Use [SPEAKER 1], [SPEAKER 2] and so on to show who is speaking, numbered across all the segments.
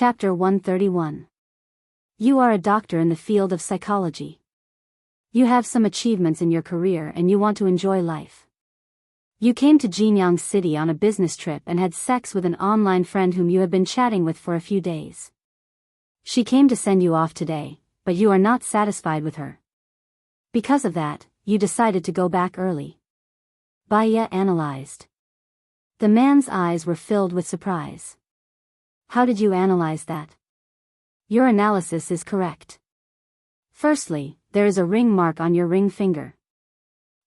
[SPEAKER 1] Chapter 131. You are a doctor in the field of psychology. You have some achievements in your career and you want to enjoy life. You came to Jinyang City on a business trip and had sex with an online friend whom you have been chatting with for a few days. She came to send you off today, but you are not satisfied with her. Because of that, you decided to go back early. Baya analyzed. The man's eyes were filled with surprise. How did you analyze that? Your analysis is correct. Firstly, there is a ring mark on your ring finger.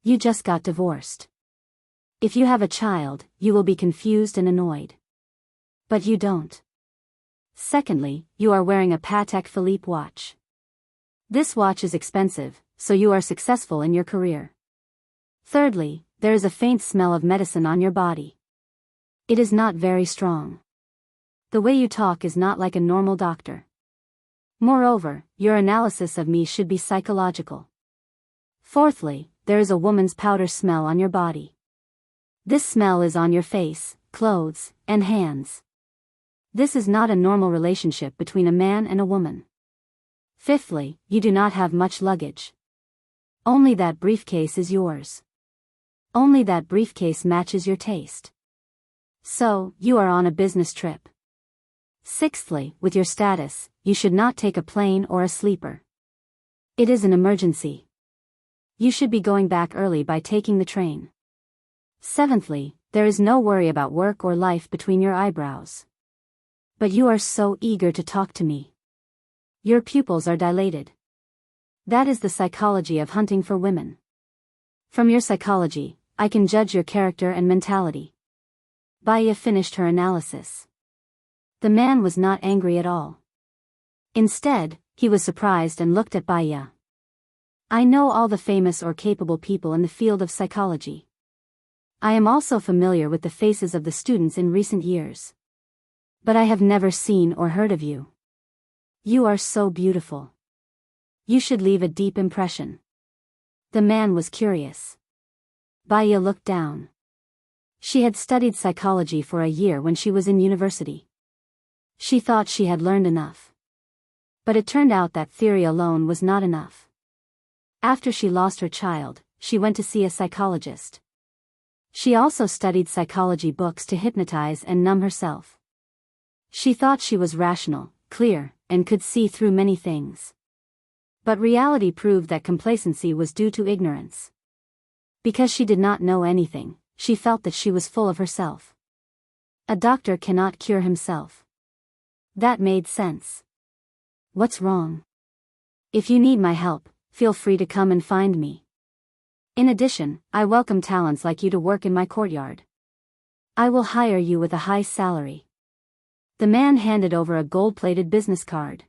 [SPEAKER 1] You just got divorced. If you have a child, you will be confused and annoyed. But you don't. Secondly, you are wearing a Patek Philippe watch. This watch is expensive, so you are successful in your career. Thirdly, there is a faint smell of medicine on your body. It is not very strong. The way you talk is not like a normal doctor. Moreover, your analysis of me should be psychological. Fourthly, there is a woman's powder smell on your body. This smell is on your face, clothes, and hands. This is not a normal relationship between a man and a woman. Fifthly, you do not have much luggage. Only that briefcase is yours. Only that briefcase matches your taste. So, you are on a business trip. Sixthly, with your status, you should not take a plane or a sleeper. It is an emergency. You should be going back early by taking the train. Seventhly, there is no worry about work or life between your eyebrows. But you are so eager to talk to me. Your pupils are dilated. That is the psychology of hunting for women. From your psychology, I can judge your character and mentality. Baya finished her analysis. The man was not angry at all. Instead, he was surprised and looked at Baya. I know all the famous or capable people in the field of psychology. I am also familiar with the faces of the students in recent years. But I have never seen or heard of you. You are so beautiful. You should leave a deep impression. The man was curious. Baya looked down. She had studied psychology for a year when she was in university. She thought she had learned enough. But it turned out that theory alone was not enough. After she lost her child, she went to see a psychologist. She also studied psychology books to hypnotize and numb herself. She thought she was rational, clear, and could see through many things. But reality proved that complacency was due to ignorance. Because she did not know anything, she felt that she was full of herself. A doctor cannot cure himself. That made sense. What's wrong? If you need my help, feel free to come and find me. In addition, I welcome talents like you to work in my courtyard. I will hire you with a high salary. The man handed over a gold-plated business card.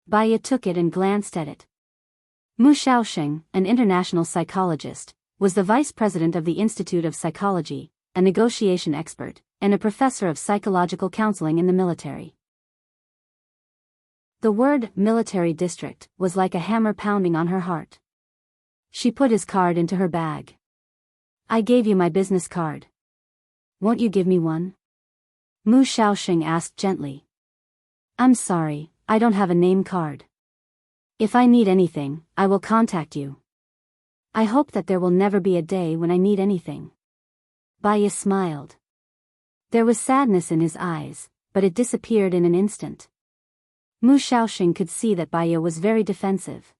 [SPEAKER 1] Baya took it and glanced at it. Mu Shaoxing, an international psychologist, was the vice president of the Institute of Psychology, a negotiation expert, and a professor of psychological counseling in the military. The word military district was like a hammer pounding on her heart. She put his card into her bag. I gave you my business card. Won't you give me one? Mu Shaoxing asked gently. I'm sorry, I don't have a name card. If I need anything, I will contact you. I hope that there will never be a day when I need anything. Baya smiled. There was sadness in his eyes, but it disappeared in an instant. Mu Shaoxing could see that Baya was very defensive.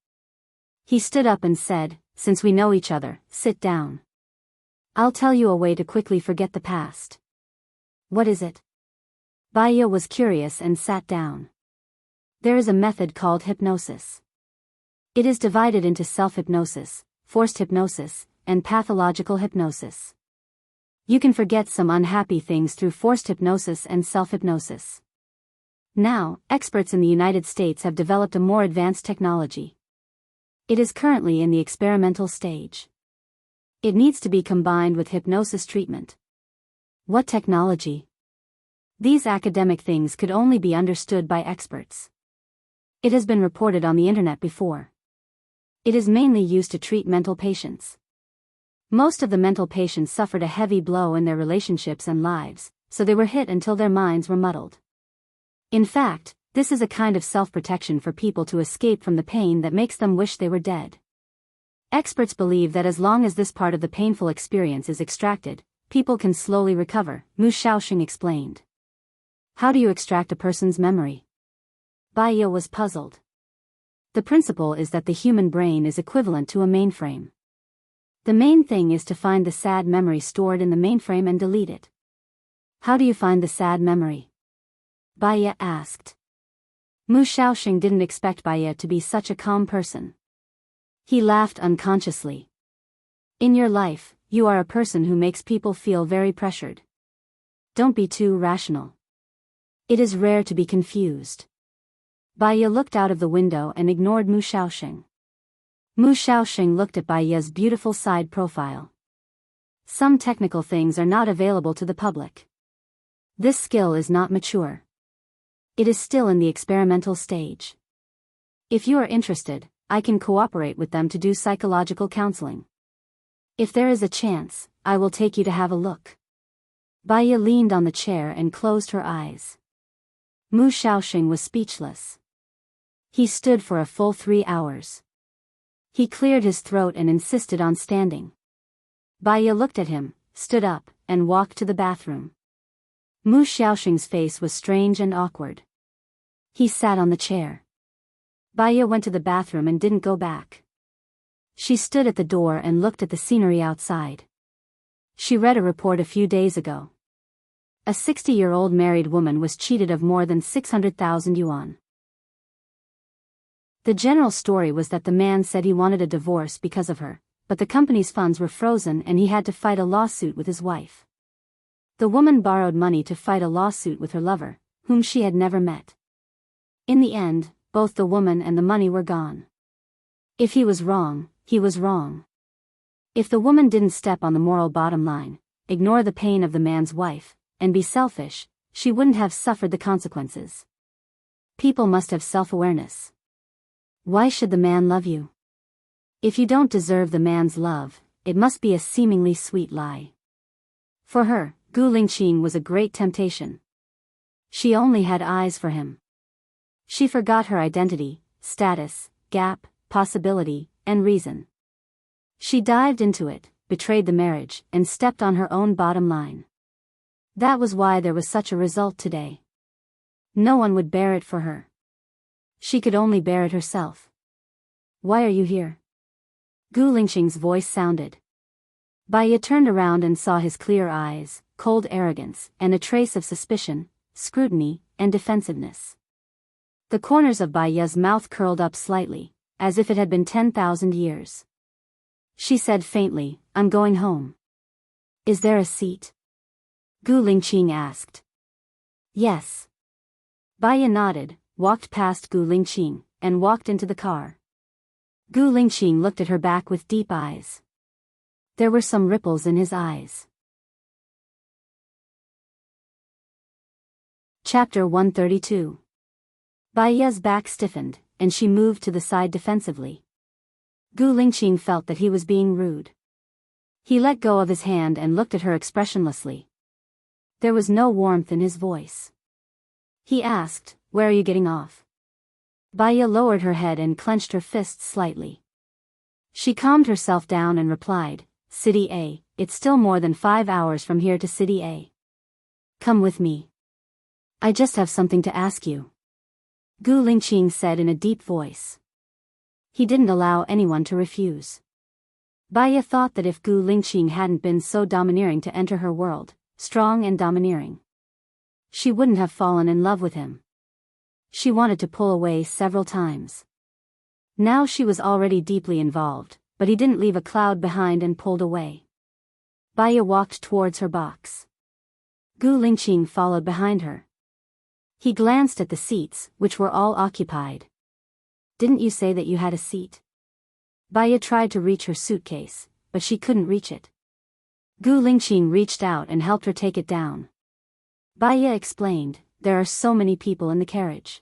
[SPEAKER 1] He stood up and said, since we know each other, sit down. I'll tell you a way to quickly forget the past. What is it? Baya was curious and sat down. There is a method called hypnosis. It is divided into self-hypnosis, forced hypnosis, and pathological hypnosis. You can forget some unhappy things through forced hypnosis and self-hypnosis. Now, experts in the United States have developed a more advanced technology. It is currently in the experimental stage. It needs to be combined with hypnosis treatment. What technology? These academic things could only be understood by experts. It has been reported on the internet before. It is mainly used to treat mental patients. Most of the mental patients suffered a heavy blow in their relationships and lives, so they were hit until their minds were muddled. In fact, this is a kind of self-protection for people to escape from the pain that makes them wish they were dead. Experts believe that as long as this part of the painful experience is extracted, people can slowly recover, Mu Shaoxing explained. How do you extract a person's memory? Bai Ye was puzzled. The principle is that the human brain is equivalent to a mainframe. The main thing is to find the sad memory stored in the mainframe and delete it. How do you find the sad memory? Bai Ye asked. Mu Shaoxing didn't expect Bai Ye to be such a calm person. He laughed unconsciously. In your life, you are a person who makes people feel very pressured. Don't be too rational. It is rare to be confused. Bai Ye looked out of the window and ignored Mu Shaoxing. Mu Shaoxing looked at Bai Ye's beautiful side profile. Some technical things are not available to the public. This skill is not mature. It is still in the experimental stage. If you are interested, I can cooperate with them to do psychological counseling. If there is a chance, I will take you to have a look. Bai Ye leaned on the chair and closed her eyes. Mu Shaoxing was speechless. He stood for a full 3 hours. He cleared his throat and insisted on standing. Bai Ye looked at him, stood up, and walked to the bathroom. Mu Shaoxing's face was strange and awkward. He sat on the chair. Bai Ye went to the bathroom and didn't go back. She stood at the door and looked at the scenery outside. She read a report a few days ago. A 60-year-old married woman was cheated of more than 600,000 yuan. The general story was that the man said he wanted a divorce because of her, but the company's funds were frozen and he had to fight a lawsuit with his wife. The woman borrowed money to fight a lawsuit with her lover, whom she had never met. In the end, both the woman and the money were gone. If he was wrong, he was wrong. If the woman didn't step on the moral bottom line, ignore the pain of the man's wife, and be selfish, she wouldn't have suffered the consequences. People must have self-awareness. Why should the man love you? If you don't deserve the man's love, it must be a seemingly sweet lie. For her, Gu Lingqing was a great temptation. She only had eyes for him. She forgot her identity, status, gap, possibility, and reason. She dived into it, betrayed the marriage, and stepped on her own bottom line. That was why there was such a result today. No one would bear it for her. She could only bear it herself. Why are you here? Gu Lingqing's voice sounded. Bai Ye turned around and saw his clear eyes, cold arrogance, and a trace of suspicion, scrutiny, and defensiveness. The corners of Bai Ye's mouth curled up slightly, as if it had been 10,000 years. She said faintly, I'm going home. Is there a seat? Gu Lingqing asked. Yes. Bai Ye nodded, walked past Gu Lingqing, and walked into the car. Gu Lingqing looked at her back with deep eyes. There were some ripples in his eyes. Chapter 132. Bai Ye's back stiffened, and she moved to the side defensively. Gu Lingqing felt that he was being rude. He let go of his hand and looked at her expressionlessly. There was no warmth in his voice. He asked, Where are you getting off? Bai Ye lowered her head and clenched her fists slightly. She calmed herself down and replied, City A, it's still more than 5 hours from here to City A. Come with me. I just have something to ask you. Gu Lingqing said in a deep voice. He didn't allow anyone to refuse. Bai Ye thought that if Gu Lingqing hadn't been so domineering to enter her world, strong and domineering, she wouldn't have fallen in love with him. She wanted to pull away several times. Now she was already deeply involved, but he didn't leave a cloud behind and pulled away. Bai Ye walked towards her box. Gu Lingqing followed behind her. He glanced at the seats, which were all occupied. Didn't you say that you had a seat? Bai Ye tried to reach her suitcase, but she couldn't reach it. Gu Lingqing reached out and helped her take it down. Bai Ye explained, there are so many people in the carriage.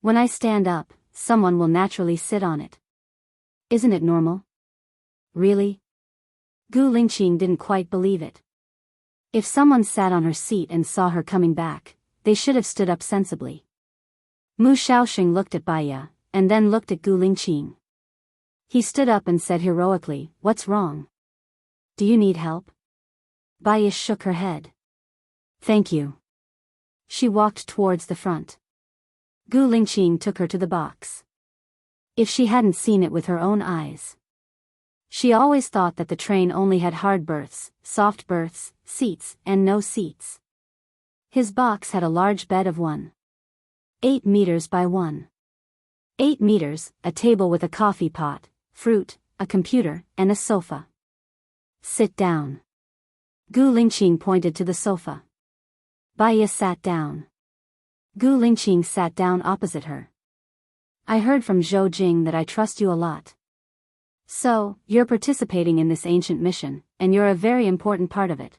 [SPEAKER 1] When I stand up, someone will naturally sit on it. Isn't it normal? Really? Gu Lingqing didn't quite believe it. If someone sat on her seat and saw her coming back, they should have stood up sensibly. Mu Shaoxing looked at Baiya, and then looked at Gu Lingqing. He stood up and said heroically, "What's wrong? Do you need help?" Baiya shook her head. "Thank you." She walked towards the front. Gu Lingqing took her to the box. If she hadn't seen it with her own eyes. She always thought that the train only had hard berths, soft berths, seats, and no seats. His box had a large bed of 1.8 meters by 1.8 meters, a table with a coffee pot, fruit, a computer, and a sofa. "Sit down." Gu Lingqing pointed to the sofa. Baiya sat down. Gu Lingqing sat down opposite her. "I heard from Zhou Jing that I trust you a lot. So, you're participating in this ancient mission, and you're a very important part of it.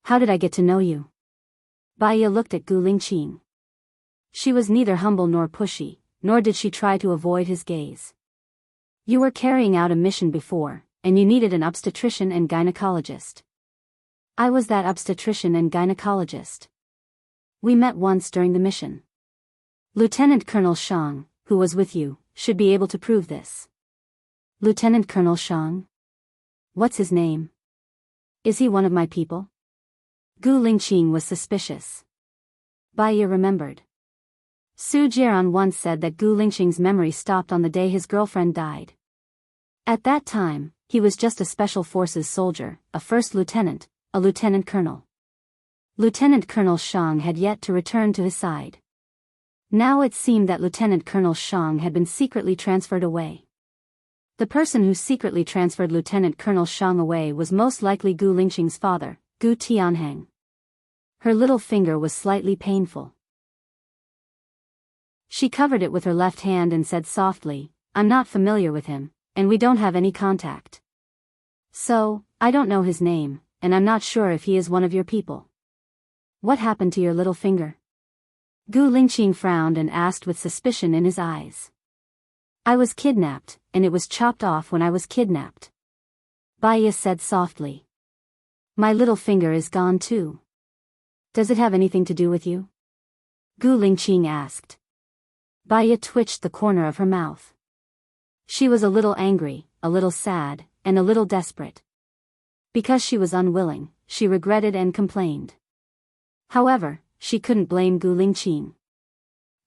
[SPEAKER 1] How did I get to know you?" Baiya looked at Gu Lingqing. She was neither humble nor pushy, nor did she try to avoid his gaze. "You were carrying out a mission before, and you needed an obstetrician and gynecologist. I was that obstetrician and gynecologist. We met once during the mission. Lieutenant Colonel Shang, who was with you, should be able to prove this." "Lieutenant Colonel Shang? What's his name? Is he one of my people?" Gu Lingqing was suspicious. Baiya remembered. Su Jiran once said that Gu Lingqing's memory stopped on the day his girlfriend died. At that time, he was just a special forces soldier, a first lieutenant, a lieutenant colonel. Lieutenant Colonel Shang had yet to return to his side. Now it seemed that Lieutenant Colonel Shang had been secretly transferred away. The person who secretly transferred Lieutenant Colonel Shang away was most likely Gu Lingqing's father, Gu Tianheng. Her little finger was slightly painful. She covered it with her left hand and said softly, "I'm not familiar with him, and we don't have any contact. So, I don't know his name, and I'm not sure if he is one of your people. What happened to your little finger?" Gu Lingqing frowned and asked with suspicion in his eyes. "I was kidnapped, and it was chopped off when I was kidnapped." Baiya said softly. "My little finger is gone too. Does it have anything to do with you?" Gu Lingqing asked. Baiya twitched the corner of her mouth. She was a little angry, a little sad, and a little desperate. Because she was unwilling, she regretted and complained. However, she couldn't blame Gu Lingqing.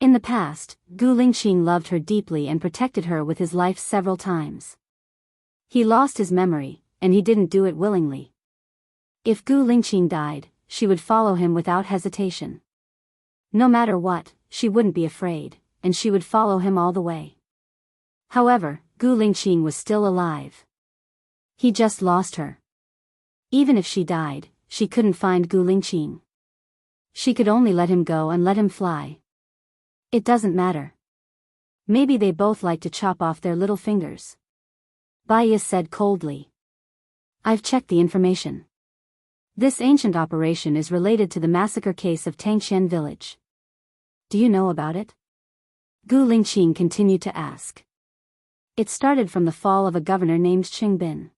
[SPEAKER 1] In the past, Gu Lingqing loved her deeply and protected her with his life several times. He lost his memory, and he didn't do it willingly. If Gu Lingqing died, she would follow him without hesitation. No matter what, she wouldn't be afraid, and she would follow him all the way. However, Gu Lingqing was still alive. He just lost her. Even if she died, she couldn't find Gu Lingqing. She could only let him go and let him fly. It doesn't matter. Maybe they both like to chop off their little fingers. Baiya said coldly. "I've checked the information. This ancient operation is related to the massacre case of Tangxian village. Do you know about it?" Gu Lingqing continued to ask. "It started from the fall of a governor named Qingbin.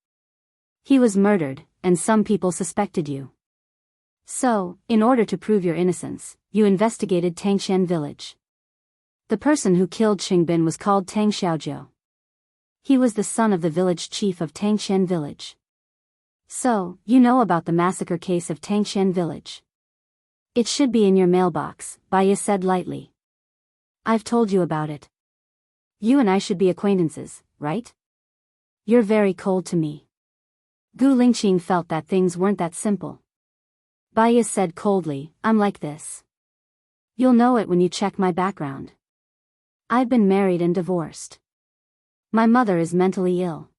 [SPEAKER 1] He was murdered, and some people suspected you. So, in order to prove your innocence, you investigated Tangxian village. The person who killed Qingbin was called Tang Xiaojiu. He was the son of the village chief of Tangxian village. So, you know about the massacre case of Tangxian village. It should be in your mailbox," Baiya said lightly. "I've told you about it. You and I should be acquaintances, right? You're very cold to me." Gu Lingqing felt that things weren't that simple. Baiya said coldly, "I'm like this. You'll know it when you check my background. I've been married and divorced. My mother is mentally ill.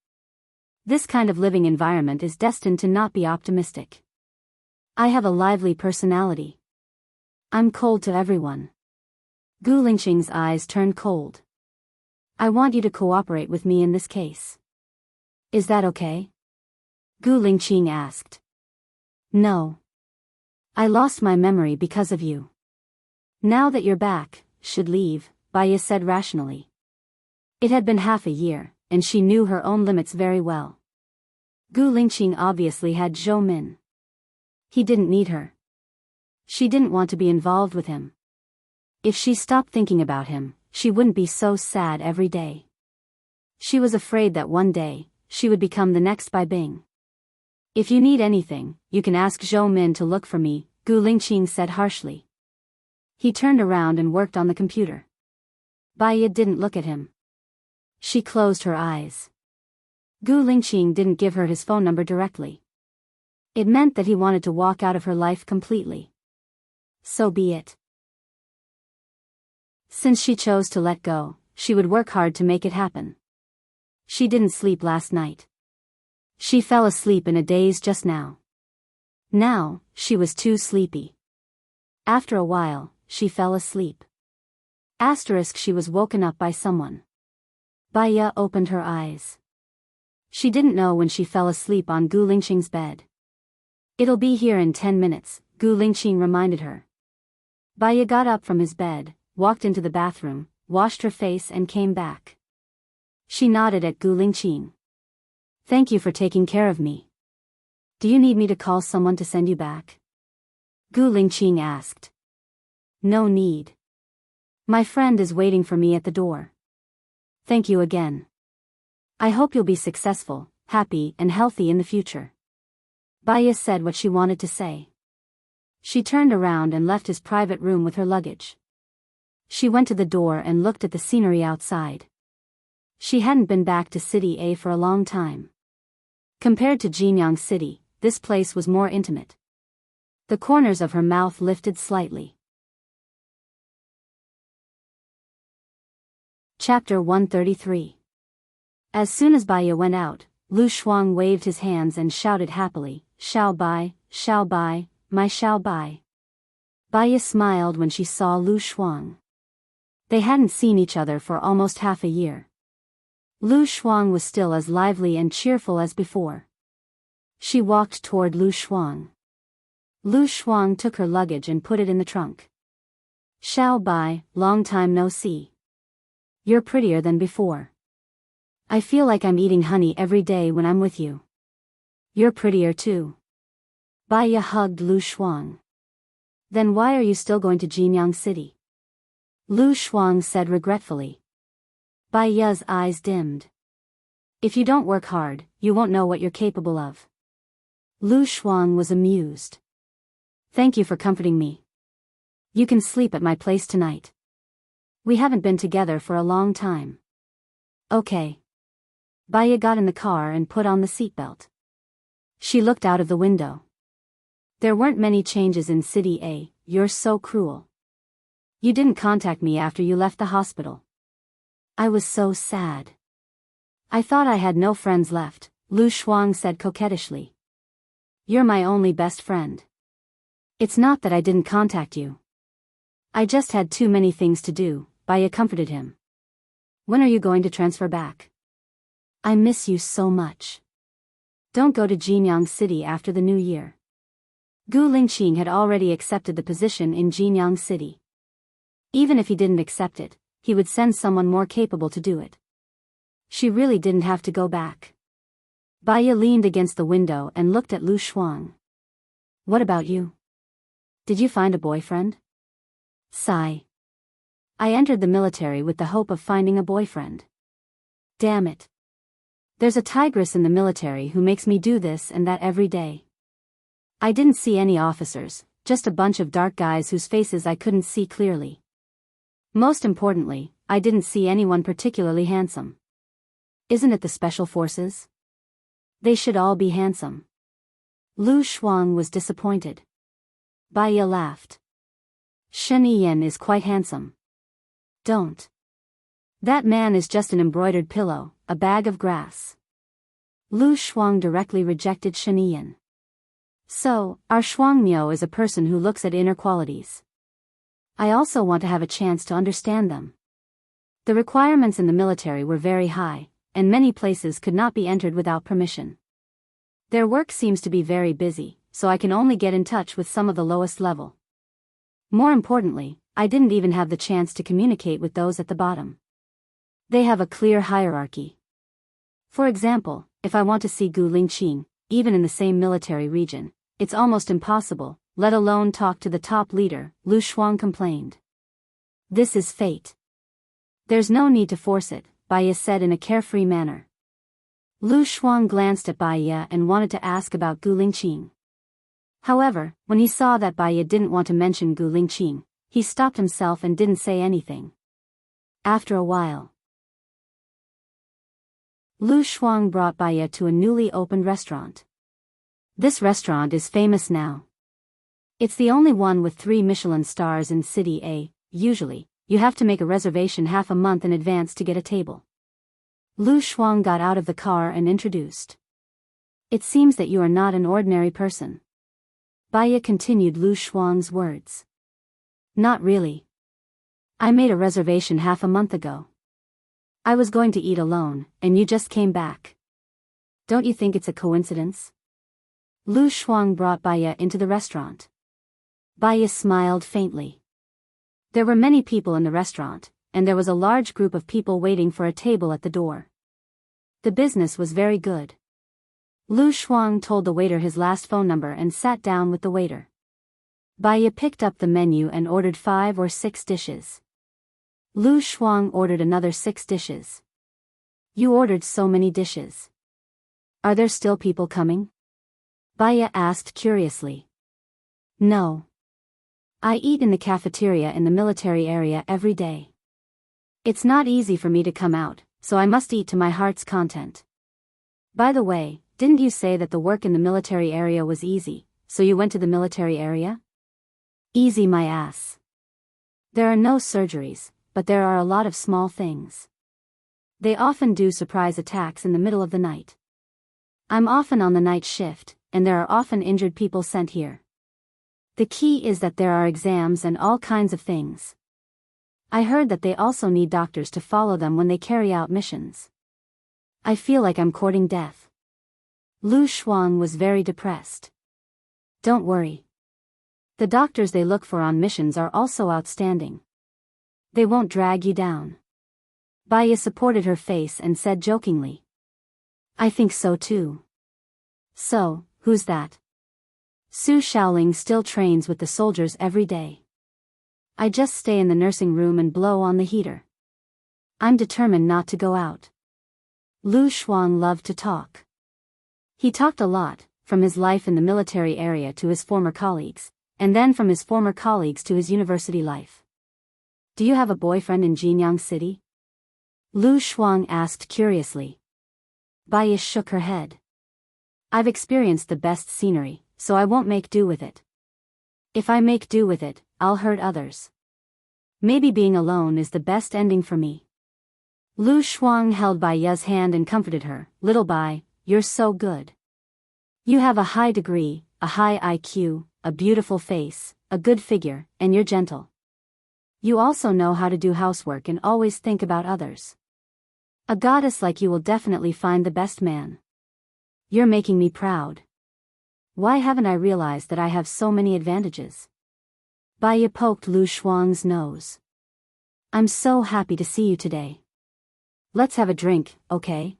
[SPEAKER 1] This kind of living environment is destined to not be optimistic. I have a lively personality. I'm cold to everyone." Gu Lingqing's eyes turned cold. "I want you to cooperate with me in this case. Is that okay?" Gu Lingqing asked. "No. I lost my memory because of you. Now that you're back, should leave," Baiya said rationally. It had been half a year, and she knew her own limits very well. Gu Lingqing obviously had Zhou Min. He didn't need her. She didn't want to be involved with him. If she stopped thinking about him, she wouldn't be so sad every day. She was afraid that one day, she would become the next Bai Bing. If you need anything, you can ask Zhou Min to look for me, Gu Lingqing said harshly. He turned around and worked on the computer. Bai Yi didn't look at him. She closed her eyes. Gu Lingqing didn't give her his phone number directly. It meant that he wanted to walk out of her life completely. So be it. Since she chose to let go, she would work hard to make it happen. She didn't sleep last night. She fell asleep in a daze just now. Now, she was too sleepy. After a while, she fell asleep. She was woken up by someone. Bai Yi opened her eyes. She didn't know when she fell asleep on Gu Lingqing's bed. It'll be here in 10 minutes, Gu Lingqing reminded her. Bai Yi got up from his bed, walked into the bathroom, washed her face and came back. She nodded at Gu Lingqing. Thank you for taking care of me. Do you need me to call someone to send you back? Gu Lingqing asked. No need. My friend is waiting for me at the door. Thank you again. I hope you'll be successful, happy and healthy in the future. Bai Yi said what she wanted to say. She turned around and left his private room with her luggage. She went to the door and looked at the scenery outside. She hadn't been back to City A for a long time. Compared to Jinyang City, this place was more intimate. The corners of her mouth lifted slightly. Chapter 133. As soon as Bai Yi went out, Lu Shuang waved his hands and shouted happily, Xiao Bai, my Xiao Bai. Bai Yi smiled when she saw Lu Shuang. They hadn't seen each other for almost half a year. Lu Shuang was still as lively and cheerful as before. She walked toward Lu Shuang. Lu Shuang took her luggage and put it in the trunk. Xiao Bai, long time no see. You're prettier than before. I feel like I'm eating honey every day when I'm with you. You're prettier too. Bai Yi hugged Lu Shuang. Then why are you still going to Jinyang City? Lu Shuang said regretfully. Bai Yi's eyes dimmed. If you don't work hard, you won't know what you're capable of. Lu Shuang was amused. Thank you for comforting me. You can sleep at my place tonight. We haven't been together for a long time. Okay. Bai Yi got in the car and put on the seatbelt. She looked out of the window. There weren't many changes in City A. You're so cruel. You didn't contact me after you left the hospital. I was so sad. I thought I had no friends left, Lu Shuang said coquettishly. You're my only best friend. It's not that I didn't contact you. I just had too many things to do, Bai Yi comforted him. When are you going to transfer back? I miss you so much. Don't go to Jinyang City after the new year. Gu Lingqing had already accepted the position in Jinyang City. Even if he didn't accept it, he would send someone more capable to do it. She really didn't have to go back. Bai Yi leaned against the window and looked at Lu Shuang. What about you? Did you find a boyfriend? Sigh. I entered the military with the hope of finding a boyfriend. Damn it. There's a tigress in the military who makes me do this and that every day. I didn't see any officers, just a bunch of dark guys whose faces I couldn't see clearly. Most importantly, I didn't see anyone particularly handsome. Isn't it the special forces? They should all be handsome. Lu Shuang was disappointed. Bai Yi laughed. Shen Yan is quite handsome. Don't. That man is just an embroidered pillow, a bag of grass. Lu Shuang directly rejected Shen Yan. So, our Shuangmiao is a person who looks at inner qualities. I also want to have a chance to understand them. The requirements in the military were very high, and many places could not be entered without permission. Their work seems to be very busy, so I can only get in touch with some of the lowest level. More importantly, I didn't even have the chance to communicate with those at the bottom. They have a clear hierarchy. For example, if I want to see Gu Lingqing, even in the same military region, it's almost impossible, let alone talk to the top leader, Lu Shuang complained. This is fate. There's no need to force it, Baiya said in a carefree manner. Lu Shuang glanced at Baiya and wanted to ask about Gu Lingqing. However, when he saw that Baiya didn't want to mention Gu Lingqing, he stopped himself and didn't say anything. After a while, Lu Shuang brought Baiya to a newly opened restaurant. This restaurant is famous now. It's the only one with 3 Michelin stars in City A. Usually, you have to make a reservation half a month in advance to get a table. Lu Shuang got out of the car and introduced. It seems that you are not an ordinary person. Baiya continued Lu Shuang's words. Not really. I made a reservation half a month ago. I was going to eat alone, and you just came back. Don't you think it's a coincidence? Lu Shuang brought Baiya into the restaurant. Baiya smiled faintly. There were many people in the restaurant, and there was a large group of people waiting for a table at the door. The business was very good. Lu Shuang told the waiter his last phone number and sat down with the waiter. Baiya picked up the menu and ordered 5 or 6 dishes. Lu Shuang ordered another 6 dishes. You ordered so many dishes. Are there still people coming? Baiya asked curiously. No. I eat in the cafeteria in the military area every day. It's not easy for me to come out, so I must eat to my heart's content. By the way, didn't you say that the work in the military area was easy, so you went to the military area? Easy my ass. There are no surgeries, but there are a lot of small things. They often do surprise attacks in the middle of the night. I'm often on the night shift, and there are often injured people sent here. The key is that there are exams and all kinds of things. I heard that they also need doctors to follow them when they carry out missions. I feel like I'm courting death. Lu Shuang was very depressed. Don't worry. The doctors they look for on missions are also outstanding. They won't drag you down. Baiya supported her face and said jokingly. I think so too. So, who's that? Su Shaoling still trains with the soldiers every day. I just stay in the nursing room and blow on the heater. I'm determined not to go out. Lu Shuang loved to talk. He talked a lot, from his life in the military area to his former colleagues, and then from his former colleagues to his university life. Do you have a boyfriend in Jinyang City? Lu Shuang asked curiously. Baiya shook her head. I've experienced the best scenery, so I won't make do with it. If I make do with it, I'll hurt others. Maybe being alone is the best ending for me. Lu Shuang held Baiya's hand and comforted her. Little Bai, you're so good. You have a high degree, a high IQ, a beautiful face, a good figure, and you're gentle. You also know how to do housework and always think about others. A goddess like you will definitely find the best man. You're making me proud. Why haven't I realized that I have so many advantages? Baiya poked Lu Shuang's nose. I'm so happy to see you today. Let's have a drink, okay?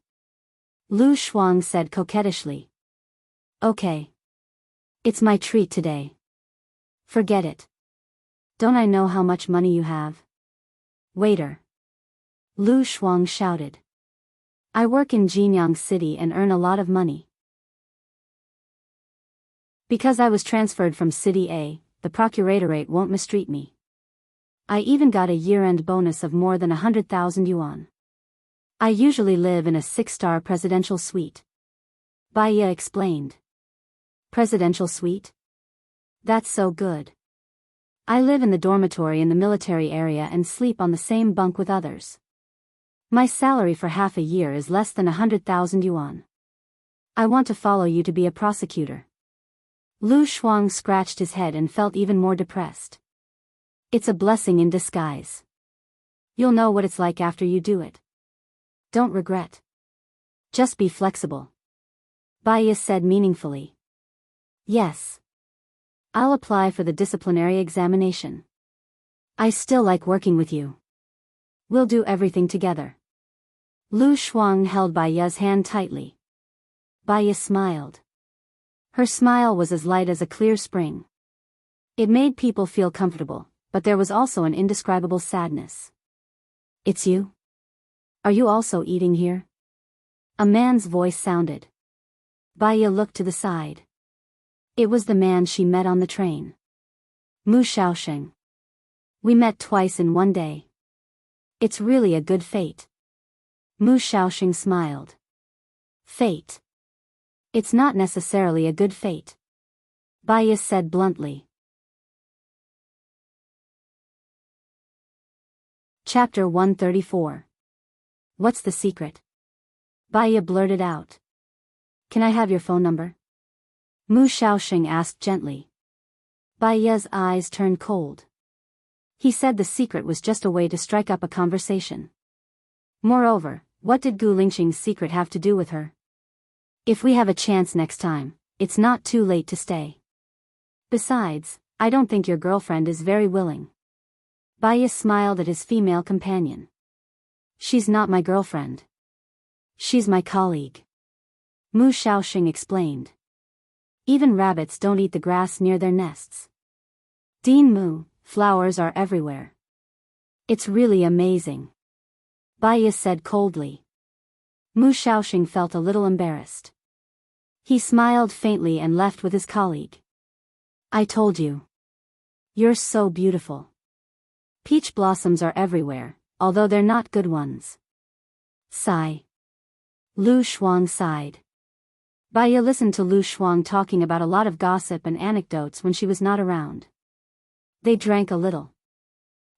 [SPEAKER 1] Lu Shuang said coquettishly. Okay. It's my treat today. Forget it. Don't I know how much money you have? Waiter. Lu Shuang shouted. I work in Jinyang City and earn a lot of money. Because I was transferred from City A, the procuratorate won't mistreat me. I even got a year-end bonus of more than 100,000 yuan. I usually live in a 6-star presidential suite. Baiya explained. Presidential suite? That's so good. I live in the dormitory in the military area and sleep on the same bunk with others. My salary for half a year is less than 100,000 yuan. I want to follow you to be a prosecutor. Lu Shuang scratched his head and felt even more depressed. It's a blessing in disguise. You'll know what it's like after you do it. Don't regret. Just be flexible. Baiya said meaningfully. Yes. I'll apply for the disciplinary examination. I still like working with you. We'll do everything together. Lu Shuang held Baiya's hand tightly. Baiya smiled. Her smile was as light as a clear spring. It made people feel comfortable, but there was also an indescribable sadness. It's you? Are you also eating here? A man's voice sounded. Baya looked to the side. It was the man she met on the train. Mu Shaoxing. We met twice in one day. It's really a good fate. Mu Shaoxing smiled. Fate. It's not necessarily a good fate. Baya said bluntly. Chapter 134. What's the secret? Baya blurted out. Can I have your phone number? Mu Shaoxing asked gently. Baya's eyes turned cold. He said the secret was just a way to strike up a conversation. Moreover, what did Gu Lingxing's secret have to do with her? If we have a chance next time, it's not too late to stay. Besides, I don't think your girlfriend is very willing. Baya smiled at his female companion. She's not my girlfriend. She's my colleague. Mu Shaoxing explained. Even rabbits don't eat the grass near their nests. Dean Mu, flowers are everywhere. It's really amazing. Baya said coldly. Mu Shaoxing felt a little embarrassed. He smiled faintly and left with his colleague. I told you. You're so beautiful. Peach blossoms are everywhere, although they're not good ones. Sigh. Lu Shuang sighed. Baya listened to Lu Shuang talking about a lot of gossip and anecdotes when she was not around. They drank a little.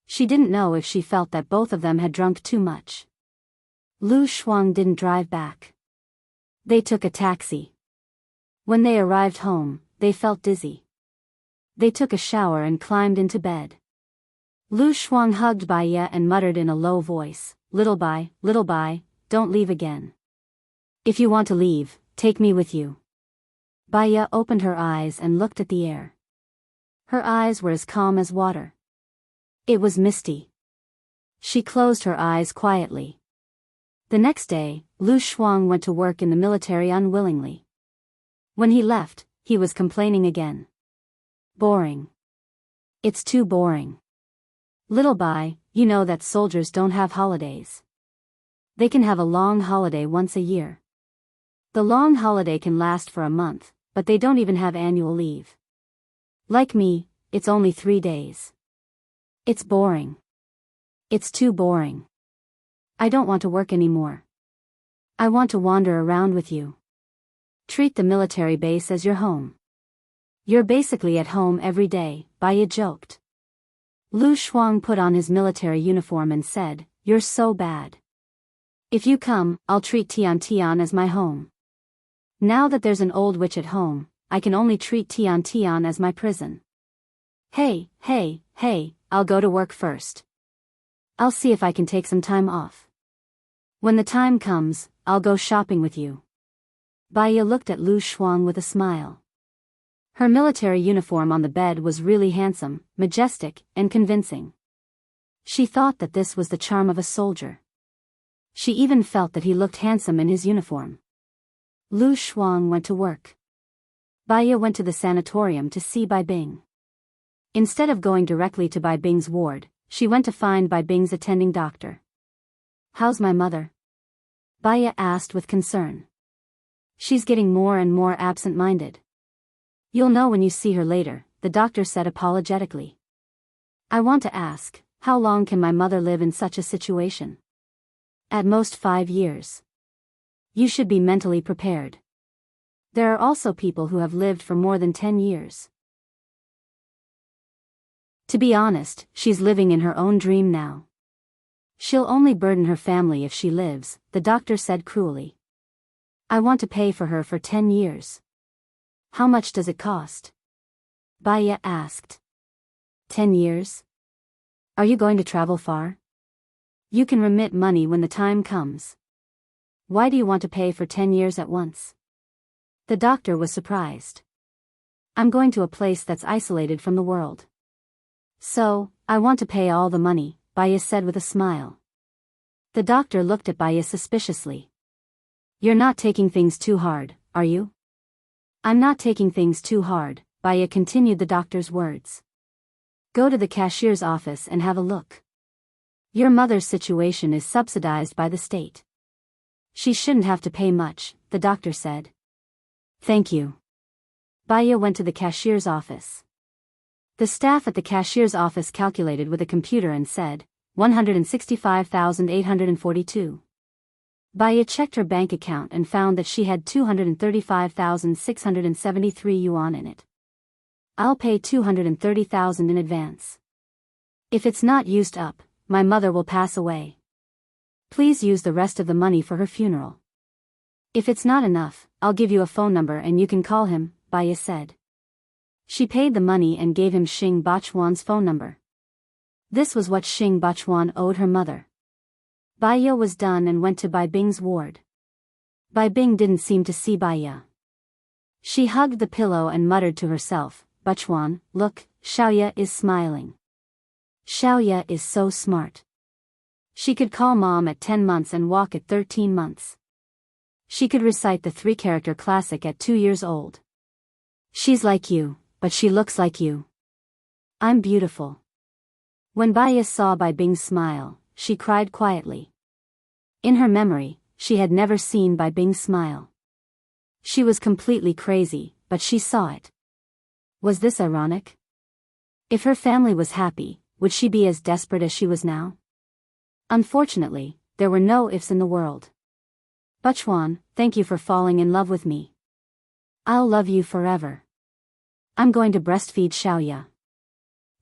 [SPEAKER 1] She didn't know if she felt that both of them had drunk too much. Lu Shuang didn't drive back. They took a taxi. When they arrived home, they felt dizzy. They took a shower and climbed into bed. Lu Shuang hugged Baya and muttered in a low voice, little Bai, don't leave again. If you want to leave, take me with you. Baya opened her eyes and looked at the air. Her eyes were as calm as water. It was misty. She closed her eyes quietly. The next day, Lu Shuang went to work in the military unwillingly. When he left, he was complaining again. Boring. It's too boring. Little Bai, you know that soldiers don't have holidays. They can have a long holiday once a year. The long holiday can last for a month, but they don't even have annual leave. Like me, it's only 3 days. It's boring. It's too boring. I don't want to work anymore. I want to wander around with you. Treat the military base as your home. You're basically at home every day, Baya joked. Lu Shuang put on his military uniform and said, You're so bad. If you come, I'll treat Tian Tian as my home. Now that there's an old witch at home, I can only treat Tian Tian as my prison. Hey, I'll go to work first. I'll see if I can take some time off. When the time comes, I'll go shopping with you. Baya looked at Lu Shuang with a smile. Her military uniform on the bed was really handsome, majestic, and convincing. She thought that this was the charm of a soldier. She even felt that he looked handsome in his uniform. Lu Shuang went to work. Baya went to the sanatorium to see Bai Bing. Instead of going directly to Bai Bing's ward, she went to find Bai Bing's attending doctor. How's my mother? Baya asked with concern. She's getting more and more absent-minded. You'll know when you see her later, the doctor said apologetically. I want to ask, how long can my mother live in such a situation? At most 5 years. You should be mentally prepared. There are also people who have lived for more than 10 years. To be honest, she's living in her own dream now. She'll only burden her family if she lives, the doctor said cruelly. I want to pay for her for 10 years. How much does it cost? Baya asked. 10 years? Are you going to travel far? You can remit money when the time comes. Why do you want to pay for 10 years at once? The doctor was surprised. I'm going to a place that's isolated from the world. So, I want to pay all the money, Baya said with a smile. The doctor looked at Baya suspiciously. You're not taking things too hard, are you? I'm not taking things too hard, Baya continued the doctor's words. Go to the cashier's office and have a look. Your mother's situation is subsidized by the state. She shouldn't have to pay much, the doctor said. Thank you. Baya went to the cashier's office. The staff at the cashier's office calculated with a computer and said, 165,842. Baya checked her bank account and found that she had 235,673 yuan in it. I'll pay 230,000 in advance. If it's not used up, my mother will pass away. Please use the rest of the money for her funeral. If it's not enough, I'll give you a phone number and you can call him, Baya said. She paid the money and gave him Xing Bachuan's phone number. This was what Xing Bachuan owed her mother. Baya was done and went to Bai Bing's ward. Bai Bing didn't seem to see Baya. She hugged the pillow and muttered to herself, Bachuan, look, Xiaoya is smiling. Xiaoya is so smart. She could call mom at 10 months and walk at 13 months. She could recite the 3-character classic at 2 years old. She's like you, but she looks like you. I'm beautiful. When Baya saw Bai Bing smile, she cried quietly. In her memory, she had never seen Bai Bing smile. She was completely crazy, but she saw it. Was this ironic? If her family was happy, would she be as desperate as she was now? Unfortunately, there were no ifs in the world. Bachuan, thank you for falling in love with me. I'll love you forever. I'm going to breastfeed Xiaoya.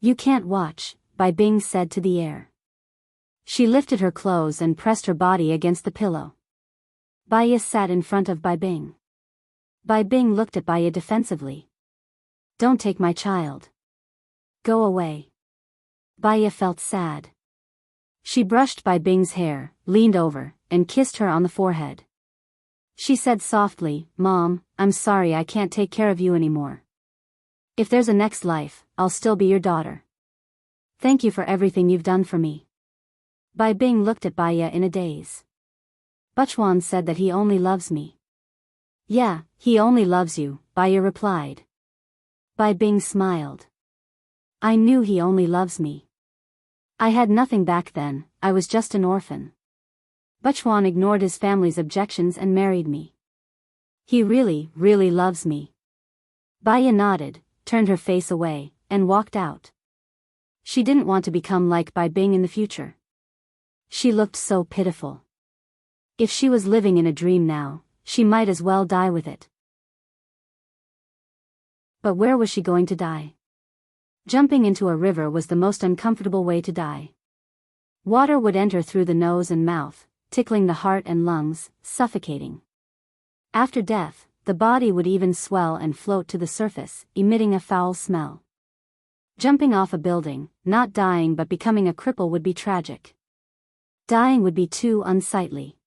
[SPEAKER 1] You can't watch, Bai Bing said to the air. She lifted her clothes and pressed her body against the pillow. Baya sat in front of Bai Bing. Bai Bing looked at Baya defensively. Don't take my child. Go away. Baya felt sad. She brushed Bai Bing's hair, leaned over, and kissed her on the forehead. She said softly, Mom, I'm sorry I can't take care of you anymore. If there's a next life, I'll still be your daughter. Thank you for everything you've done for me. Bai Bing looked at Baya in a daze. Bachuan said that he only loves me. Yeah, he only loves you, Baya replied. Bai Bing smiled. I knew he only loves me. I had nothing back then, I was just an orphan. Bachuan ignored his family's objections and married me. He really, really loves me. Baya nodded, turned her face away, and walked out. She didn't want to become like Bai Bing in the future. She looked so pitiful. If she was living in a dream now, she might as well die with it. But where was she going to die? Jumping into a river was the most uncomfortable way to die. Water would enter through the nose and mouth, tickling the heart and lungs, suffocating. After death, the body would even swell and float to the surface, emitting a foul smell. Jumping off a building, not dying but becoming a cripple would be tragic. Dying would be too unsightly.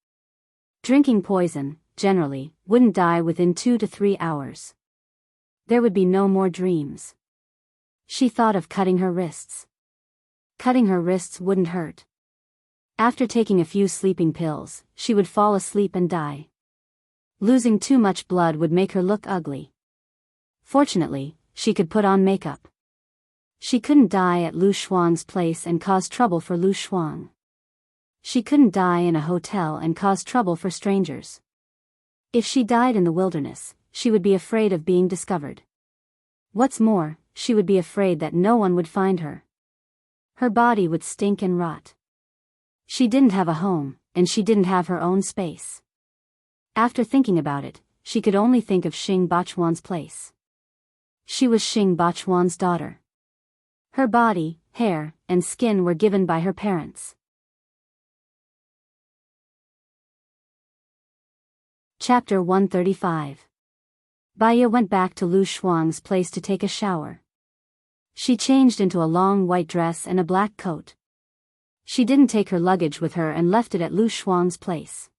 [SPEAKER 1] Drinking poison, generally, wouldn't die within 2 to 3 hours. There would be no more dreams. She thought of cutting her wrists. Cutting her wrists wouldn't hurt. After taking a few sleeping pills, she would fall asleep and die. Losing too much blood would make her look ugly. Fortunately, she could put on makeup. She couldn't die at Lu Shuang's place and cause trouble for Lu Shuang. She couldn't die in a hotel and cause trouble for strangers. If she died in the wilderness, she would be afraid of being discovered. What's more, she would be afraid that no one would find her. Her body would stink and rot. She didn't have a home, and she didn't have her own space. After thinking about it, she could only think of Xing Bachuan's place. She was Xing Bachuan's daughter. Her body, hair, and skin were given by her parents. Chapter 135. Baya went back to Lu Shuang's place to take a shower. She changed into a long white dress and a black coat. She didn't take her luggage with her and left it at Lu Shuang's place.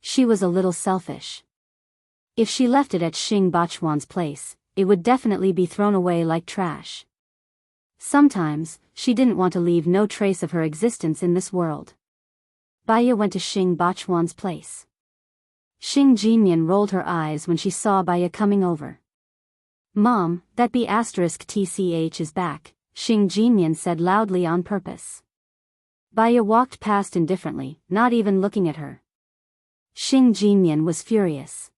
[SPEAKER 1] She was a little selfish. If she left it at Xing Bachuan's place, it would definitely be thrown away like trash. Sometimes, she didn't want to leave no trace of her existence in this world. Baya went to Xing Bachuan's place. Xing Jinyan rolled her eyes when she saw Baya coming over. Mom, that B***tch is back, Xing Jinyan said loudly on purpose. Baya walked past indifferently, not even looking at her. Xing Jinyan was furious.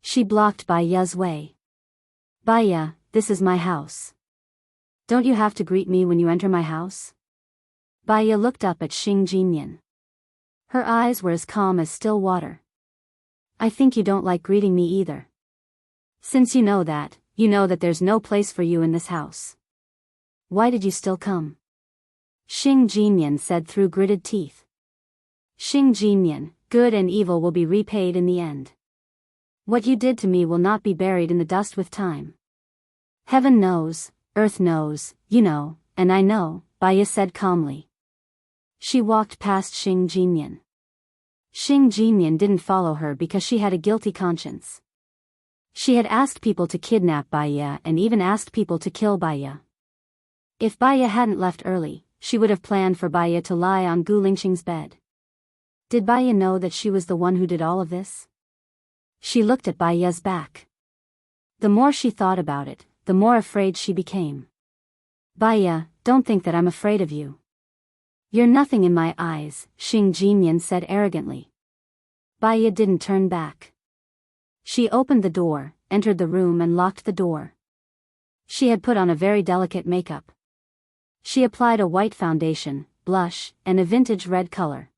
[SPEAKER 1] She blocked Baya's way. Baya, this is my house. Don't you have to greet me when you enter my house? Baya looked up at Xing Jinyan. Her eyes were as calm as still water. I think you don't like greeting me either. Since you know that there's no place for you in this house. Why did you still come? Xing Jinyan said through gritted teeth. Xing Jinyan, good and evil will be repaid in the end. What you did to me will not be buried in the dust with time. Heaven knows, earth knows, you know, and I know, Baya said calmly. She walked past Xing Jinyan. Xing Jinyan didn't follow her because she had a guilty conscience. She had asked people to kidnap Baya and even asked people to kill Baya. If Baya hadn't left early, she would have planned for Baya to lie on Gu Lingxing's bed. Did Baya know that she was the one who did all of this? She looked at Baya's back. The more she thought about it, the more afraid she became. Baya, don't think that I'm afraid of you. You're nothing in my eyes, Xing Jinyan said arrogantly. Baya didn't turn back. She opened the door, entered the room and locked the door. She had put on a very delicate makeup. She applied a white foundation, blush, and a vintage red color.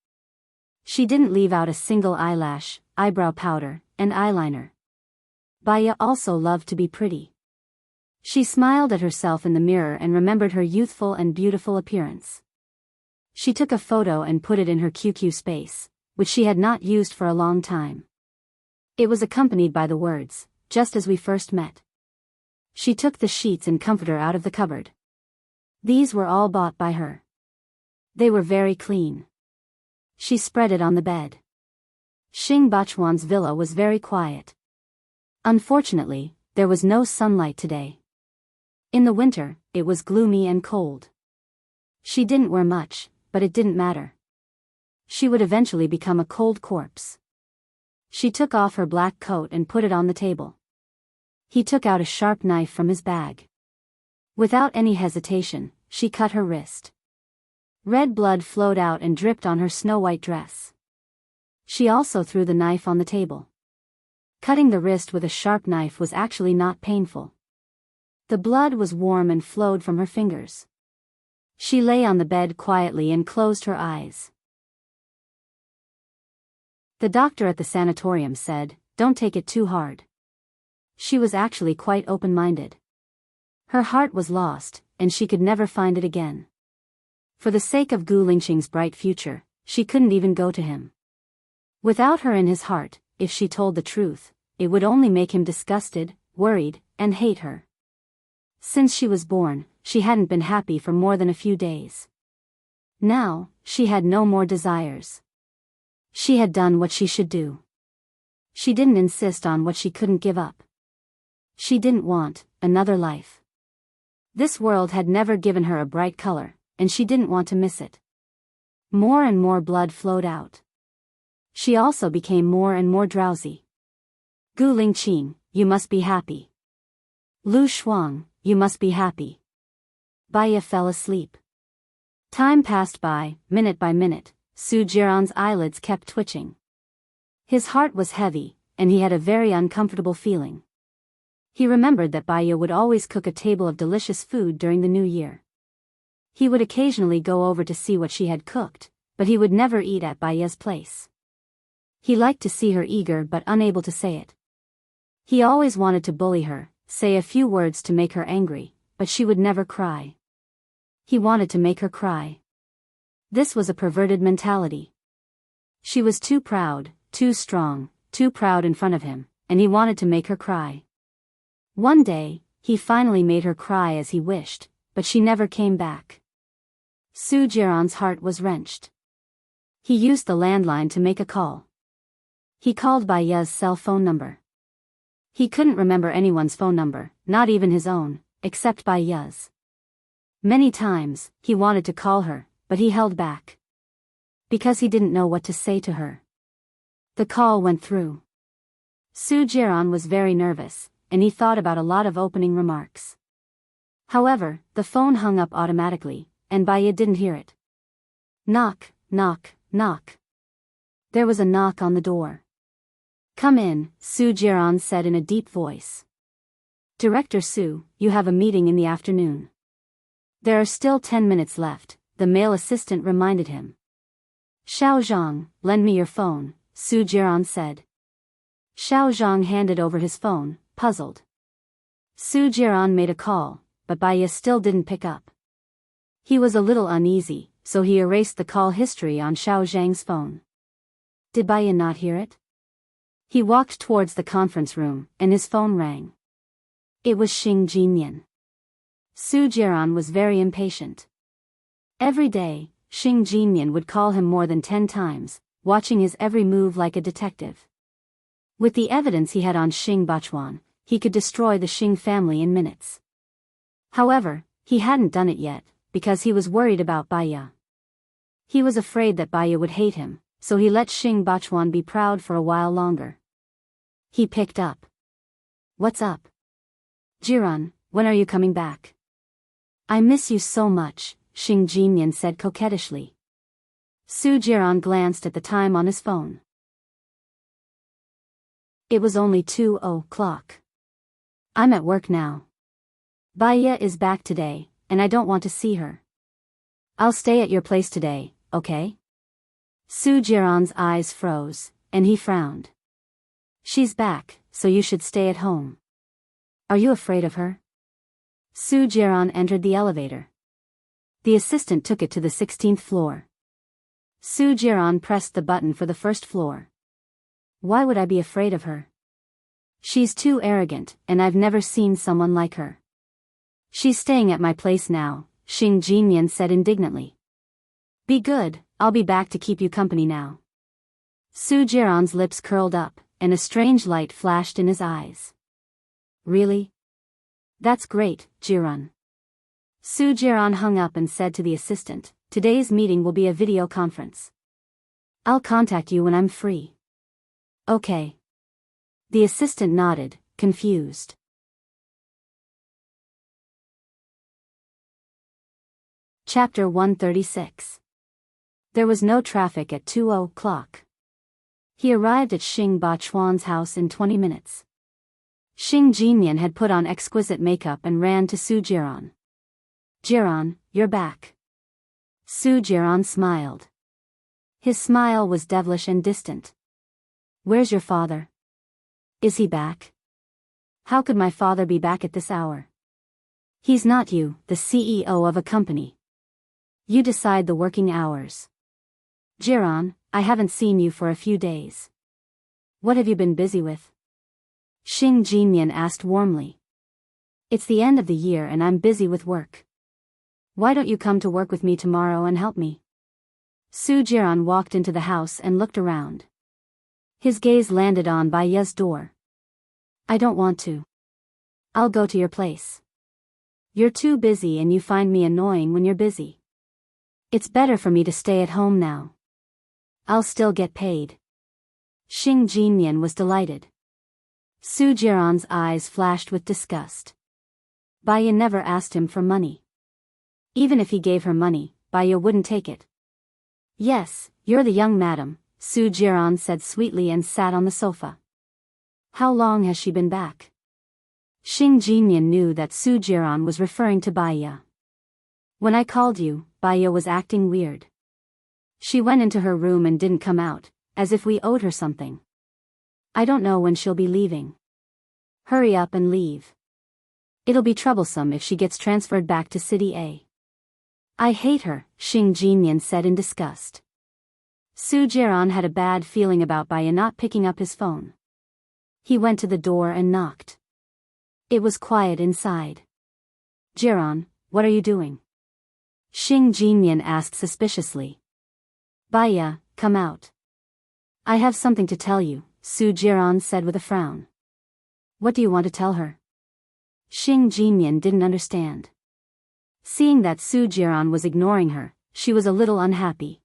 [SPEAKER 1] She didn't leave out a single eyelash, eyebrow powder, and eyeliner. Baya also loved to be pretty. She smiled at herself in the mirror and remembered her youthful and beautiful appearance. She took a photo and put it in her QQ space, which she had not used for a long time. It was accompanied by the words, just as we first met. She took the sheets and comforter out of the cupboard. These were all bought by her. They were very clean. She spread it on the bed. Xing Bachuan's villa was very quiet. Unfortunately, there was no sunlight today. In the winter, it was gloomy and cold. She didn't wear much, but it didn't matter. She would eventually become a cold corpse. She took off her black coat and put it on the table. He took out a sharp knife from his bag. Without any hesitation, she cut her wrist. Red blood flowed out and dripped on her snow-white dress. She also threw the knife on the table. Cutting the wrist with a sharp knife was actually not painful. The blood was warm and flowed from her fingers. She lay on the bed quietly and closed her eyes. The doctor at the sanatorium said, "Don't take it too hard." She was actually quite open-minded. Her heart was lost, and she could never find it again. For the sake of Gu Lingxing's bright future, she couldn't even go to him. Without her in his heart, if she told the truth, it would only make him disgusted, worried, and hate her. Since she was born, she hadn't been happy for more than a few days. Now, she had no more desires. She had done what she should do. She didn't insist on what she couldn't give up. She didn't want another life. This world had never given her a bright color, and she didn't want to miss it. More and more blood flowed out. She also became more and more drowsy. Gu Lingqing, you must be happy. Lu Shuang, you must be happy. Baya fell asleep. Time passed by minute, Su Jiran's eyelids kept twitching. His heart was heavy, and he had a very uncomfortable feeling. He remembered that Baya would always cook a table of delicious food during the new year. He would occasionally go over to see what she had cooked, but he would never eat at Baya's place. He liked to see her eager but unable to say it. He always wanted to bully her, say a few words to make her angry, but she would never cry. He wanted to make her cry. This was a perverted mentality. She was too proud, too strong, too proud in front of him, and he wanted to make her cry. One day, he finally made her cry as he wished, but she never came back. Su Jiran's heart was wrenched. He used the landline to make a call. He called Baya's cell phone number. He couldn't remember anyone's phone number, not even his own, except Baya's. Many times, he wanted to call her, but he held back. Because he didn't know what to say to her. The call went through. Su Jiran was very nervous, and he thought about a lot of opening remarks. However, the phone hung up automatically, and Baya didn't hear it. Knock, knock, knock. There was a knock on the door. Come in, Su Jiran said in a deep voice. Director Su, you have a meeting in the afternoon. There are still 10 minutes left, the male assistant reminded him. Xiao Zhang, lend me your phone, Su Jiran said. Xiao Zhang handed over his phone, puzzled. Su Jiran made a call, but Baya still didn't pick up. He was a little uneasy, so he erased the call history on Xiao Zhang's phone. Did Baya not hear it? He walked towards the conference room, and his phone rang. It was Xing Jinyan. Su Jiran was very impatient. Every day, Xing Jinyan would call him more than 10 times, watching his every move like a detective. With the evidence he had on Xing Bachuan, he could destroy the Xing family in minutes. However, he hadn't done it yet, because he was worried about Baya. He was afraid that Baya would hate him, so he let Xing Bachuan be proud for a while longer. He picked up. What's up? Jiran, when are you coming back? I miss you so much, Xing Jinyan said coquettishly. Su Jiran glanced at the time on his phone. It was only 2:00. I'm at work now. Baya is back today, and I don't want to see her. I'll stay at your place today, okay? Su Jiran's eyes froze, and he frowned. She's back, so you should stay at home. Are you afraid of her? Su Jiran entered the elevator. The assistant took it to the 16th floor. Su Jiran pressed the button for the first floor. Why would I be afraid of her? She's too arrogant, and I've never seen someone like her. She's staying at my place now, Xing Jinyan said indignantly. Be good, I'll be back to keep you company now. Su Jiran's lips curled up, and a strange light flashed in his eyes. Really? That's great, Jiran. Su Jiran hung up and said to the assistant, today's meeting will be a video conference. I'll contact you when I'm free. Okay. The assistant nodded, confused. Chapter 136. There was no traffic at 2:00. He arrived at Xing Bachuan's house in 20 minutes. Xing Jinyan had put on exquisite makeup and ran to Su Jiran. Jiran, you're back. Su Jiran smiled. His smile was devilish and distant. Where's your father? Is he back? How could my father be back at this hour? He's not you, the CEO of a company. You decide the working hours. Jiran, I haven't seen you for a few days. What have you been busy with? Xing Jinyan asked warmly. It's the end of the year and I'm busy with work. Why don't you come to work with me tomorrow and help me? Su Jiran walked into the house and looked around. His gaze landed on Baya's door. I don't want to. I'll go to your place. You're too busy and you find me annoying when you're busy. It's better for me to stay at home now. I'll still get paid. Xing Jinyan was delighted. Su Jiran's eyes flashed with disgust. Baya never asked him for money. Even if he gave her money, Baya wouldn't take it. Yes, you're the young madam, Su Jiran said sweetly and sat on the sofa. How long has she been back? Xing Jinyan knew that Su Jiran was referring to Baya. When I called you, Baya was acting weird. She went into her room and didn't come out, as if we owed her something. I don't know when she'll be leaving. Hurry up and leave. It'll be troublesome if she gets transferred back to City A. I hate her, Xing Jinyan said in disgust. Su Jiran had a bad feeling about Baya not picking up his phone. He went to the door and knocked. It was quiet inside. Jiran, what are you doing? Xing Jinyan asked suspiciously. Baya, come out. I have something to tell you, Su Jiran said with a frown. What do you want to tell her? Xing Jinyan didn't understand. Seeing that Su Jiran was ignoring her, she was a little unhappy.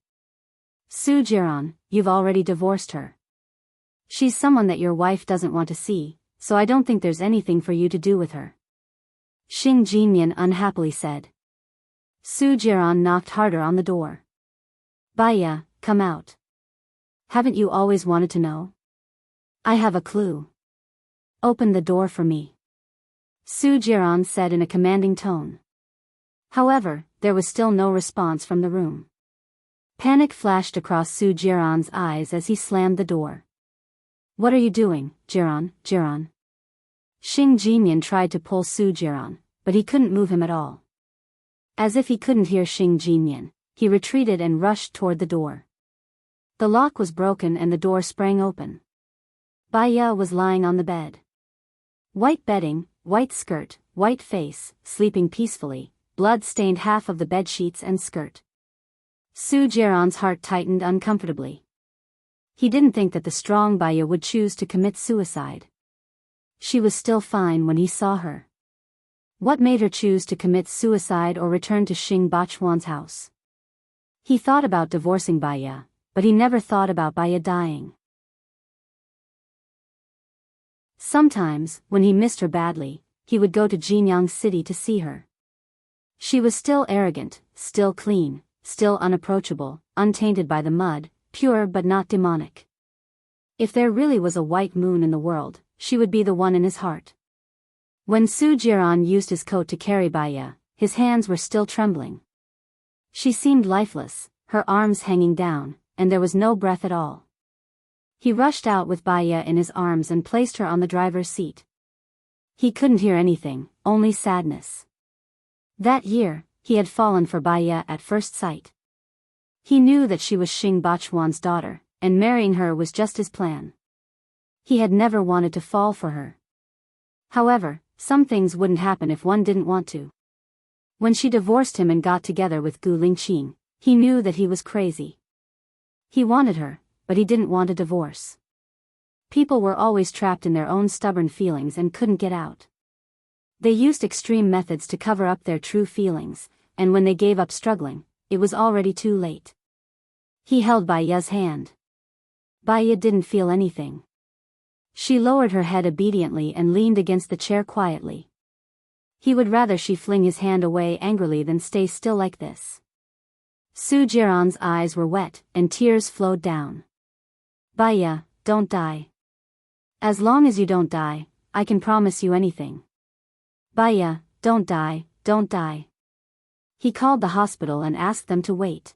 [SPEAKER 1] Su Jiran, you've already divorced her. She's someone that your wife doesn't want to see, so I don't think there's anything for you to do with her. Xing Jinyan unhappily said. Su Jiran knocked harder on the door. Baya, come out. Haven't you always wanted to know? I have a clue. Open the door for me. Su Jiran said in a commanding tone. However, there was still no response from the room. Panic flashed across Su Jiran's eyes as he slammed the door. What are you doing, Jiran, Jiran? Xing Jinyan tried to pull Su Jiran, but he couldn't move him at all. As if he couldn't hear Xing Jinyan, he retreated and rushed toward the door. The lock was broken and the door sprang open. Baya was lying on the bed. White bedding, white skirt, white face, sleeping peacefully, blood stained half of the bed sheets and skirt. Su Jiran's heart tightened uncomfortably. He didn't think that the strong Baya would choose to commit suicide. She was still fine when he saw her. What made her choose to commit suicide or return to Xing Bachuan's house? He thought about divorcing Baya, but he never thought about Baya dying. Sometimes, when he missed her badly, he would go to Jinyang City to see her. She was still arrogant, still clean, still unapproachable, untainted by the mud, pure but not demonic. If there really was a white moon in the world, she would be the one in his heart. When Su Jiran used his coat to carry Baya, his hands were still trembling. She seemed lifeless, her arms hanging down, and there was no breath at all. He rushed out with Baya in his arms and placed her on the driver's seat. He couldn't hear anything, only sadness. That year, he had fallen for Baya at first sight. He knew that she was Xing Bachuan's daughter, and marrying her was just his plan. He had never wanted to fall for her. However, some things wouldn't happen if one didn't want to. When she divorced him and got together with Gu Lingqing, he knew that he was crazy. He wanted her, but he didn't want a divorce. People were always trapped in their own stubborn feelings and couldn't get out. They used extreme methods to cover up their true feelings, and when they gave up struggling, it was already too late. He held Baya's hand. Baya didn't feel anything. She lowered her head obediently and leaned against the chair quietly. He would rather she fling his hand away angrily than stay still like this. Su Jiran's eyes were wet, and tears flowed down. Baya, don't die. As long as you don't die, I can promise you anything. Baya, don't die, don't die. He called the hospital and asked them to wait.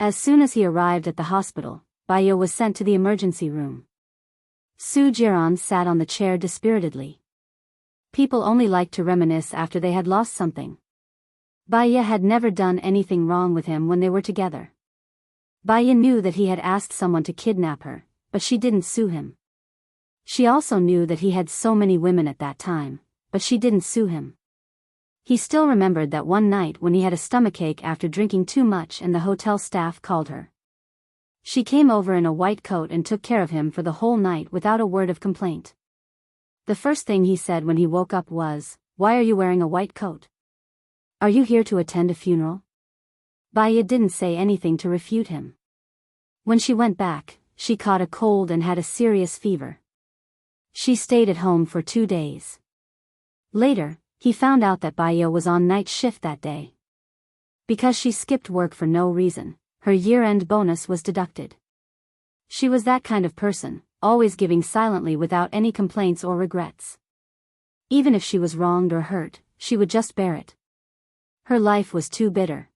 [SPEAKER 1] As soon as he arrived at the hospital, Baya was sent to the emergency room. Su Jiran sat on the chair dispiritedly. People only liked to reminisce after they had lost something. Baya had never done anything wrong with him when they were together. Baya knew that he had asked someone to kidnap her, but she didn't sue him. She also knew that he had so many women at that time, but she didn't sue him. He still remembered that one night when he had a stomachache after drinking too much and the hotel staff called her. She came over in a white coat and took care of him for the whole night without a word of complaint. The first thing he said when he woke up was, "Why are you wearing a white coat? Are you here to attend a funeral?" Baya didn't say anything to refute him. When she went back, she caught a cold and had a serious fever. She stayed at home for 2 days. Later, he found out that Baya was on night shift that day. Because she skipped work for no reason, her year-end bonus was deducted. She was that kind of person, always giving silently without any complaints or regrets. Even if she was wronged or hurt, she would just bear it. Her life was too bitter.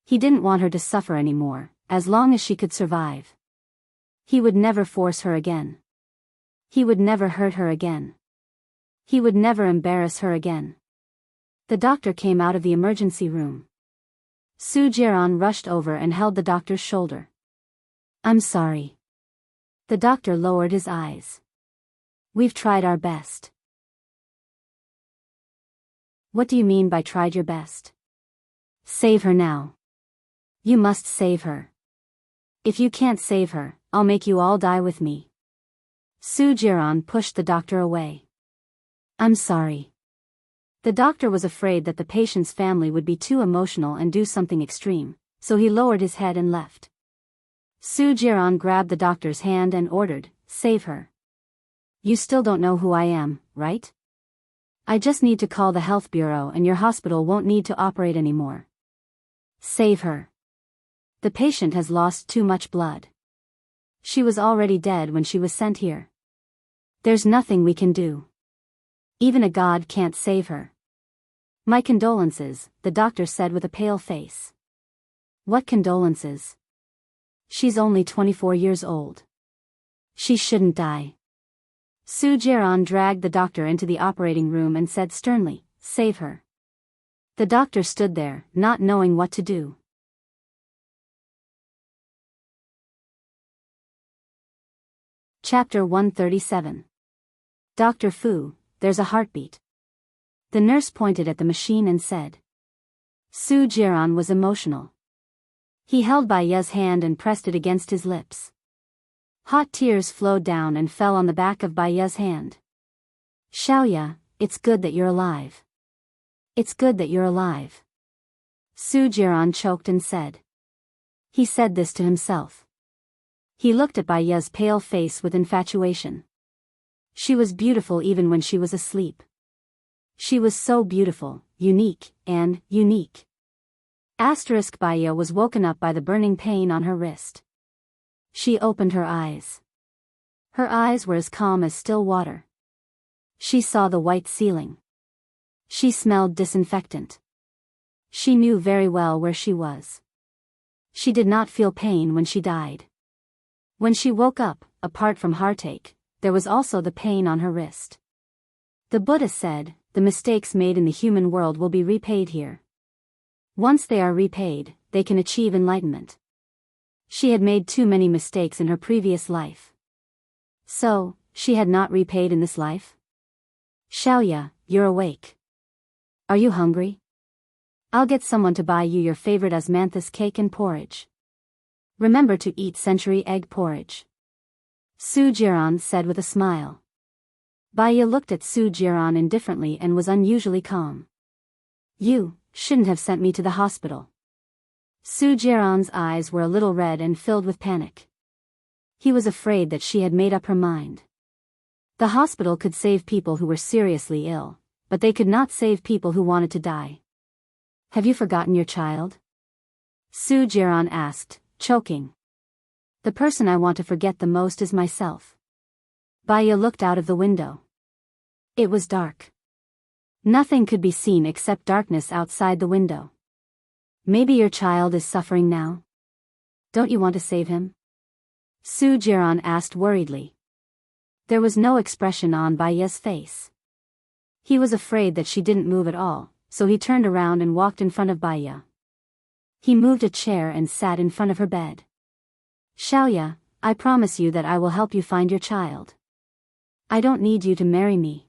[SPEAKER 1] He didn't want her to suffer anymore, as long as she could survive. He would never force her again. He would never hurt her again. He would never embarrass her again. The doctor came out of the emergency room. Su Jiran rushed over and held the doctor's shoulder. "I'm sorry." The doctor lowered his eyes. "We've tried our best." "What do you mean by tried your best?" "Save her now. You must save her. If you can't save her, I'll make you all die with me." Su Jiran pushed the doctor away. "I'm sorry." The doctor was afraid that the patient's family would be too emotional and do something extreme, so he lowered his head and left. Su Jiran grabbed the doctor's hand and ordered, "Save her. You still don't know who I am, right?" I just need to call the health bureau and your hospital won't need to operate anymore. Save her. The patient has lost too much blood. She was already dead when she was sent here. There's nothing we can do. Even a god can't save her. My condolences, the doctor said with a pale face. What condolences? She's only 24 years old. She shouldn't die. Su Jiran dragged the doctor into the operating room and said sternly, "Save her." The doctor stood there, not knowing what to do. Chapter 137. Dr. Fu, there's a heartbeat. The nurse pointed at the machine and said. Su Jiran was emotional. He held Bai Ye's hand and pressed it against his lips. Hot tears flowed down and fell on the back of Bai Ye's hand. Xiaoya, it's good that you're alive. It's good that you're alive. Su Jiran choked and said. He said this to himself. He looked at Bai Ye's pale face with infatuation. She was beautiful even when she was asleep. She was so beautiful, unique, and unique. Bai Ye was woken up by the burning pain on her wrist. She opened her eyes. Her eyes were as calm as still water. She saw the white ceiling. She smelled disinfectant. She knew very well where she was. She did not feel pain when she died. When she woke up, apart from heartache, there was also the pain on her wrist. The Buddha said, the mistakes made in the human world will be repaid here. Once they are repaid, they can achieve enlightenment. She had made too many mistakes in her previous life. So, she had not repaid in this life? Xiaoya, you're awake. Are you hungry? I'll get someone to buy you your favorite osmanthus cake and porridge. Remember to eat century egg porridge. Su Jiran said with a smile. Bai Ye looked at Su Jiran indifferently and was unusually calm. You shouldn't have sent me to the hospital. Su Jiran's eyes were a little red and filled with panic. He was afraid that she had made up her mind. The hospital could save people who were seriously ill, but they could not save people who wanted to die. Have you forgotten your child? Su Jiran asked, choking. The person I want to forget the most is myself. Bai Ye looked out of the window. It was dark. Nothing could be seen except darkness outside the window. Maybe your child is suffering now? Don't you want to save him? Su Jiran asked worriedly. There was no expression on Bai Ye's face. He was afraid that she didn't move at all, so he turned around and walked in front of Bai Ye. He moved a chair and sat in front of her bed. Xiaoya, I promise you that I will help you find your child. I don't need you to marry me.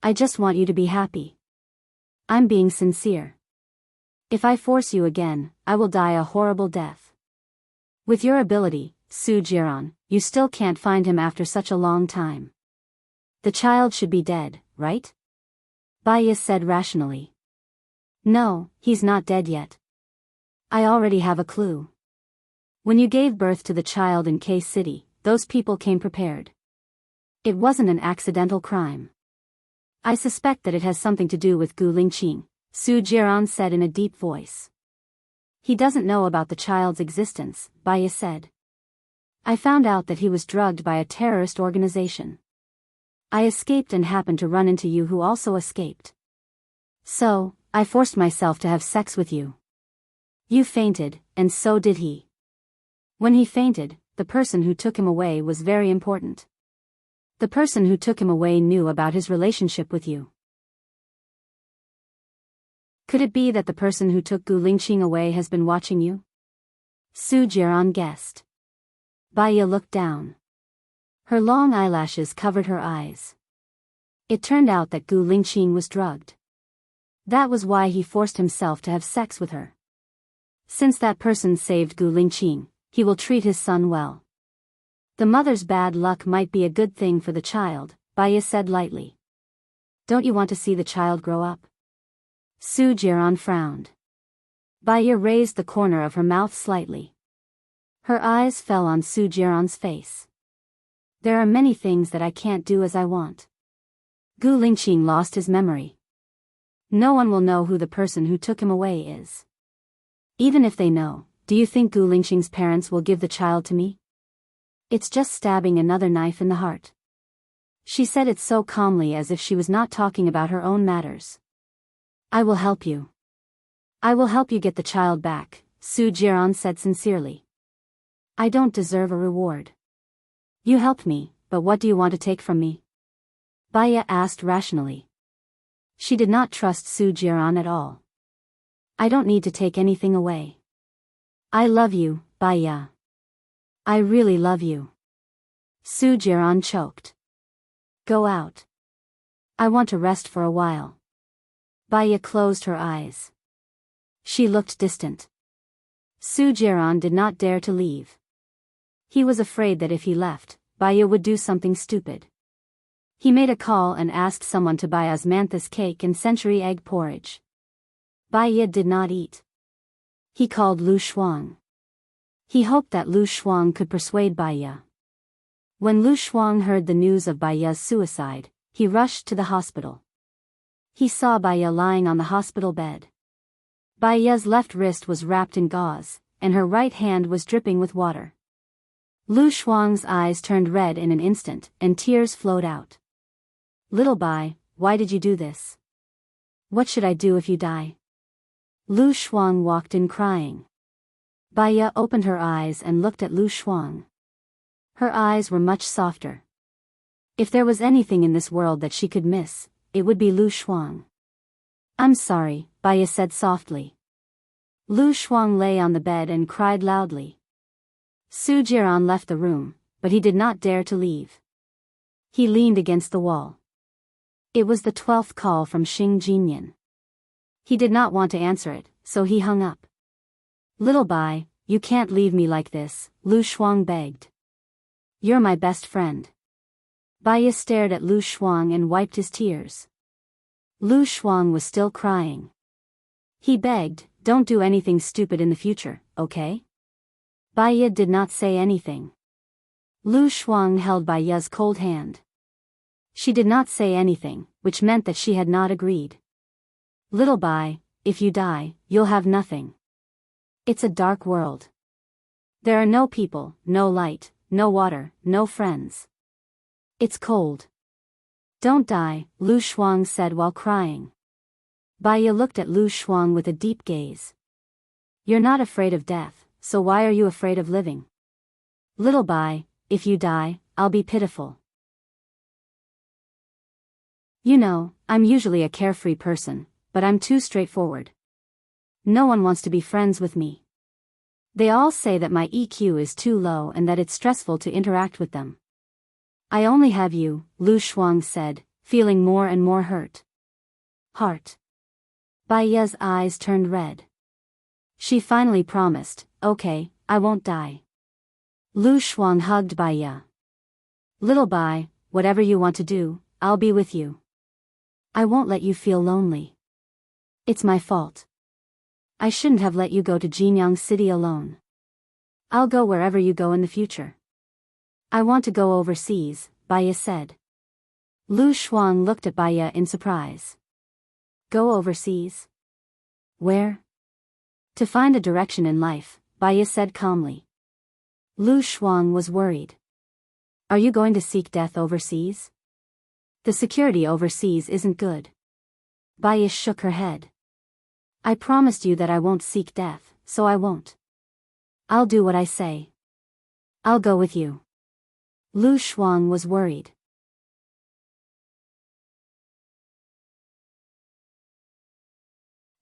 [SPEAKER 1] I just want you to be happy. I'm being sincere. If I force you again, I will die a horrible death. With your ability, Su Jiran, you still can't find him after such a long time. The child should be dead, right? Bai Ye said rationally. No, he's not dead yet. I already have a clue. When you gave birth to the child in K City, those people came prepared. It wasn't an accidental crime. I suspect that it has something to do with Gu Lingqing, Su Jiran said in a deep voice. He doesn't know about the child's existence, Bai Ye said. I found out that he was drugged by a terrorist organization. I escaped and happened to run into you who also escaped. So, I forced myself to have sex with you. You fainted, and so did he. When he fainted, the person who took him away was very important. The person who took him away knew about his relationship with you. Could it be that the person who took Gu Lingqing away has been watching you? Su Jiran guessed. Bai Ye looked down. Her long eyelashes covered her eyes. It turned out that Gu Lingqing was drugged. That was why he forced himself to have sex with her. Since that person saved Gu Lingqing, he will treat his son well. The mother's bad luck might be a good thing for the child, Bai Ye said lightly. Don't you want to see the child grow up? Su Jiran frowned. Bai Ye raised the corner of her mouth slightly. Her eyes fell on Su Jiran's face. There are many things that I can't do as I want. Gu Lingqing lost his memory. No one will know who the person who took him away is. Even if they know, do you think Gu Lingqing's parents will give the child to me? It's just stabbing another knife in the heart. She said it so calmly as if she was not talking about her own matters. I will help you. I will help you get the child back, Su Jiran said sincerely. I don't deserve a reward. You helped me, but what do you want to take from me? Baya asked rationally. She did not trust Su Jiran at all. I don't need to take anything away. I love you, Baya. I really love you. Su Jiran choked. Go out. I want to rest for a while. Baya closed her eyes. She looked distant. Su Jiran did not dare to leave. He was afraid that if he left, Baya would do something stupid. He made a call and asked someone to buy osmanthus cake and century egg porridge. Baya did not eat. He called Lu Shuang. He hoped that Lu Shuang could persuade Baya. When Lu Shuang heard the news of Baya's suicide, he rushed to the hospital. He saw Baya lying on the hospital bed. Baya's left wrist was wrapped in gauze, and her right hand was dripping with water. Lu Shuang's eyes turned red in an instant, and tears flowed out. Little Bai, why did you do this? What should I do if you die? Lu Shuang walked in crying. Baya opened her eyes and looked at Lu Shuang. Her eyes were much softer. If there was anything in this world that she could miss, it would be Lu Shuang. I'm sorry, Baya said softly. Lu Shuang lay on the bed and cried loudly. Su Jiran left the room, but he did not dare to leave. He leaned against the wall. It was the 12th call from Xing Jinyan. He did not want to answer it, so he hung up. Little Bai, you can't leave me like this, Lu Shuang begged. You're my best friend. Baya stared at Lu Shuang and wiped his tears. Lu Shuang was still crying. He begged, don't do anything stupid in the future, okay? Baya did not say anything. Lu Shuang held Baya's cold hand. She did not say anything, which meant that she had not agreed. Little Bai, if you die, you'll have nothing. It's a dark world. There are no people, no light, no water, no friends. It's cold. Don't die, Lu Shuang said while crying. Baya looked at Lu Shuang with a deep gaze. You're not afraid of death, so why are you afraid of living? Little Bai, if you die, I'll be pitiful. You know, I'm usually a carefree person, but I'm too straightforward. No one wants to be friends with me. They all say that my EQ is too low and that it's stressful to interact with them. I only have you, Lu Shuang said, feeling more and more hurt. Heart. Baya's eyes turned red. She finally promised, okay, I won't die. Lu Shuang hugged Baya. Little Bai, whatever you want to do, I'll be with you. I won't let you feel lonely. It's my fault. I shouldn't have let you go to Jinyang City alone. I'll go wherever you go in the future. I want to go overseas, Baya said. Lu Shuang looked at Baya in surprise. Go overseas? Where? To find a direction in life, Baya said calmly. Lu Shuang was worried. Are you going to seek death overseas? The security overseas isn't good. Baya shook her head. I promised you that I won't seek death, so I won't. I'll do what I say. I'll go with you. Lu Shuang was worried.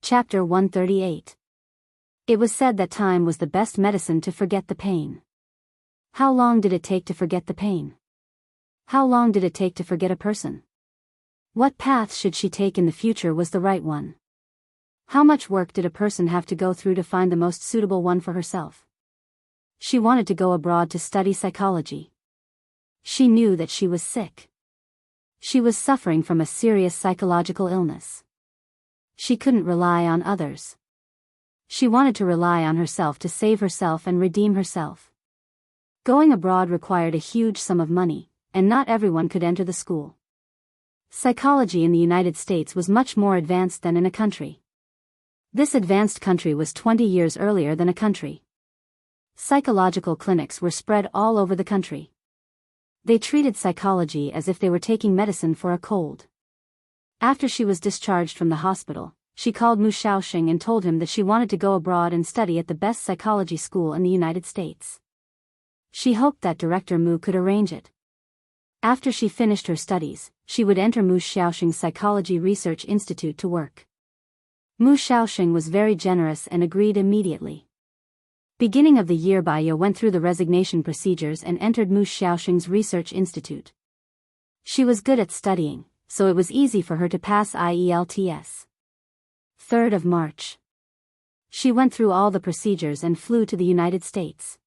[SPEAKER 1] Chapter 138. It was said that time was the best medicine to forget the pain. How long did it take to forget the pain? How long did it take to forget a person? What path should she take in the future was the right one? How much work did a person have to go through to find the most suitable one for herself? She wanted to go abroad to study psychology. She knew that she was sick. She was suffering from a serious psychological illness. She couldn't rely on others. She wanted to rely on herself to save herself and redeem herself. Going abroad required a huge sum of money, and not everyone could enter the school. Psychology in the United States was much more advanced than in a country. This advanced country was 20 years earlier than a country. Psychological clinics were spread all over the country. They treated psychology as if they were taking medicine for a cold. After she was discharged from the hospital, she called Mu Xiaoxing and told him that she wanted to go abroad and study at the best psychology school in the United States. She hoped that Director Mu could arrange it. After she finished her studies, she would enter Mu Xiaoxing's Psychology Research Institute to work. Mu Xiaoxing was very generous and agreed immediately. Beginning of the year, Baiya went through the resignation procedures and entered Mu Xiaoxing's Research Institute. She was good at studying, so it was easy for her to pass IELTS. 3rd of March. She went through all the procedures and flew to the United States.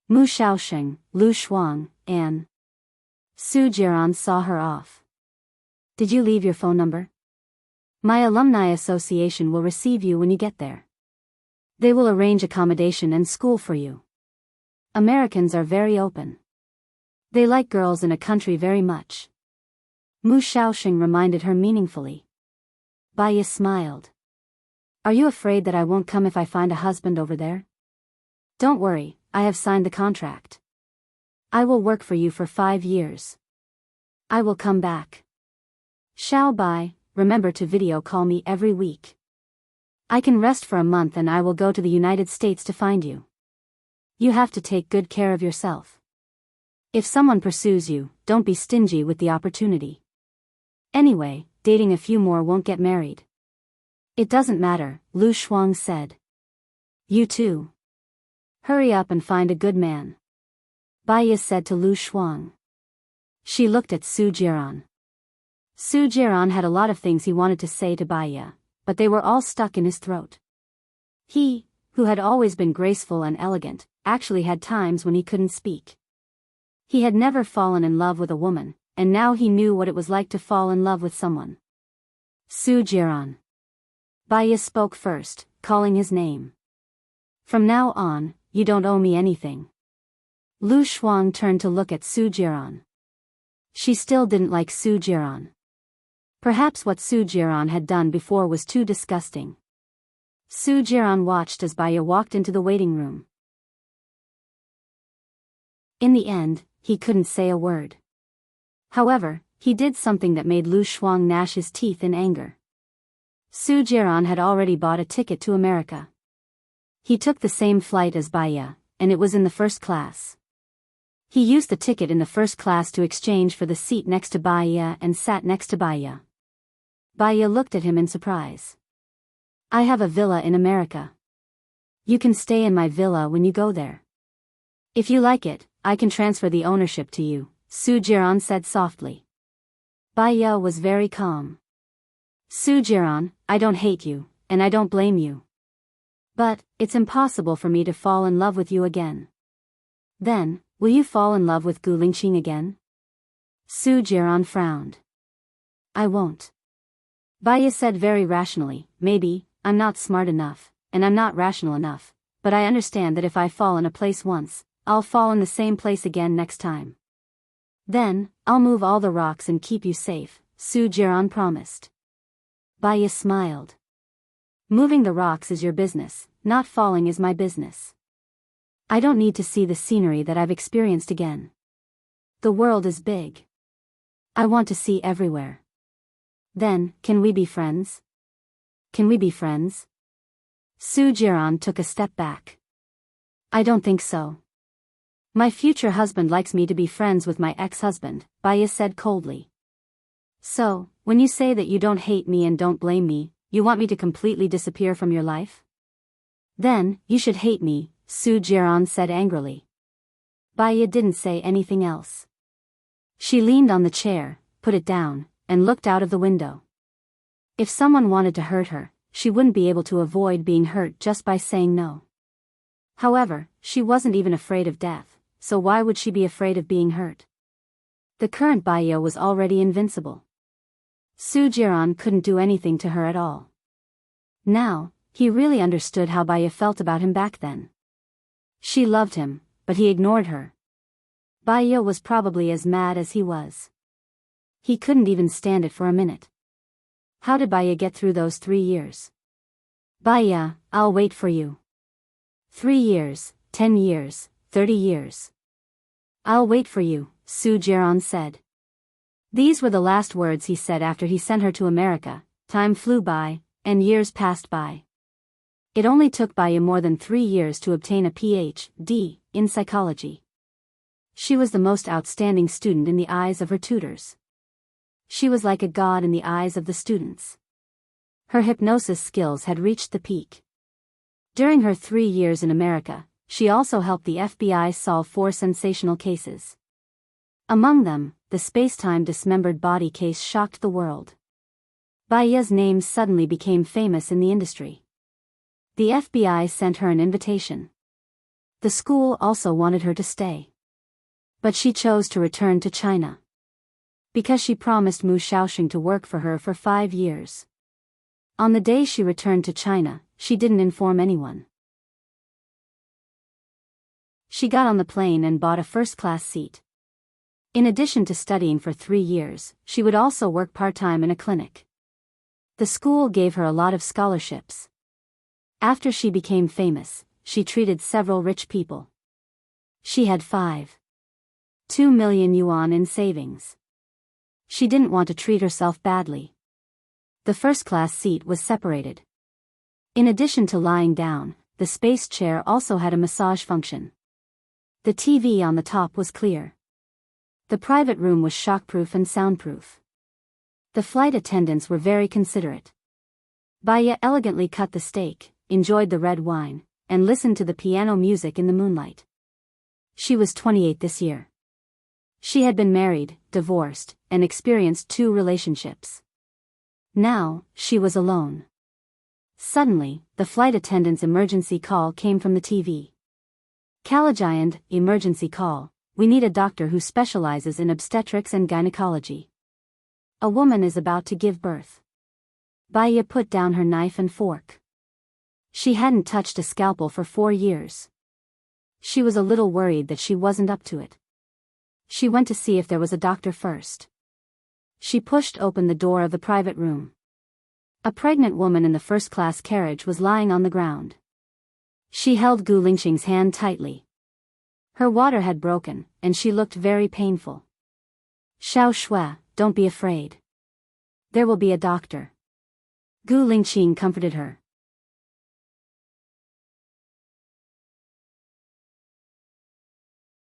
[SPEAKER 1] Mu Xiaoxing, Lu Shuang, and Su Jiran saw her off. Did you leave your phone number? My alumni association will receive you when you get there. They will arrange accommodation and school for you. Americans are very open. They like girls in a country very much. Mu Xiaoxing reminded her meaningfully. Baiya smiled. Are you afraid that I won't come if I find a husband over there? Don't worry, I have signed the contract. I will work for you for 5 years. I will come back. Xiao Bai, remember to video call me every week. I can rest for a month and I will go to the United States to find you. You have to take good care of yourself. If someone pursues you, don't be stingy with the opportunity. Anyway, dating a few more won't get married. It doesn't matter, Lu Shuang said. You too. Hurry up and find a good man. Baiya said to Lu Shuang. She looked at Su Jiran. Su Jiran had a lot of things he wanted to say to Baiya, but they were all stuck in his throat. He, who had always been graceful and elegant, actually had times when he couldn't speak. He had never fallen in love with a woman, and now he knew what it was like to fall in love with someone. Su Jiran. Baiya spoke first, calling his name. From now on, you don't owe me anything. Lu Shuang turned to look at Su Jiran. She still didn't like Su Jiran. Perhaps what Su Jiran had done before was too disgusting. Su Jiran watched as Baiya walked into the waiting room. In the end, he couldn't say a word. However, he did something that made Lu Shuang gnash his teeth in anger. Su Jiran had already bought a ticket to America. He took the same flight as Baiya, and it was in the first class. He used the ticket in the first class to exchange for the seat next to Baiya and sat next to Baiya. Baiya looked at him in surprise. I have a villa in America. You can stay in my villa when you go there. If you like it, I can transfer the ownership to you, Su Jiran said softly. Baiya was very calm. Su Jiran, I don't hate you, and I don't blame you. But, it's impossible for me to fall in love with you again. Then, will you fall in love with Gu Lingqing again? Su Jiran frowned. I won't. Baiya said very rationally, maybe, I'm not smart enough, and I'm not rational enough, but I understand that if I fall in a place once, I'll fall in the same place again next time. Then, I'll move all the rocks and keep you safe, Su Jiran promised. Baiya smiled. Moving the rocks is your business, not falling is my business. I don't need to see the scenery that I've experienced again. The world is big. I want to see everywhere. Then, can we be friends? Can we be friends? Su Jiran took a step back. I don't think so. My future husband likes me to be friends with my ex-husband, Baiya said coldly. So, when you say that you don't hate me and don't blame me, you want me to completely disappear from your life? Then, you should hate me, Su Jiran said angrily. Baiya didn't say anything else. She leaned on the chair, put it down, and looked out of the window. If someone wanted to hurt her, she wouldn't be able to avoid being hurt just by saying no. However, she wasn't even afraid of death, so why would she be afraid of being hurt? The current Baiya was already invincible. Su Jiran couldn't do anything to her at all. Now, he really understood how Baiya felt about him back then. She loved him, but he ignored her. Baiya was probably as mad as he was. He couldn't even stand it for a minute. How did Baya get through those 3 years? Baya, I'll wait for you. 3 years, 10 years, 30 years. I'll wait for you, Su Jiran said. These were the last words he said after he sent her to America. Time flew by, and years passed by. It only took Baya more than 3 years to obtain a Ph.D. in psychology. She was the most outstanding student in the eyes of her tutors. She was like a god in the eyes of the students. Her hypnosis skills had reached the peak. During her 3 years in America, she also helped the FBI solve 4 sensational cases. Among them, the space-time dismembered body case shocked the world. Baya's name suddenly became famous in the industry. The FBI sent her an invitation. The school also wanted her to stay. But she chose to return to China. Because she promised Mu Shaoxing to work for her for 5 years. On the day she returned to China, she didn't inform anyone. She got on the plane and bought a first-class seat. In addition to studying for 3 years, she would also work part-time in a clinic. The school gave her a lot of scholarships. After she became famous, she treated several rich people. She had 5.2 million yuan in savings. She didn't want to treat herself badly. The first-class seat was separated. In addition to lying down, the space chair also had a massage function. The TV on the top was clear. The private room was shockproof and soundproof. The flight attendants were very considerate. Baya elegantly cut the steak, enjoyed the red wine, and listened to the piano music in the moonlight. She was 28 this year. She had been married, divorced, and experienced 2 relationships. Now, she was alone. Suddenly, the flight attendant's emergency call came from the TV. Kalajian, emergency call. We need a doctor who specializes in obstetrics and gynecology. A woman is about to give birth. Baya put down her knife and fork. She hadn't touched a scalpel for 4 years. She was a little worried that she wasn't up to it. She went to see if there was a doctor first. She pushed open the door of the private room. A pregnant woman in the first-class carriage was lying on the ground. She held Gu Lingqing's hand tightly. Her water had broken, and she looked very painful. Xiao Shui, don't be afraid. There will be a doctor. Gu Lingqing comforted her.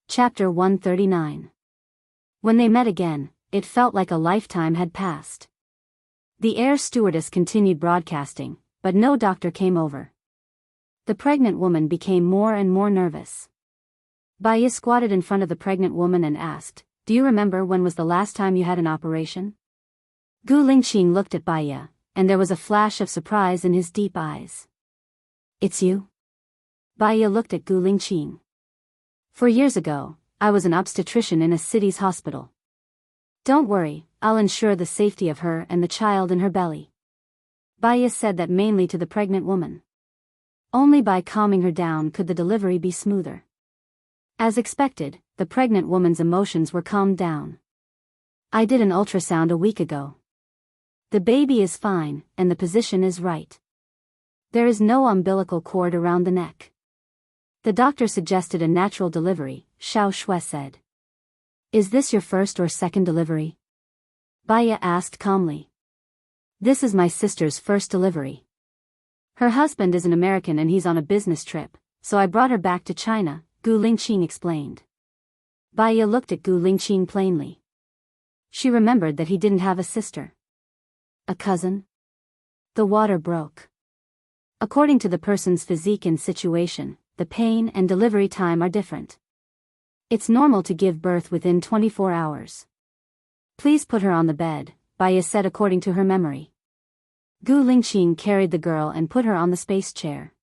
[SPEAKER 1] Chapter 139. When they met again, it felt like a lifetime had passed. The air stewardess continued broadcasting, but no doctor came over. The pregnant woman became more and more nervous. Baya squatted in front of the pregnant woman and asked, "Do you remember when was the last time you had an operation?" Gu Lingqing looked at Baya, and there was a flash of surprise in his deep eyes. "It's you?" Baya looked at Gu Lingqing. "4 years ago, I was an obstetrician in a city's hospital. Don't worry, I'll ensure the safety of her and the child in her belly." Baya said that mainly to the pregnant woman. Only by calming her down could the delivery be smoother. As expected, the pregnant woman's emotions were calmed down. "I did an ultrasound a week ago. The baby is fine, and the position is right. There is no umbilical cord around the neck. The doctor suggested a natural delivery," Xiao Shui said. "Is this your first or second delivery?" Baya asked calmly. "This is my sister's first delivery. Her husband is an American and he's on a business trip, so I brought her back to China," Gu Lingqing explained. Baya looked at Gu Lingqing plainly. She remembered that he didn't have a sister. A cousin? The water broke. According to the person's physique and situation, the pain and delivery time are different. It's normal to give birth within 24 hours. "Please put her on the bed," Baya said according to her memory. Gu Lingqing carried the girl and put her on the space chair.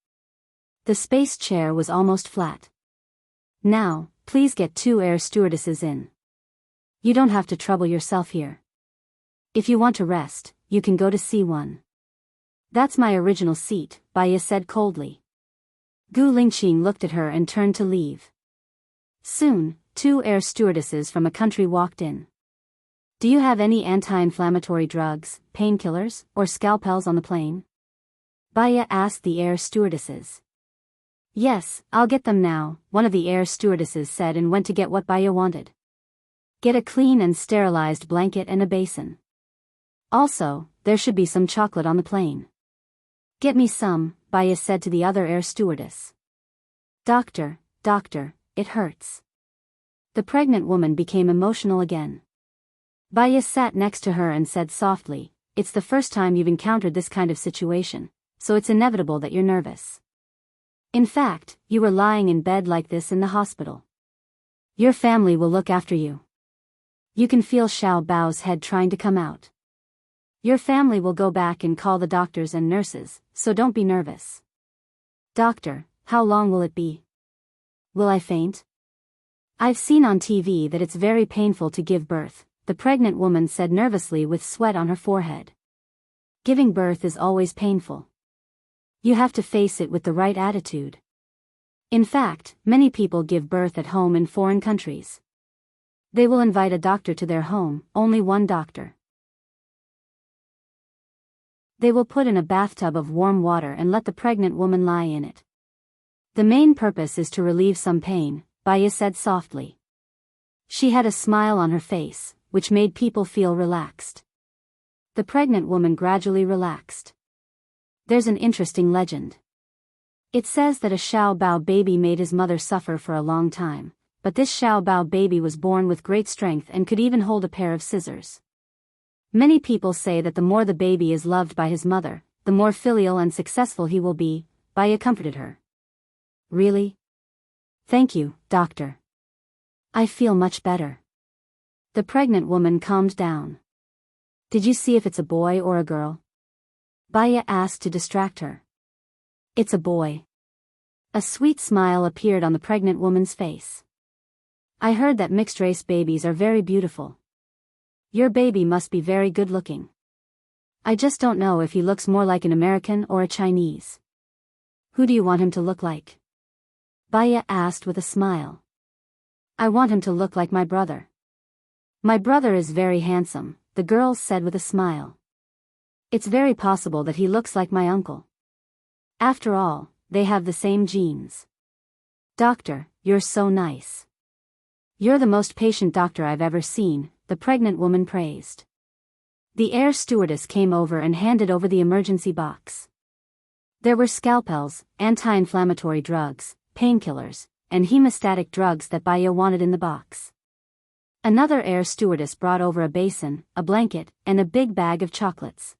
[SPEAKER 1] The space chair was almost flat. "Now, please get 2 air stewardesses in. You don't have to trouble yourself here. If you want to rest, you can go to C1. "That's my original seat," Baya said coldly. Gu Lingqing looked at her and turned to leave. Soon, 2 air stewardesses from a country walked in. Do you have any anti-inflammatory drugs, painkillers, or scalpels on the plane? Baya asked the air stewardesses. Yes, I'll get them now, one of the air stewardesses said and went to get what Baya wanted. Get a clean and sterilized blanket and a basin. Also, there should be some chocolate on the plane. Get me some, Baya said to the other air stewardess. Doctor, it hurts. The pregnant woman became emotional again. Baya sat next to her and said softly, it's the first time you've encountered this kind of situation, so it's inevitable that you're nervous. In fact, you were lying in bed like this in the hospital. Your family will look after you. You can feel Xiao Bao's head trying to come out. Your family will go back and call the doctors and nurses, so don't be nervous. Doctor, how long will it be? Will I faint? I've seen on TV that it's very painful to give birth, the pregnant woman said nervously with sweat on her forehead. Giving birth is always painful. You have to face it with the right attitude. In fact, many people give birth at home in foreign countries. They will invite a doctor to their home, only one doctor. They will put in a bathtub of warm water and let the pregnant woman lie in it. The main purpose is to relieve some pain, Baya said softly. She had a smile on her face, which made people feel relaxed. The pregnant woman gradually relaxed. There's an interesting legend. It says that a Xiao Bao baby made his mother suffer for a long time, but this Xiao Bao baby was born with great strength and could even hold a pair of scissors. Many people say that the more the baby is loved by his mother, the more filial and successful he will be, Baya comforted her. Really? Thank you, doctor. I feel much better. The pregnant woman calmed down. Did you see if it's a boy or a girl? Baya asked to distract her. It's a boy. A sweet smile appeared on the pregnant woman's face. I heard that mixed-race babies are very beautiful. Your baby must be very good-looking. I just don't know if he looks more like an American or a Chinese. Who do you want him to look like? Baya asked with a smile. I want him to look like my brother. My brother is very handsome, the girl said with a smile. It's very possible that he looks like my uncle. After all, they have the same genes. Doctor, you're so nice. You're the most patient doctor I've ever seen, the pregnant woman praised. The air stewardess came over and handed over the emergency box. There were scalpels, anti-inflammatory drugs, painkillers, and hemostatic drugs that Baya wanted in the box. Another air stewardess brought over a basin, a blanket, and a big bag of chocolates.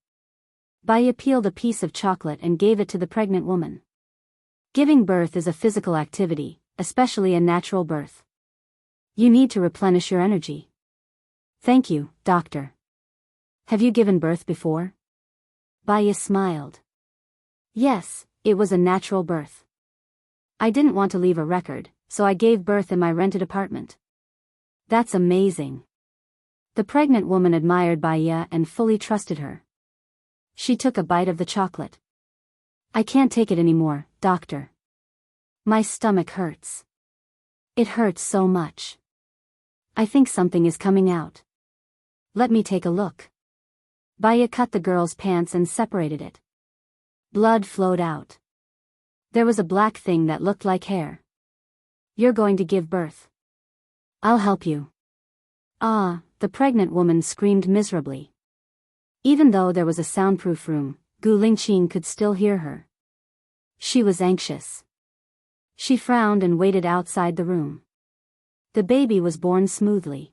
[SPEAKER 1] Baya peeled a piece of chocolate and gave it to the pregnant woman. Giving birth is a physical activity, especially a natural birth. You need to replenish your energy. Thank you, doctor. Have you given birth before? Baya smiled. Yes, it was a natural birth. I didn't want to leave a record, so I gave birth in my rented apartment. That's amazing. The pregnant woman admired Baya and fully trusted her. She took a bite of the chocolate. I can't take it anymore, doctor. My stomach hurts. It hurts so much. I think something is coming out. Let me take a look. Baya cut the girl's pants and separated it. Blood flowed out. There was a black thing that looked like hair. You're going to give birth. I'll help you. Ah, the pregnant woman screamed miserably. Even though there was a soundproof room, Gu Lingqing could still hear her. She was anxious. She frowned and waited outside the room. The baby was born smoothly.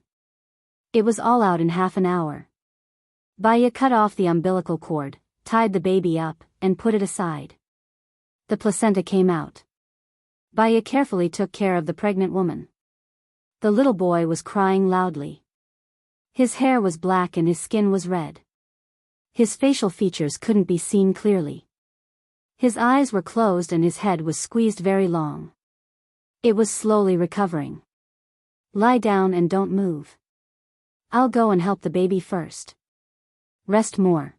[SPEAKER 1] It was all out in half an hour. Baya cut off the umbilical cord, tied the baby up, and put it aside. The placenta came out. Baya carefully took care of the pregnant woman. The little boy was crying loudly. His hair was black and his skin was red. His facial features couldn't be seen clearly. His eyes were closed and his head was squeezed very long. It was slowly recovering. Lie down and don't move. I'll go and help the baby first. Rest more.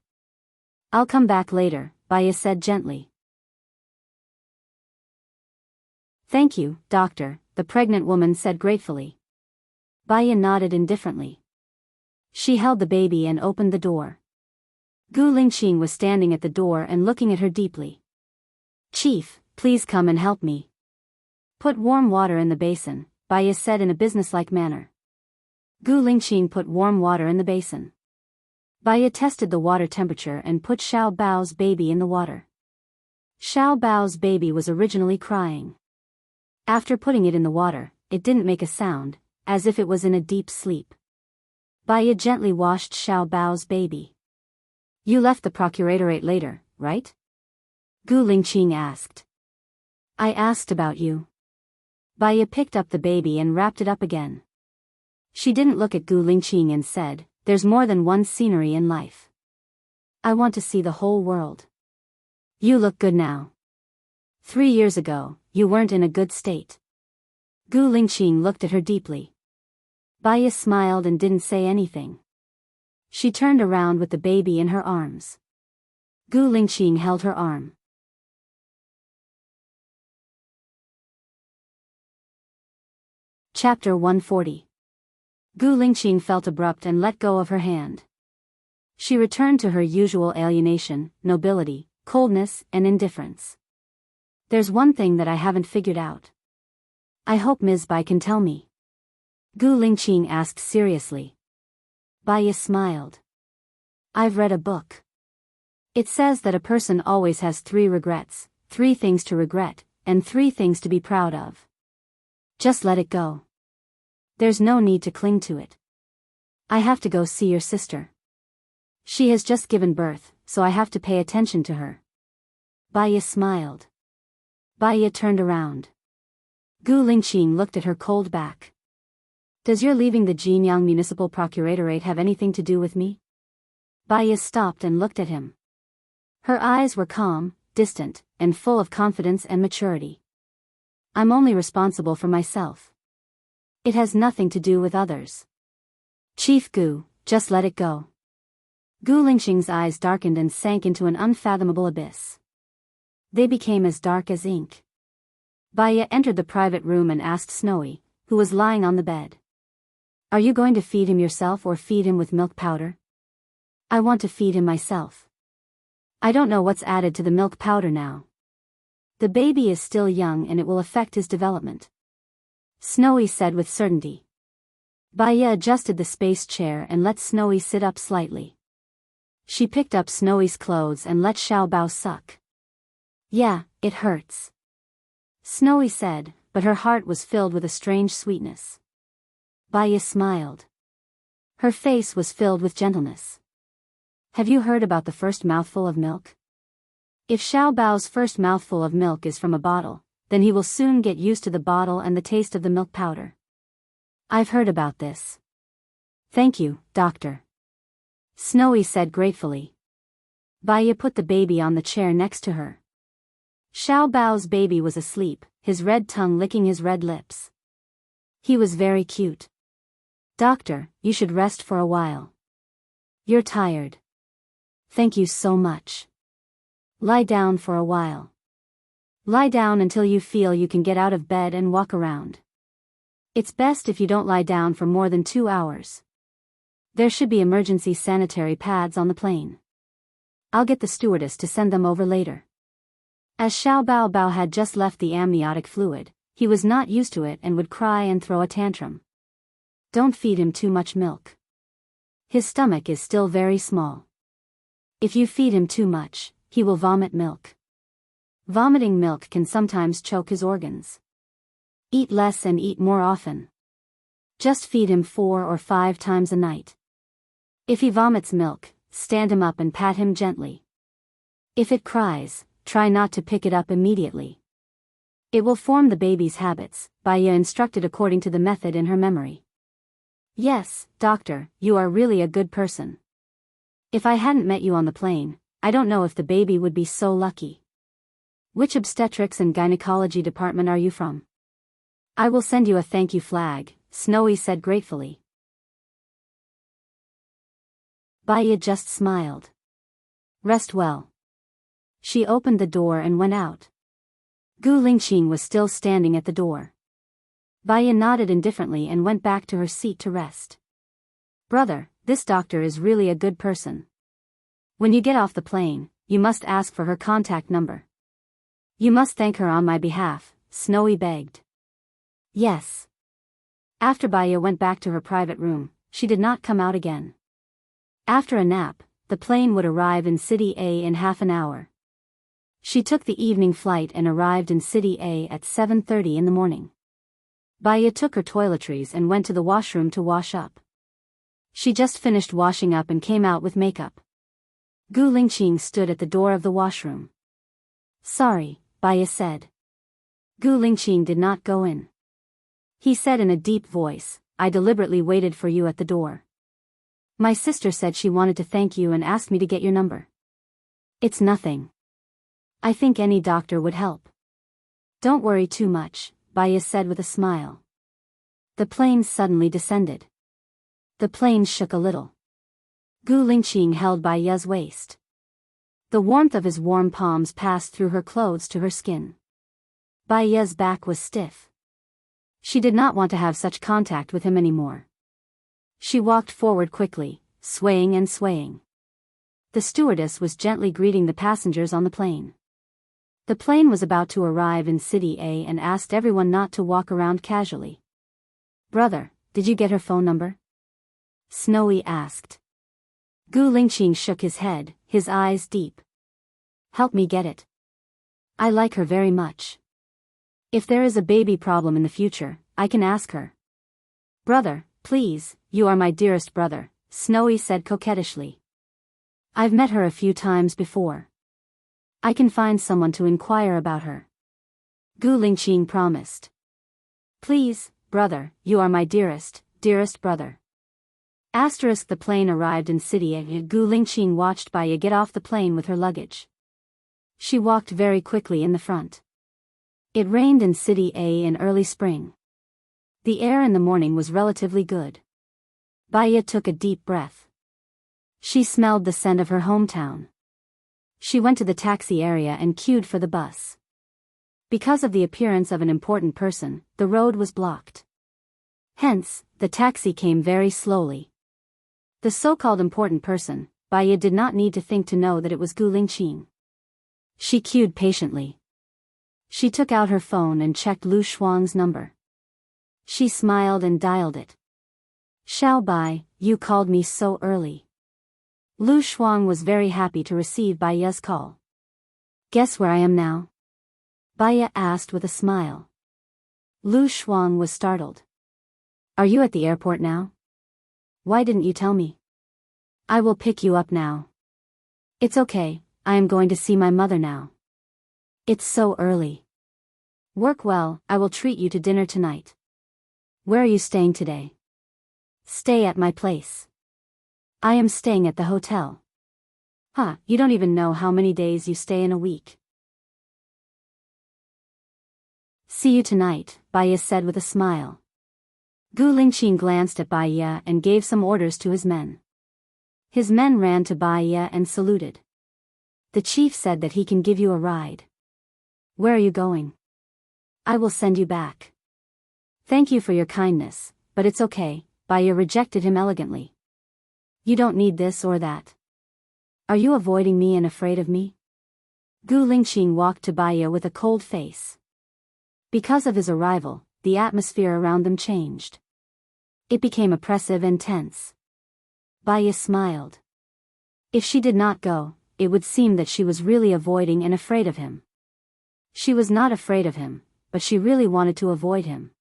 [SPEAKER 1] I'll come back later, Baya said gently. Thank you, doctor, the pregnant woman said gratefully. Baya nodded indifferently. She held the baby and opened the door. Gu Lingqing was standing at the door and looking at her deeply. "Chief, please come and help me. Put warm water in the basin," Baya said in a businesslike manner. Gu Lingqing put warm water in the basin. Baya tested the water temperature and put Xiao Bao's baby in the water. Xiao Bao's baby was originally crying. After putting it in the water, it didn't make a sound, as if it was in a deep sleep. Baya gently washed Xiao Bao's baby. "You left the procuratorate later, right?" Gu Lingqing asked. "I asked about you." Baya picked up the baby and wrapped it up again. She didn't look at Gu Lingqing and said, "There's more than one scenery in life. I want to see the whole world. You look good now. 3 years ago, you weren't in a good state." Gu Lingqing looked at her deeply. Baya smiled and didn't say anything. She turned around with the baby in her arms. Gu Lingqing held her arm. Chapter 140. Gu Lingqing felt abrupt and let go of her hand. She returned to her usual alienation, nobility, coldness, and indifference. "There's one thing that I haven't figured out. I hope Ms. Bai can tell me." Gu Lingqing asked seriously. Baya smiled. "I've read a book. It says that a person always has 3 regrets, 3 things to regret, and 3 things to be proud of. Just let it go. There's no need to cling to it. I have to go see your sister. She has just given birth, so I have to pay attention to her." Baya smiled. Baya turned around. Gu Lingqing looked at her cold back. "Does your leaving the Jinyang Municipal Procuratorate have anything to do with me?" Baya stopped and looked at him. Her eyes were calm, distant, and full of confidence and maturity. "I'm only responsible for myself. It has nothing to do with others. Chief Gu, just let it go." Gu Lingqing's eyes darkened and sank into an unfathomable abyss. They became as dark as ink. Baya entered the private room and asked Snowy, who was lying on the bed. "Are you going to feed him yourself or feed him with milk powder?" "I want to feed him myself. I don't know what's added to the milk powder now. The baby is still young and it will affect his development," Snowy said with certainty. Baya adjusted the space chair and let Snowy sit up slightly. She picked up Snowy's clothes and let Xiao Bao suck. "Yeah, it hurts," Snowy said, but her heart was filled with a strange sweetness. Baya smiled. Her face was filled with gentleness. "Have you heard about the first mouthful of milk? If Xiao Bao's first mouthful of milk is from a bottle, then he will soon get used to the bottle and the taste of the milk powder." "I've heard about this. Thank you, doctor," Snowy said gratefully. Baya put the baby on the chair next to her. Xiao Bao's baby was asleep, his red tongue licking his red lips. He was very cute. "Doctor, you should rest for a while. You're tired." "Thank you so much. Lie down for a while. Lie down until you feel you can get out of bed and walk around. It's best if you don't lie down for more than 2 hours. There should be emergency sanitary pads on the plane. I'll get the stewardess to send them over later." As Xiao Bao had just left the amniotic fluid, he was not used to it and would cry and throw a tantrum. Don't feed him too much milk. His stomach is still very small. If you feed him too much, he will vomit milk. Vomiting milk can sometimes choke his organs. Eat less and eat more often. Just feed him 4 or 5 times a night. If he vomits milk, stand him up and pat him gently. If it cries, try not to pick it up immediately. It will form the baby's habits, Baya instructed according to the method in her memory. "Yes, doctor, you are really a good person. If I hadn't met you on the plane, I don't know if the baby would be so lucky. Which obstetrics and gynecology department are you from?" "I will send you a thank you flag," Snowy said gratefully. Baya just smiled. "Rest well." She opened the door and went out. Gu Lingqing was still standing at the door. Baya nodded indifferently and went back to her seat to rest. Brother, this doctor is really a good person. When you get off the plane, you must ask for her contact number. You must thank her on my behalf, Snowy begged. Yes. After Baya went back to her private room, she did not come out again. After a nap, the plane would arrive in City A in half an hour. She took the evening flight and arrived in City A at 7:30 in the morning. Baya took her toiletries and went to the washroom to wash up. She just finished washing up and came out with makeup. Gu Lingqing stood at the door of the washroom. Sorry, Baya said. Gu Lingqing did not go in. He said in a deep voice, I deliberately waited for you at the door. My sister said she wanted to thank you and asked me to get your number. It's nothing. I think any doctor would help. Don't worry too much, Baya said with a smile. The plane suddenly descended. The plane shook a little. Gu Lingqing held Baya's waist. The warmth of his warm palms passed through her clothes to her skin. Baya's back was stiff. She did not want to have such contact with him anymore. She walked forward quickly, swaying and swaying. The stewardess was gently greeting the passengers on the plane. The plane was about to arrive in City A and asked everyone not to walk around casually. Brother, did you get her phone number? Snowy asked. Gu Lingqing shook his head, his eyes deep. Help me get it. I like her very much. If there is a baby problem in the future, I can ask her. Brother, please, you are my dearest brother, Snowy said coquettishly. I've met her a few times before. I can find someone to inquire about her. Gu Lingqing promised. Please, brother, you are my dearest brother. The plane arrived in City A. Gu Lingqing watched Baya get off the plane with her luggage. She walked very quickly in the front. It rained in City A in early spring. The air in the morning was relatively good. Baya took a deep breath. She smelled the scent of her hometown. She went to the taxi area and queued for the bus. Because of the appearance of an important person, the road was blocked. Hence, the taxi came very slowly. The so-called important person, Baya did not need to think to know that it was Gu Lingqing. She queued patiently. She took out her phone and checked Lu Shuang's number. She smiled and dialed it. Xiao Bai, you called me so early. Lu Shuang was very happy to receive Baya's call. Guess where I am now? Baya asked with a smile. Lu Shuang was startled. Are you at the airport now? Why didn't you tell me? I will pick you up now. It's okay, I am going to see my mother now. It's so early. Work well, I will treat you to dinner tonight. Where are you staying today? Stay at my place. I am staying at the hotel. Huh, you don't even know how many days you stay in a week. See you tonight, Baya said with a smile. Gu Lingqing glanced at Baya and gave some orders to his men. His men ran to Baya and saluted. The chief said that he can give you a ride. Where are you going? I will send you back. Thank you for your kindness, but it's okay, Baya rejected him elegantly. You don't need this or that. Are you avoiding me and afraid of me? Gu Lingqing walked to Baya with a cold face. Because of his arrival, the atmosphere around them changed. It became oppressive and tense. Baya smiled. If she did not go, it would seem that she was really avoiding and afraid of him. She was not afraid of him, but she really wanted to avoid him.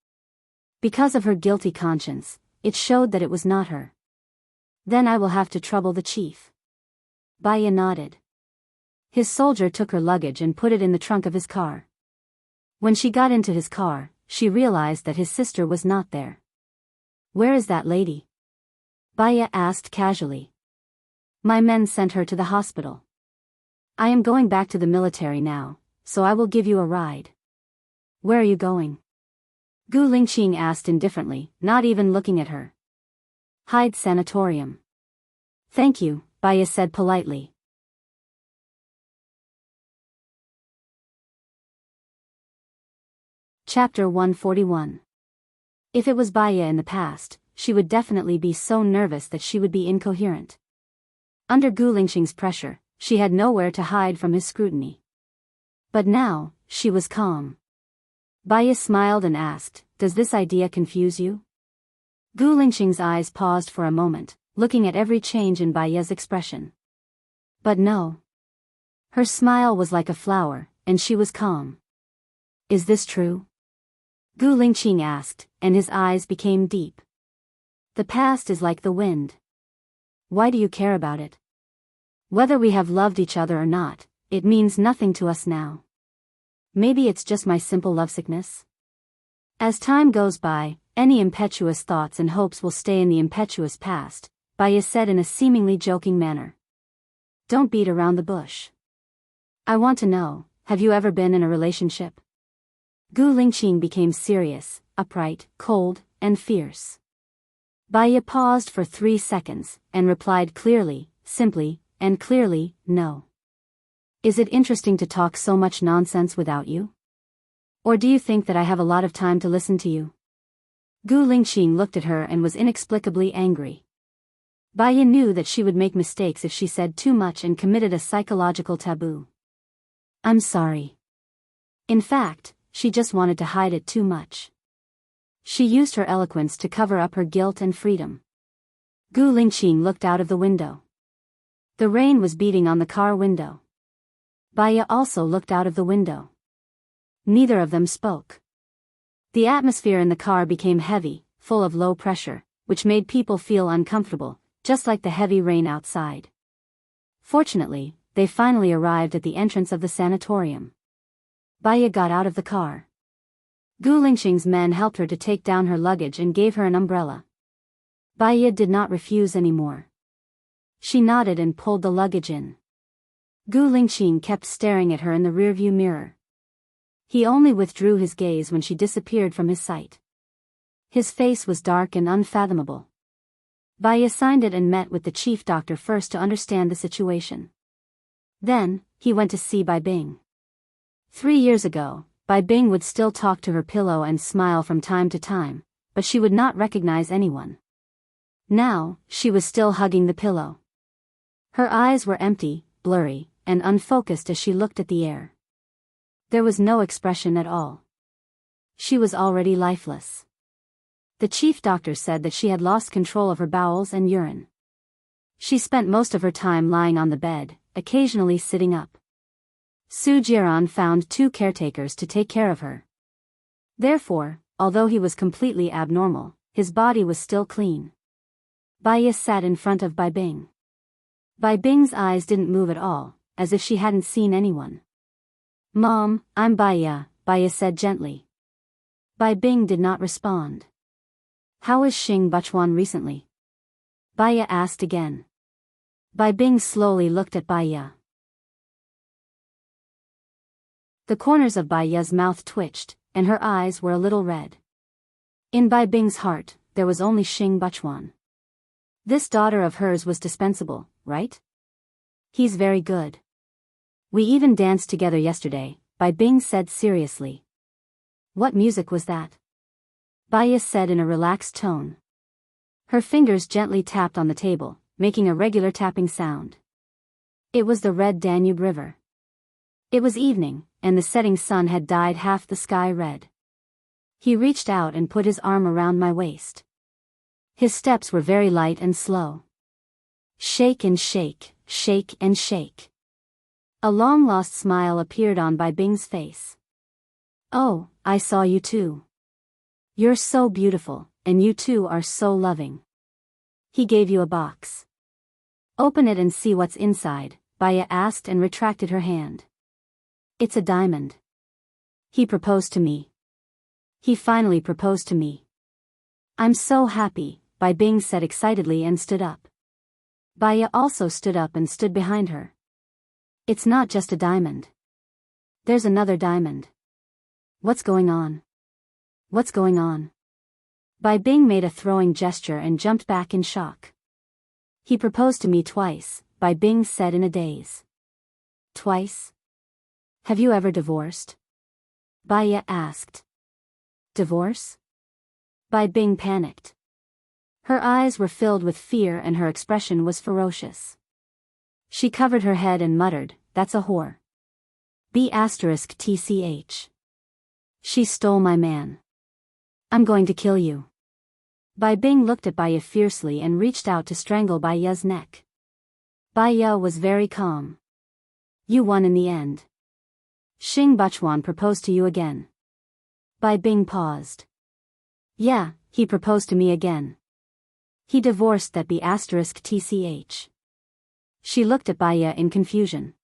[SPEAKER 1] Because of her guilty conscience, it showed that it was not her. Then I will have to trouble the chief. Baya nodded. His soldier took her luggage and put it in the trunk of his car. When she got into his car, she realized that his sister was not there. Where is that lady? Baya asked casually. My men sent her to the hospital. I am going back to the military now, so I will give you a ride. Where are you going? Gu Lingqing asked indifferently, not even looking at her. Hyde Sanatorium. Thank you, Baya said politely. Chapter 141. If it was Baya in the past, she would definitely be so nervous that she would be incoherent. Under Gu Lingxing's pressure, she had nowhere to hide from his scrutiny. But now, she was calm. Baya smiled and asked, "Does this idea confuse you?" Gu Lingxing's eyes paused for a moment, looking at every change in Baya's expression. But no. Her smile was like a flower, and she was calm. "Is this true?" Gu Lingqing asked, and his eyes became deep. "The past is like the wind. Why do you care about it? Whether we have loved each other or not, it means nothing to us now. Maybe it's just my simple lovesickness? As time goes by, any impetuous thoughts and hopes will stay in the impetuous past," Baya said in a seemingly joking manner. "Don't beat around the bush. I want to know, have you ever been in a relationship?" Gu Lingqing became serious, upright, cold, and fierce. Baya paused for 3 seconds, and replied clearly, simply, and clearly, "No." "Is it interesting to talk so much nonsense without you? Or do you think that I have a lot of time to listen to you?" Gu Lingqing looked at her and was inexplicably angry. Baya knew that she would make mistakes if she said too much and committed a psychological taboo. "I'm sorry." In fact, she just wanted to hide it too much. She used her eloquence to cover up her guilt and freedom. Gu Lingqing looked out of the window. The rain was beating on the car window. Baya also looked out of the window. Neither of them spoke. The atmosphere in the car became heavy, full of low pressure, which made people feel uncomfortable, just like the heavy rain outside. Fortunately, they finally arrived at the entrance of the sanatorium. Baya got out of the car. Gu Lingqing's men helped her to take down her luggage and gave her an umbrella. Baya did not refuse anymore. She nodded and pulled the luggage in. Gu Lingqing kept staring at her in the rearview mirror. He only withdrew his gaze when she disappeared from his sight. His face was dark and unfathomable. Baya signed it and met with the chief doctor first to understand the situation. Then, he went to see Bai Bing. 3 years ago, Bai Bing would still talk to her pillow and smile from time to time, but she would not recognize anyone. Now, she was still hugging the pillow. Her eyes were empty, blurry, and unfocused as she looked at the air. There was no expression at all. She was already lifeless. The chief doctor said that she had lost control of her bowels and urine. She spent most of her time lying on the bed, occasionally sitting up. Su Jiran found 2 caretakers to take care of her. Therefore, although he was completely abnormal, his body was still clean. Baya sat in front of Bai Bing. Bai Bing's eyes didn't move at all, as if she hadn't seen anyone. "Mom, I'm Baya," Baya said gently. Bai Bing did not respond. "How is Xing Buchuan recently?" Baya asked again. Bai Bing slowly looked at Baya. The corners of Baya's mouth twitched, and her eyes were a little red. In Bai Bing's heart, there was only Xing Buchuan. This daughter of hers was dispensable, right? "He's very good. We even danced together yesterday," Bai Bing said seriously. "What music was that?" Baya said in a relaxed tone. Her fingers gently tapped on the table, making a regular tapping sound. It was the red Danube River. It was evening, and the setting sun had dyed half the sky red. He reached out and put his arm around my waist. His steps were very light and slow. Shake and shake, shake and shake. A long-lost smile appeared on Bai Bing's face. "Oh, I saw you too. You're so beautiful, and you two are so loving." He gave you a box. "Open it and see what's inside," Baya asked and retracted her hand. "It's a diamond. He proposed to me. He finally proposed to me." "I'm so happy," Bai Bing said excitedly and stood up. Baya also stood up and stood behind her. "It's not just a diamond. There's another diamond. What's going on? What's going on?" Bai Bing made a throwing gesture and jumped back in shock. "He proposed to me twice," Bai Bing said in a daze. "Twice? Have you ever divorced?" Baya asked. "Divorce?" Bai Bing panicked. Her eyes were filled with fear and her expression was ferocious. She covered her head and muttered, "That's a whore. B*TCH. She stole my man. I'm going to kill you." Bai Bing looked at Baya fiercely and reached out to strangle Baya's neck. Baya was very calm. "You won in the end. Xing Bachuan proposed to you again." Bai Bing paused. "Yeah, he proposed to me again. He divorced that B*TCH. She looked at Baya in confusion.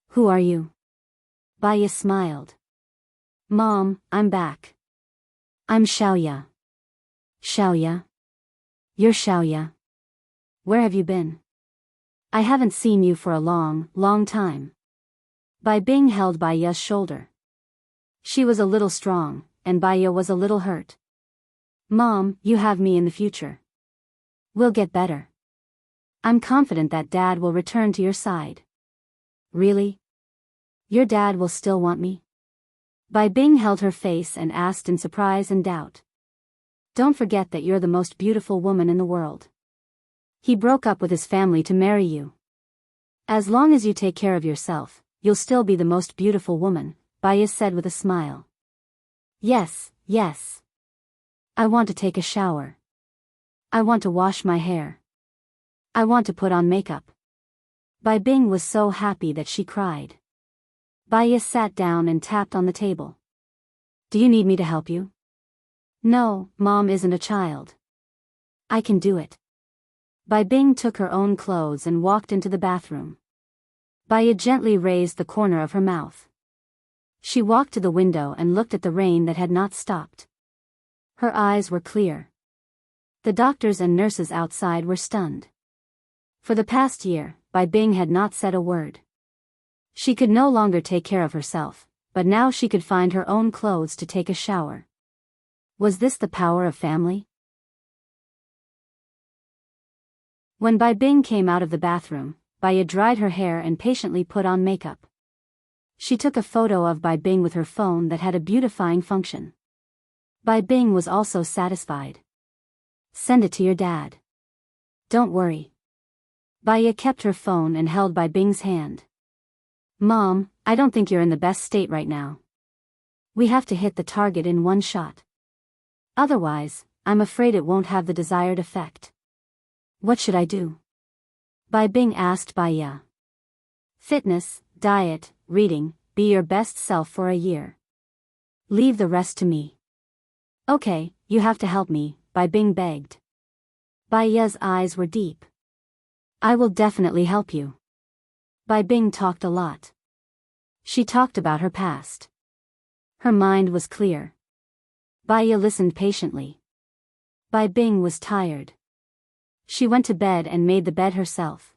[SPEAKER 1] "Who are you?" Baya smiled. "Mom, I'm back. I'm Xiaoya." "Xiaoya? You're Xiaoya? Where have you been? I haven't seen you for a long time." Bai Bing held Baya's shoulder. She was a little strong, and Baya was a little hurt. "Mom, you have me in the future. We'll get better. I'm confident that Dad will return to your side." "Really? Your dad will still want me?" Bai Bing held her face and asked in surprise and doubt. "Don't forget that you're the most beautiful woman in the world. He broke up with his family to marry you. As long as you take care of yourself, you'll still be the most beautiful woman," Baya said with a smile. Yes. I want to take a shower. I want to wash my hair. I want to put on makeup." Bai Bing was so happy that she cried. Baya sat down and tapped on the table. "Do you need me to help you?" "No, Mom isn't a child. I can do it." Bai Bing took her own clothes and walked into the bathroom. Baya gently raised the corner of her mouth. She walked to the window and looked at the rain that had not stopped. Her eyes were clear. The doctors and nurses outside were stunned. For the past year, Bai Bing had not said a word. She could no longer take care of herself, but now she could find her own clothes to take a shower. Was this the power of family? When Bai Bing came out of the bathroom, Baya dried her hair and patiently put on makeup. She took a photo of Bai Bing with her phone that had a beautifying function. Bai Bing was also satisfied. "Send it to your dad. Don't worry." Baya kept her phone and held Bai Bing's hand. "Mom, I don't think you're in the best state right now. We have to hit the target in one shot. Otherwise, I'm afraid it won't have the desired effect." "What should I do?" Bai Bing asked Baya. "Fitness, diet, reading, be your best self for a year. Leave the rest to me." "Okay, you have to help me," Bai Bing begged. Baya's eyes were deep. "I will definitely help you." Bai Bing talked a lot. She talked about her past. Her mind was clear. Baya listened patiently. Bai Bing was tired. She went to bed and made the bed herself.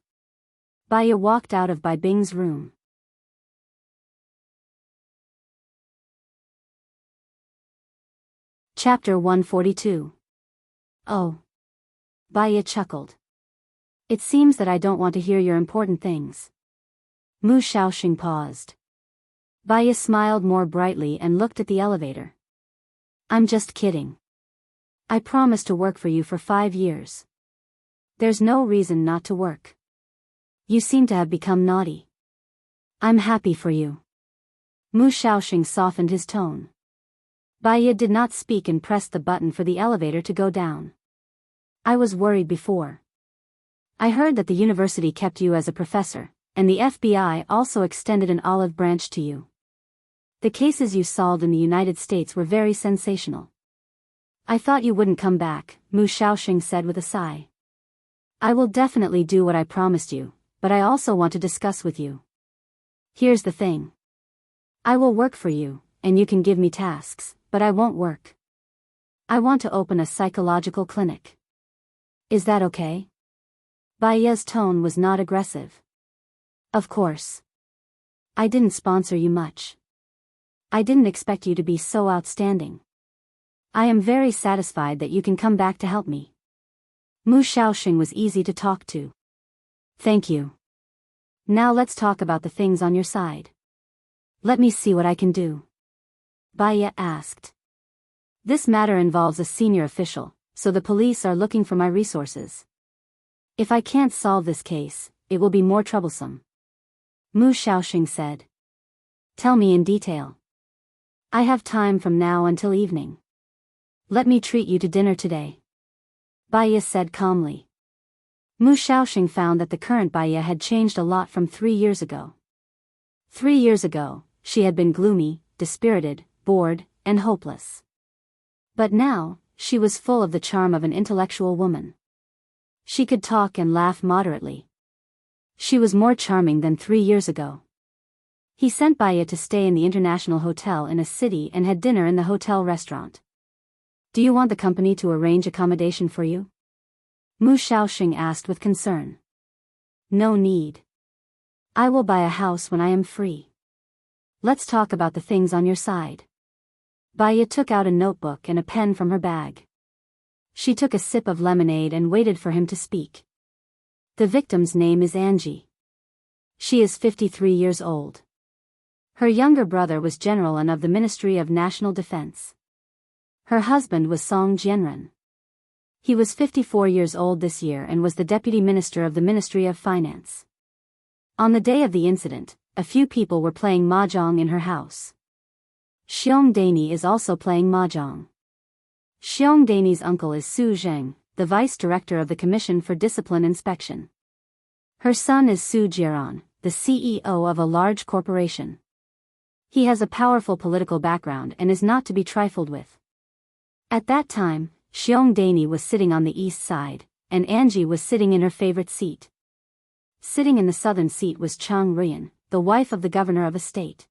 [SPEAKER 1] Baya walked out of Bai Bing's room. Chapter 142. "Oh." Baya chuckled. "It seems that I don't want to hear your important things." Mu Shaoxing paused. Baya smiled more brightly and looked at the elevator. "I'm just kidding. I promised to work for you for 5 years. There's no reason not to work. You seem to have become naughty. I'm happy for you." Mu Shaoxing softened his tone. Baya did not speak and pressed the button for the elevator to go down. "I was worried before. I heard that the university kept you as a professor, and the FBI also extended an olive branch to you. The cases you solved in the United States were very sensational. I thought you wouldn't come back," Mu Shaoxing said with a sigh. "I will definitely do what I promised you, but I also want to discuss with you. Here's the thing. I will work for you, and you can give me tasks, but I won't work. I want to open a psychological clinic. Is that okay?" Baya's tone was not aggressive. "Of course. I didn't sponsor you much. I didn't expect you to be so outstanding. I am very satisfied that you can come back to help me." Mu Shaoxing was easy to talk to. "Thank you. Now let's talk about the things on your side. Let me see what I can do." Baya asked. "This matter involves a senior official, so the police are looking for my resources. If I can't solve this case, it will be more troublesome. Mu Shaoxing said. Tell me in detail. I have time from now until evening. Let me treat you to dinner today. Baiya said calmly. Mu Shaoxing found that the current Baiya had changed a lot from 3 years ago. 3 years ago, she had been gloomy, dispirited, bored, and hopeless. But now, she was full of the charm of an intellectual woman. She could talk and laugh moderately. She was more charming than 3 years ago. He sent Baiya to stay in the international hotel in a city and had dinner in the hotel restaurant. Do you want the company to arrange accommodation for you? Mu Shaoxing asked with concern. No need. I will buy a house when I am free. Let's talk about the things on your side. Baiya took out a notebook and a pen from her bag. She took a sip of lemonade and waited for him to speak. The victim's name is Angie. She is 53 years old. Her younger brother was general and of the Ministry of National Defense. Her husband was Song Jianren. He was 54 years old this year and was the Deputy Minister of the Ministry of Finance. On the day of the incident, a few people were playing mahjong in her house. Xiong Daini is also playing mahjong. Xiong Daini's uncle is Su Zheng, the Vice Director of the Commission for Discipline Inspection. Her son is Su Jiran, the CEO of a large corporation. He has a powerful political background and is not to be trifled with. At that time, Xiong Daini was sitting on the east side, and Angie was sitting in her favorite seat. Sitting in the southern seat was Chang Ruyan, the wife of the governor of a state.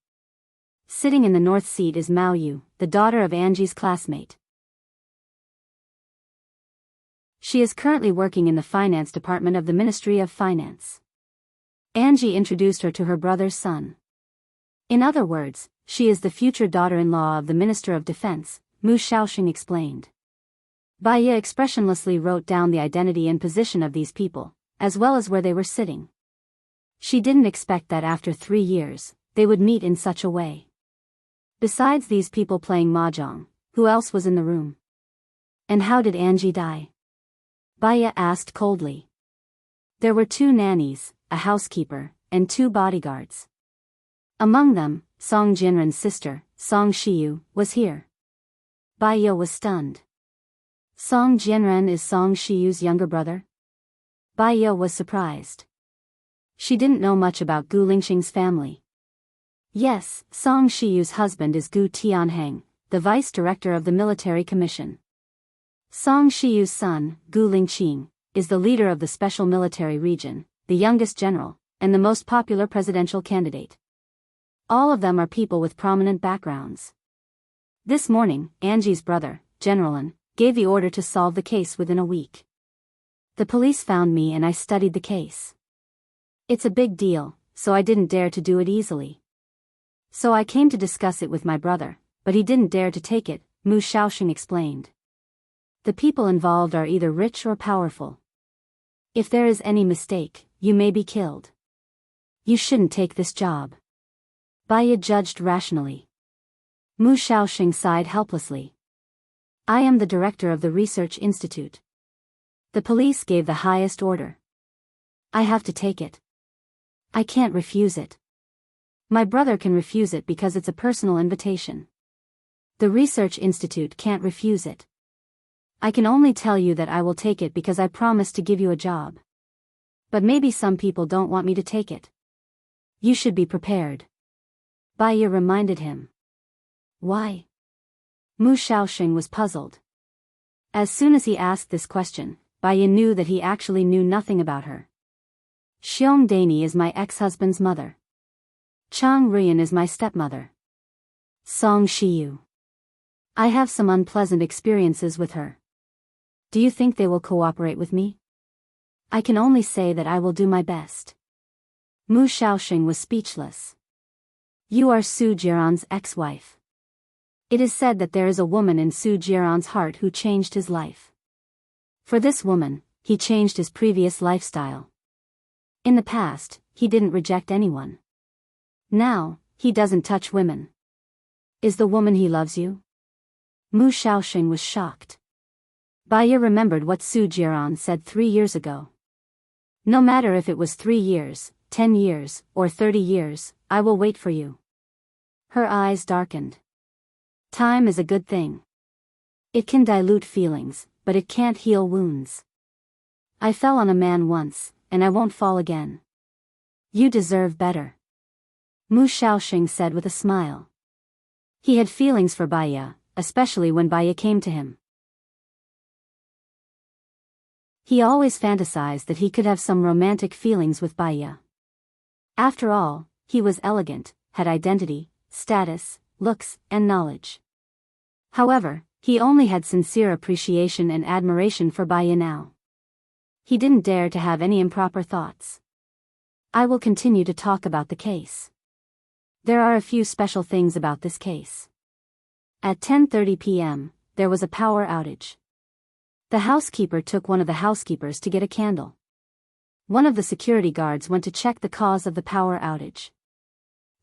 [SPEAKER 1] Sitting in the north seat is Mao Yu, the daughter of Angie's classmate. She is currently working in the finance department of the Ministry of Finance. Angie introduced her to her brother's son. In other words, she is the future daughter-in-law of the Minister of Defense, Mu Shaoxing explained. Baiya expressionlessly wrote down the identity and position of these people, as well as where they were sitting. She didn't expect that after 3 years, they would meet in such a way. Besides these people playing mahjong, who else was in the room? And how did Angie die? Baiya asked coldly. There were 2 nannies, a housekeeper, and 2 bodyguards. Among them, Song Jianren's sister, Song Shiyu, was here. Baiya was stunned. Song Jianren is Song Shiyu's younger brother? Baiya was surprised. She didn't know much about Gu Lingxing's family. Yes, Song Shiyu's husband is Gu Tianheng, the vice director of the military commission. Song Shiyu's son, Gu Lingxing, is the leader of the special military region, the youngest general, and the most popular presidential candidate. All of them are people with prominent backgrounds. This morning, Angie's brother, Generalin, gave the order to solve the case within a week. The police found me and I studied the case. It's a big deal, so I didn't dare to do it easily. So I came to discuss it with my brother, but he didn't dare to take it, Mu Shaoxing explained. The people involved are either rich or powerful. If there is any mistake, you may be killed. You shouldn't take this job. Baiya judged rationally. Mu Shaoxing sighed helplessly. I am the director of the research institute. The police gave the highest order. I have to take it. I can't refuse it. My brother can refuse it because it's a personal invitation. The research institute can't refuse it. I can only tell you that I will take it because I promised to give you a job. But maybe some people don't want me to take it. You should be prepared. Baiya reminded him. Why? Mu Shaoxing was puzzled. As soon as he asked this question, Baiya knew that he actually knew nothing about her. Xiong Daini is my ex-husband's mother. Chang Ruyan is my stepmother. Song Shiyu. I have some unpleasant experiences with her. Do you think they will cooperate with me? I can only say that I will do my best. Mu Shaoxing was speechless. You are Su Jiran's ex-wife. It is said that there is a woman in Su Jiran's heart who changed his life. For this woman, he changed his previous lifestyle. In the past, he didn't reject anyone. Now, he doesn't touch women. Is the woman he loves you? Mu Shaoxing was shocked. Baya remembered what Su Jiran said 3 years ago. No matter if it was 3 years, 10 years, or 30 years, I will wait for you. Her eyes darkened. Time is a good thing. It can dilute feelings, but it can't heal wounds. I fell on a man once, and I won't fall again. You deserve better. Mu Shaoxing said with a smile. He had feelings for Baya, especially when Baya came to him. He always fantasized that he could have some romantic feelings with Baya. After all, he was elegant, had identity, status, looks, and knowledge. However, he only had sincere appreciation and admiration for Baya now. He didn't dare to have any improper thoughts. I will continue to talk about the case. There are a few special things about this case. At 10:30 p.m., there was a power outage. The housekeeper took one of the housekeepers to get a candle. One of the security guards went to check the cause of the power outage.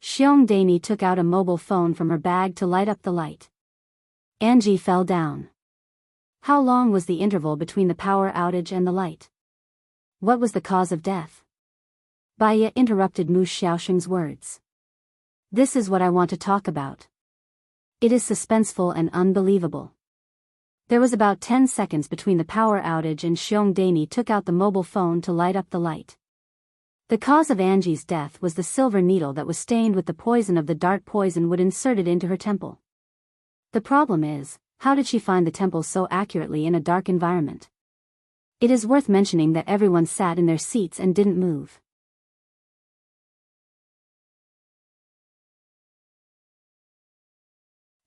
[SPEAKER 1] Xiong Dani took out a mobile phone from her bag to light up the light. Angie fell down. How long was the interval between the power outage and the light? What was the cause of death? Baya interrupted Mu Xiaoxing's words. This is what I want to talk about. It is suspenseful and unbelievable. There was about 10 seconds between the power outage and Xiong Dani took out the mobile phone to light up the light. The cause of Angie's death was the silver needle that was stained with the poison of the dart poison would inserted into her temple. The problem is, how did she find the temple so accurately in a dark environment? It is worth mentioning that everyone sat in their seats and didn't move.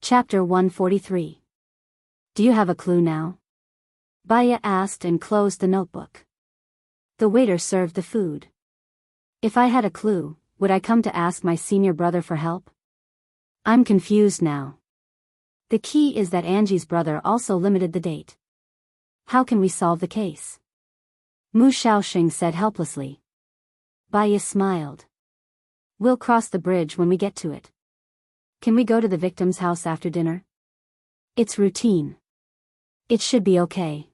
[SPEAKER 1] Chapter 143. Do you have a clue now? Baya asked and closed the notebook. The waiter served the food. If I had a clue, would I come to ask my senior brother for help? I'm confused now. The key is that Angie's brother also limited the date. How can we solve the case? Mu Shaoxing said helplessly. Baya smiled. We'll cross the bridge when we get to it. Can we go to the victim's house after dinner? It's routine. It should be okay.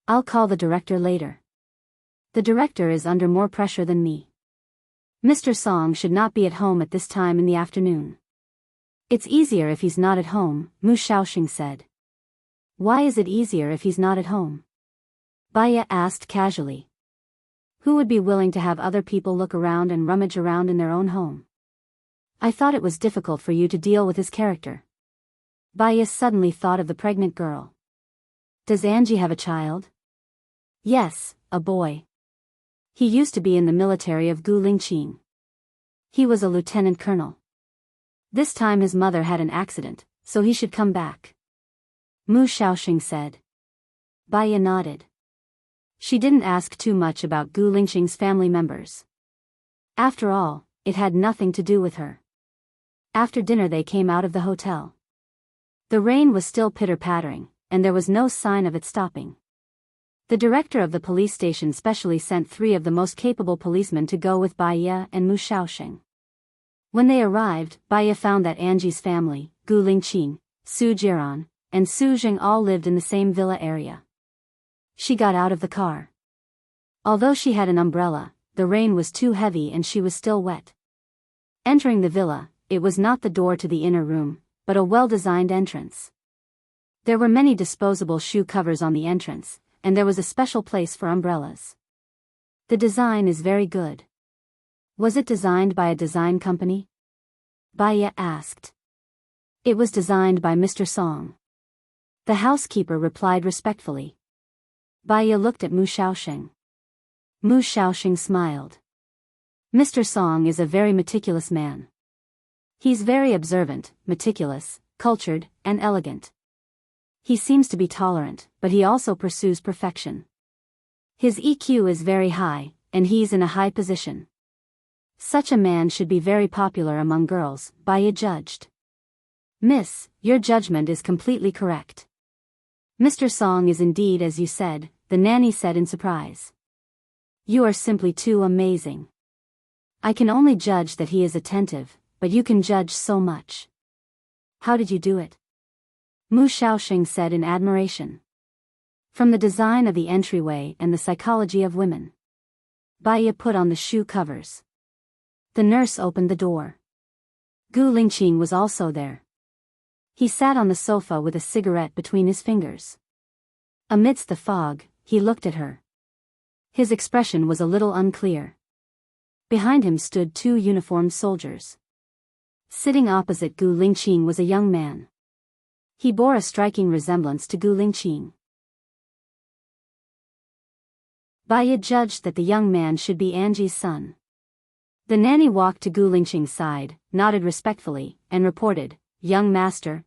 [SPEAKER 1] I'll call the director later. The director is under more pressure than me. Mr. Song should not be at home at this time in the afternoon. It's easier if he's not at home, Mu Shaoxing said. Why is it easier if he's not at home? Baya asked casually. Who would be willing to have other people look around and rummage around in their own home? I thought it was difficult for you to deal with his character. Baya suddenly thought of the pregnant girl. Does Angie have a child? Yes, a boy. He used to be in the military of Guilingqing. He was a lieutenant colonel. This time his mother had an accident, so he should come back. Mu Shaoxing said. Baya nodded. She didn't ask too much about Guilingqing's family members. After all, it had nothing to do with her. After dinner they came out of the hotel. The rain was still pitter-pattering, and there was no sign of it stopping. The director of the police station specially sent 3 of the most capable policemen to go with Baya and Mu Shaoxing. When they arrived, Baya found that Angie's family, Gu Lingqing, Su Jiran, and Su Jing all lived in the same villa area. She got out of the car. Although she had an umbrella, the rain was too heavy and she was still wet. Entering the villa, it was not the door to the inner room, but a well-designed entrance. There were many disposable shoe covers on the entrance, and there was a special place for umbrellas. The design is very good. Was it designed by a design company? Baya asked. It was designed by Mr. Song. The housekeeper replied respectfully. Baya looked at Mu Shaoxing. Mu Shaoxing smiled. Mr. Song is a very meticulous man. He's very observant, meticulous, cultured, and elegant. He seems to be tolerant, but he also pursues perfection. His EQ is very high, and he's in a high position. Such a man should be very popular among girls, Baya judged. Miss, your judgment is completely correct. Mr. Song is indeed as you said, the nanny said in surprise. You are simply too amazing. I can only judge that he is attentive, but you can judge so much. How did you do it? Mu Shaoxing said in admiration. From the design of the entryway and the psychology of women. Baya put on the shoe covers. The nurse opened the door. Gu Lingqing was also there. He sat on the sofa with a cigarette between his fingers. Amidst the fog, he looked at her. His expression was a little unclear. Behind him stood two uniformed soldiers. Sitting opposite Gu Lingqing was a young man. He bore a striking resemblance to Gu Lingqing. Baya judged that the young man should be Angie's son. The nanny walked to Gu Lingqing's side, nodded respectfully, and reported, young master,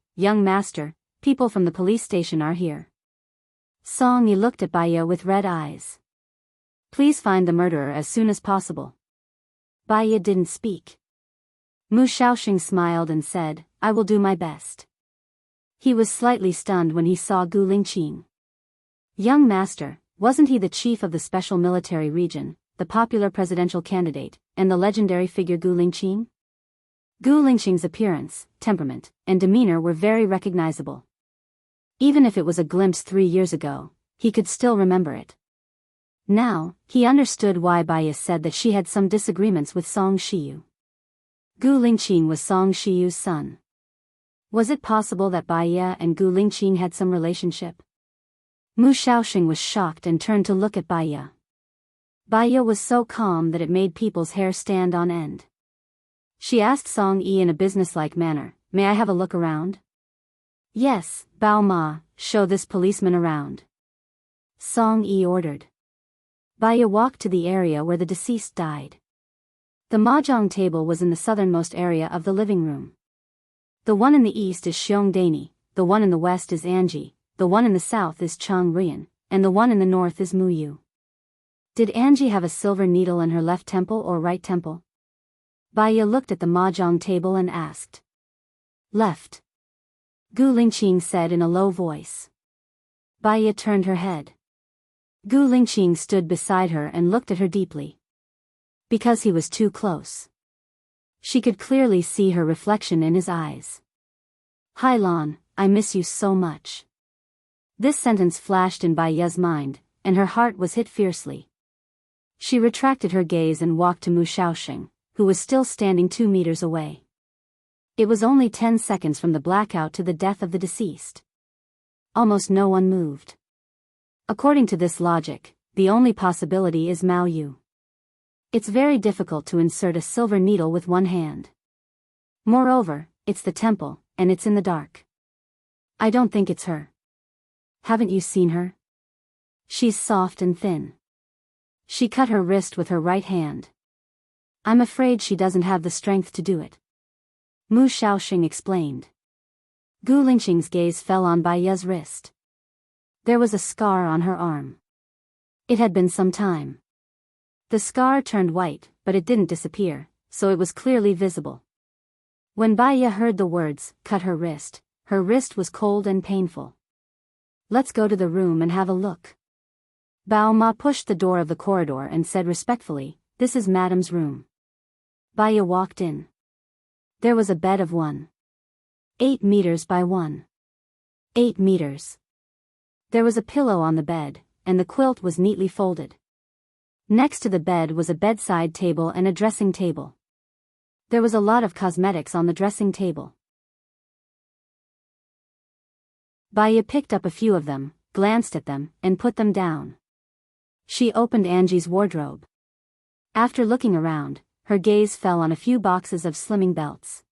[SPEAKER 1] people from the police station are here." Song Yi looked at Baya with red eyes. "Please find the murderer as soon as possible." Baya didn't speak. Mu Shaoxing smiled and said, "I will do my best." He was slightly stunned when he saw Gu Lingqing. "Young master, wasn't he the chief of the special military region, the popular presidential candidate, and the legendary figure Gu Lingqing?" Gu Lingqing's appearance, temperament, and demeanor were very recognizable. Even if it was a glimpse 3 years ago, he could still remember it. Now, he understood why Baya said that she had some disagreements with Song Shiyu. Gu Lingqing was Song Shiyu's son. Was it possible that Baya and Gu Lingqing had some relationship? Mu Shaoxing was shocked and turned to look at Baya. Baya was so calm that it made people's hair stand on end. She asked Song Yi in a businesslike manner, "May I have a look around?" "Yes, Bao Ma, show this policeman around," Song Yi ordered. Baya walked to the area where the deceased died. The mahjong table was in the southernmost area of the living room. The one in the east is Xiong Dani, the one in the west is Anji, the one in the south is Chang Ruyan, and the one in the north is Mu Yu. Did Anji have a silver needle in her left temple or right temple? Baya looked at the mahjong table and asked. "Left," Gu Lingqing said in a low voice. Baya turned her head. Gu Lingqing stood beside her and looked at her deeply. Because he was too close. She could clearly see her reflection in his eyes. "Hai Lan, I miss you so much." This sentence flashed in Baya's mind, and her heart was hit fiercely. She retracted her gaze and walked to Mu Shaoxing, who was still standing 2 meters away. It was only 10 seconds from the blackout to the death of the deceased. Almost no one moved. According to this logic, the only possibility is Mao Yu. It's very difficult to insert a silver needle with one hand. Moreover, it's the temple, and it's in the dark. I don't think it's her. Haven't you seen her? She's soft and thin. She cut her wrist with her right hand. I'm afraid she doesn't have the strength to do it. Mu Shaoxing explained. Gu Lingqing's gaze fell on Baya's wrist. There was a scar on her arm. It had been some time. The scar turned white, but it didn't disappear, so it was clearly visible. When Baya heard the words, "cut her wrist," her wrist was cold and painful. "Let's go to the room and have a look." Bao Ma pushed the door of the corridor and said respectfully, "This is Madam's room." Baya walked in. There was a bed of 1.8 meters by 1.8 meters. There was a pillow on the bed, and the quilt was neatly folded. Next to the bed was a bedside table and a dressing table. There was a lot of cosmetics on the dressing table. Baya picked up a few of them, glanced at them, and put them down. She opened Angie's wardrobe. After looking around, her gaze fell on a few boxes of slimming belts.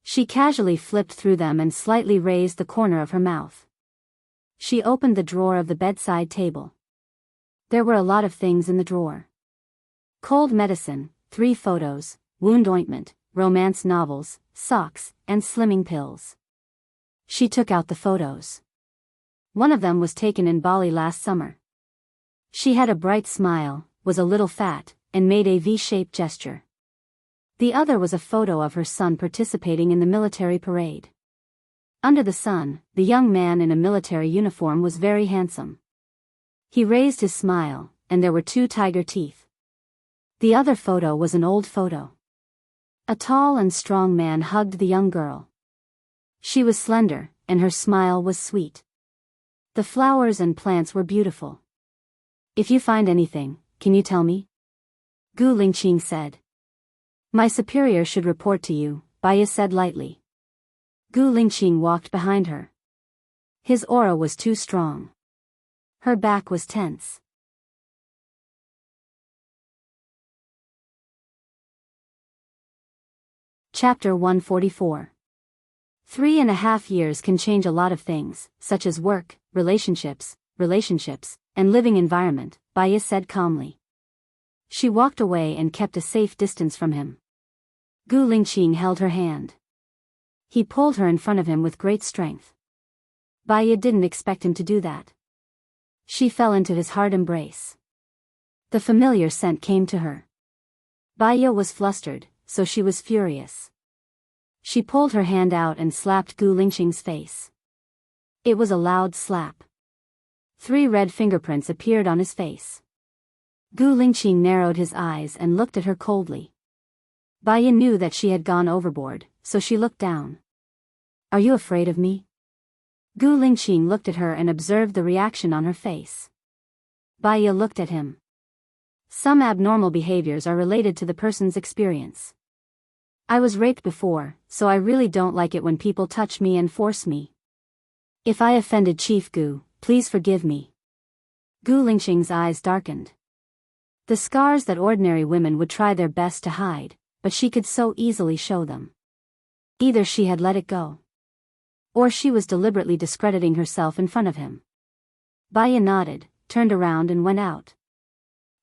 [SPEAKER 1] She casually flipped through them and slightly raised the corner of her mouth. She opened the drawer of the bedside table. There were a lot of things in the drawer. Cold medicine, 3 photos, wound ointment, romance novels, socks, and slimming pills. She took out the photos. One of them was taken in Bali last summer. She had a bright smile, was a little fat, and made a V-shaped gesture. The other was a photo of her son participating in the military parade. Under the sun, the young man in a military uniform was very handsome. He raised his smile, and there were 2 tiger teeth. The other photo was an old photo. A tall and strong man hugged the young girl. She was slender, and her smile was sweet. The flowers and plants were beautiful. If you find anything, can you tell me? Gu Lingqing said. My superior should report to you, Baya said lightly. Gu Lingqing walked behind her. His aura was too strong. Her back was tense. Chapter 144. 3.5 years can change a lot of things, such as work, relationships, and living environment, Baya said calmly. She walked away and kept a safe distance from him. Gu Lingqing held her hand. He pulled her in front of him with great strength. Baya didn't expect him to do that. She fell into his hard embrace. The familiar scent came to her. Baya was flustered, so she was furious. She pulled her hand out and slapped Gu Lingqing's face. It was a loud slap. 3 red fingerprints appeared on his face. Gu Lingqing narrowed his eyes and looked at her coldly. Baya knew that she had gone overboard, so she looked down. Are you afraid of me? Gu Lingqing looked at her and observed the reaction on her face. Baya looked at him. Some abnormal behaviors are related to the person's experience. I was raped before, so I really don't like it when people touch me and force me. If I offended Chief Gu, please forgive me. Gu Lingqing's eyes darkened. The scars that ordinary women would try their best to hide, but she could so easily show them. Either she had let it go, or she was deliberately discrediting herself in front of him. Baya nodded, turned around and went out.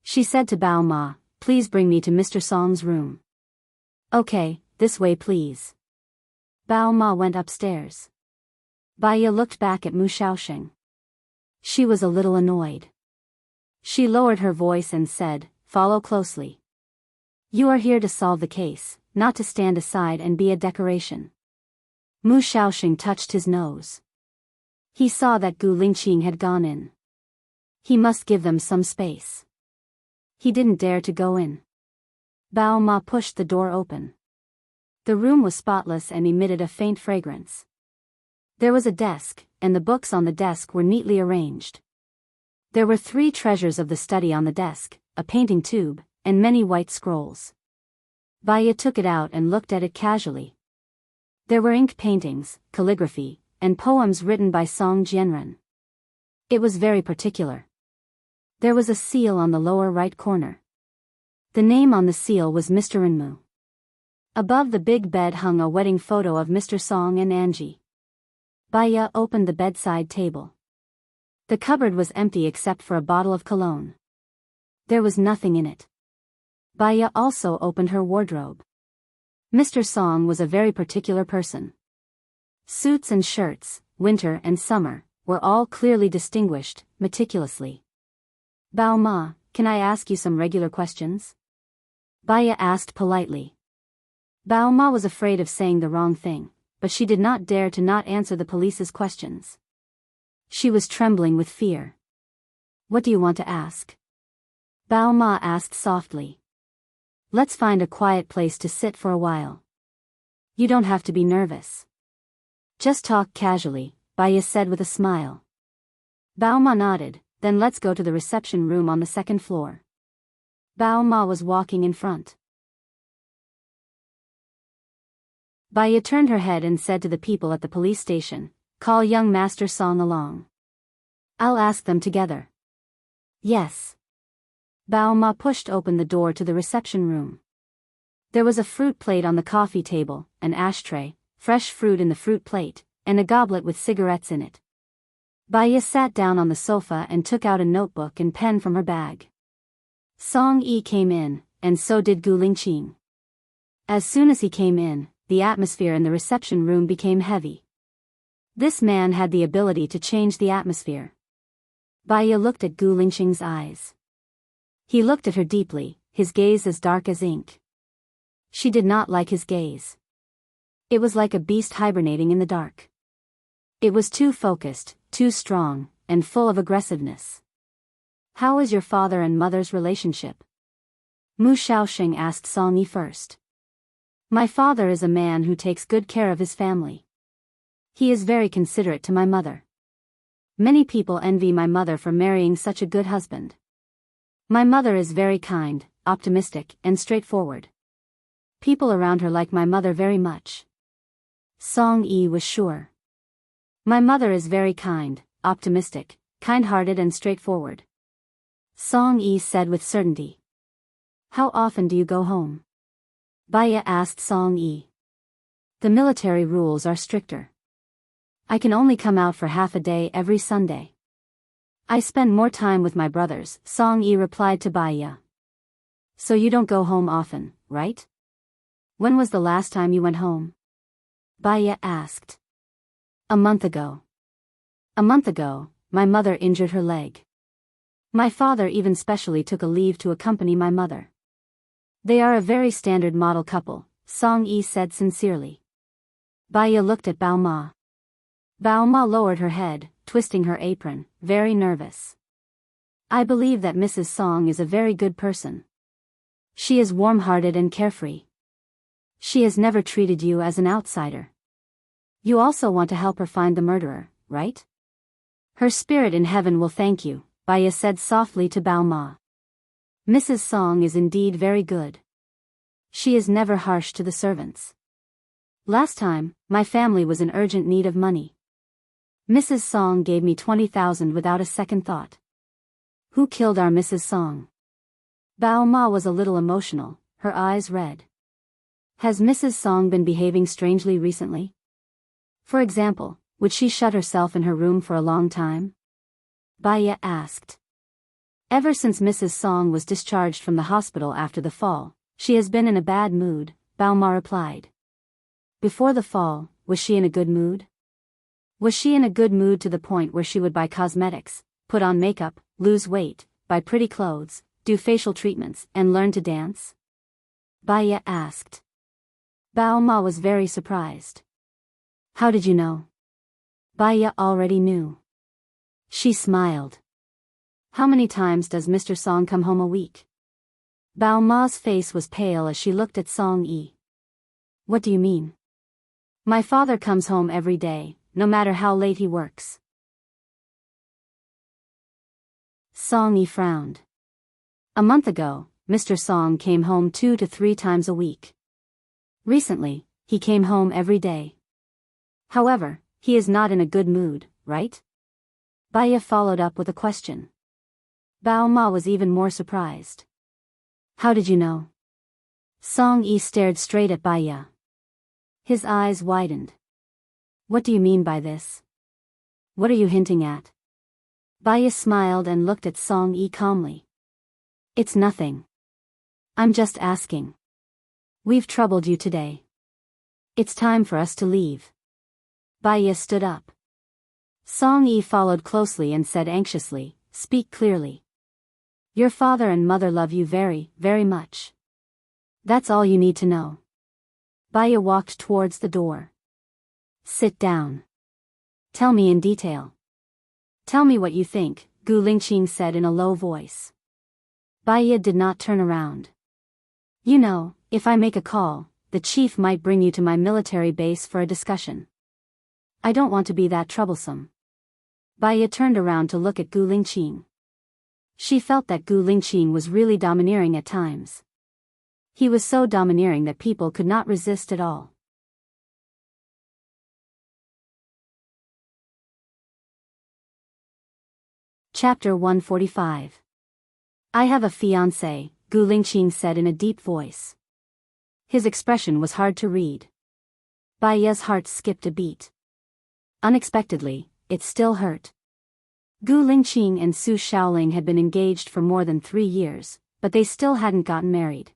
[SPEAKER 1] She said to Bao Ma, please bring me to Mr. Song's room. Okay, this way please. Bao Ma went upstairs. Baya looked back at Mu Shaoxing. She was a little annoyed. She lowered her voice and said, follow closely. You are here to solve the case, not to stand aside and be a decoration. Mu Shaoxing touched his nose. He saw that Gu Lingqing had gone in. He must give them some space. He didn't dare to go in. Bao Ma pushed the door open. The room was spotless and emitted a faint fragrance. There was a desk, and the books on the desk were neatly arranged. There were 3 treasures of the study on the desk, a painting tube, and many white scrolls. Baya took it out and looked at it casually. There were ink paintings, calligraphy, and poems written by Song Jianren. It was very particular. There was a seal on the lower right corner. The name on the seal was Mr. Renmu. Above the big bed hung a wedding photo of Mr. Song and Angie. Baya opened the bedside table. The cupboard was empty except for a bottle of cologne. There was nothing in it. Baya also opened her wardrobe. Mr. Song was a very particular person. Suits and shirts, winter and summer, were all clearly distinguished, meticulously. Bao Ma, can I ask you some regular questions? Baya asked politely. Bao Ma was afraid of saying the wrong thing, but she did not dare to not answer the police's questions. She was trembling with fear. What do you want to ask? Bao Ma asked softly. Let's find a quiet place to sit for a while. You don't have to be nervous. Just talk casually, Baya said with a smile. Bao Ma nodded, then let's go to the reception room on the 2nd floor. Bao Ma was walking in front. Baya turned her head and said to the people at the police station, call young Master Song along. I'll ask them together. Yes. Bao Ma pushed open the door to the reception room. There was a fruit plate on the coffee table, an ashtray, fresh fruit in the fruit plate, and a goblet with cigarettes in it. Baya sat down on the sofa and took out a notebook and pen from her bag. Song Yi came in, and so did Gu Lingqing. As soon as he came in, the atmosphere in the reception room became heavy. This man had the ability to change the atmosphere. Baya looked at Gu Lingqing's eyes. He looked at her deeply, his gaze as dark as ink. She did not like his gaze. It was like a beast hibernating in the dark. It was too focused, too strong, and full of aggressiveness. How is your father and mother's relationship? Mu Shaoxing asked Song Yi first. My father is a man who takes good care of his family. He is very considerate to my mother. Many people envy my mother for marrying such a good husband. My mother is very kind, optimistic, and straightforward. People around her like my mother very much. Song Yi was sure. My mother is very kind, optimistic, kind-hearted and straightforward. Song Yi said with certainty. How often do you go home? Baya asked Song Yi. The military rules are stricter. I can only come out for half a day every Sunday. I spend more time with my brothers, Song Yi replied to Baya. So you don't go home often, right? When was the last time you went home? Baya asked. A month ago. A month ago, my mother injured her leg. My father even specially took a leave to accompany my mother. They are a very standard model couple, Song Yi said sincerely. Baya looked at Bao Ma. Bao Ma lowered her head, twisting her apron, very nervous. I believe that Mrs. Song is a very good person. She is warm-hearted and carefree. She has never treated you as an outsider. You also want to help her find the murderer, right? Her spirit in heaven will thank you, Baya said softly to Bao Ma. Mrs. Song is indeed very good. She is never harsh to the servants. Last time, my family was in urgent need of money. Mrs. Song gave me 20,000 without a second thought. Who killed our Mrs. Song? Bao Ma was a little emotional, her eyes red. Has Mrs. Song been behaving strangely recently? For example, would she shut herself in her room for a long time? Baya asked. Ever since Mrs. Song was discharged from the hospital after the fall, she has been in a bad mood, Bao Ma replied. Before the fall, was she in a good mood? Was she in a good mood to the point where she would buy cosmetics, put on makeup, lose weight, buy pretty clothes, do facial treatments, and learn to dance? Baya asked. Bao Ma was very surprised. How did you know? Baya already knew. She smiled. How many times does Mr. Song come home a week? Bao Ma's face was pale as she looked at Song Yi. What do you mean? My father comes home every day, no matter how late he works. Song Yi frowned. A month ago, Mr. Song came home 2 to 3 times a week. Recently, he came home every day. However, he is not in a good mood, right? Baya followed up with a question. Bao Ma was even more surprised. How did you know? Song Yi stared straight at Baya. His eyes widened. What do you mean by this? What are you hinting at? Baya smiled and looked at Song Yi calmly. It's nothing. I'm just asking. We've troubled you today. It's time for us to leave. Baya stood up. Song Yi followed closely and said anxiously, Speak clearly. Your father and mother love you very, very much. That's all you need to know. Baya walked towards the door. Sit down. Tell me in detail. Tell me what you think, Gu Lingqing said in a low voice. Baya did not turn around. You know, if I make a call, the chief might bring you to my military base for a discussion. I don't want to be that troublesome. Baya turned around to look at Gu Lingqing. She felt that Gu Lingqing was really domineering at times. He was so domineering that people could not resist at all. Chapter 145. I have a fiancé, Gu Lingqing said in a deep voice. His expression was hard to read. Baya's heart skipped a beat. Unexpectedly, it still hurt. Gu Lingqing and Su Shaoling had been engaged for more than 3 years, but they still hadn't gotten married.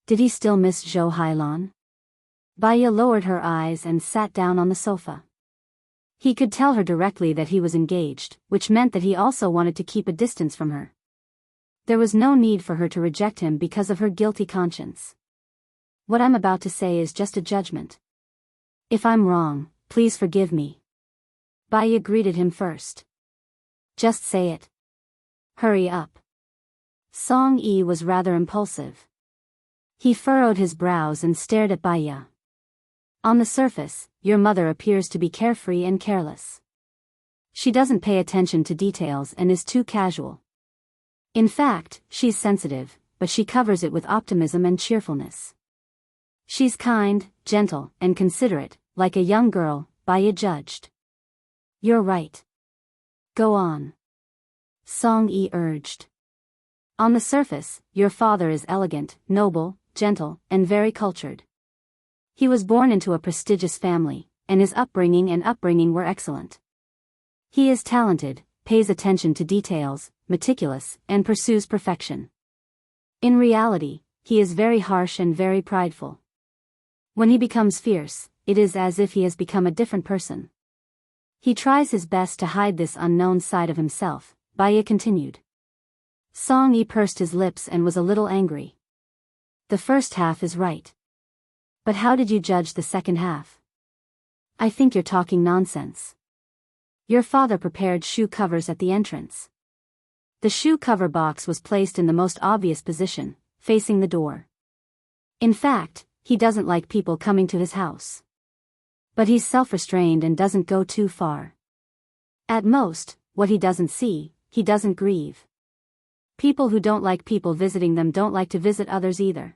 [SPEAKER 1] Did he still miss Zhou Hailan? Baya lowered her eyes and sat down on the sofa. He could tell her directly that he was engaged, which meant that he also wanted to keep a distance from her. There was no need for her to reject him because of her guilty conscience. What I'm about to say is just a judgment. If I'm wrong, please forgive me. Baya greeted him first. Just say it. Hurry up. Song Yi was rather impulsive. He furrowed his brows and stared at Baya. On the surface, your mother appears to be carefree and careless. She doesn't pay attention to details and is too casual. In fact, she's sensitive, but she covers it with optimism and cheerfulness. She's kind, gentle, and considerate, like a young girl, Baya judged. You're right. Go on. Song-yi urged. On the surface, your father is elegant, noble, gentle, and very cultured. He was born into a prestigious family, and his upbringing were excellent. He is talented, pays attention to details, meticulous, and pursues perfection. In reality, he is very harsh and very prideful. When he becomes fierce, it is as if he has become a different person. He tries his best to hide this unknown side of himself, Baya continued. Song-yi pursed his lips and was a little angry. The first half is right. But how did you judge the second half? I think you're talking nonsense. Your father prepared shoe covers at the entrance. The shoe cover box was placed in the most obvious position, facing the door. In fact, he doesn't like people coming to his house. But he's self-restrained and doesn't go too far. At most, what he doesn't see, he doesn't grieve. People who don't like people visiting them don't like to visit others either.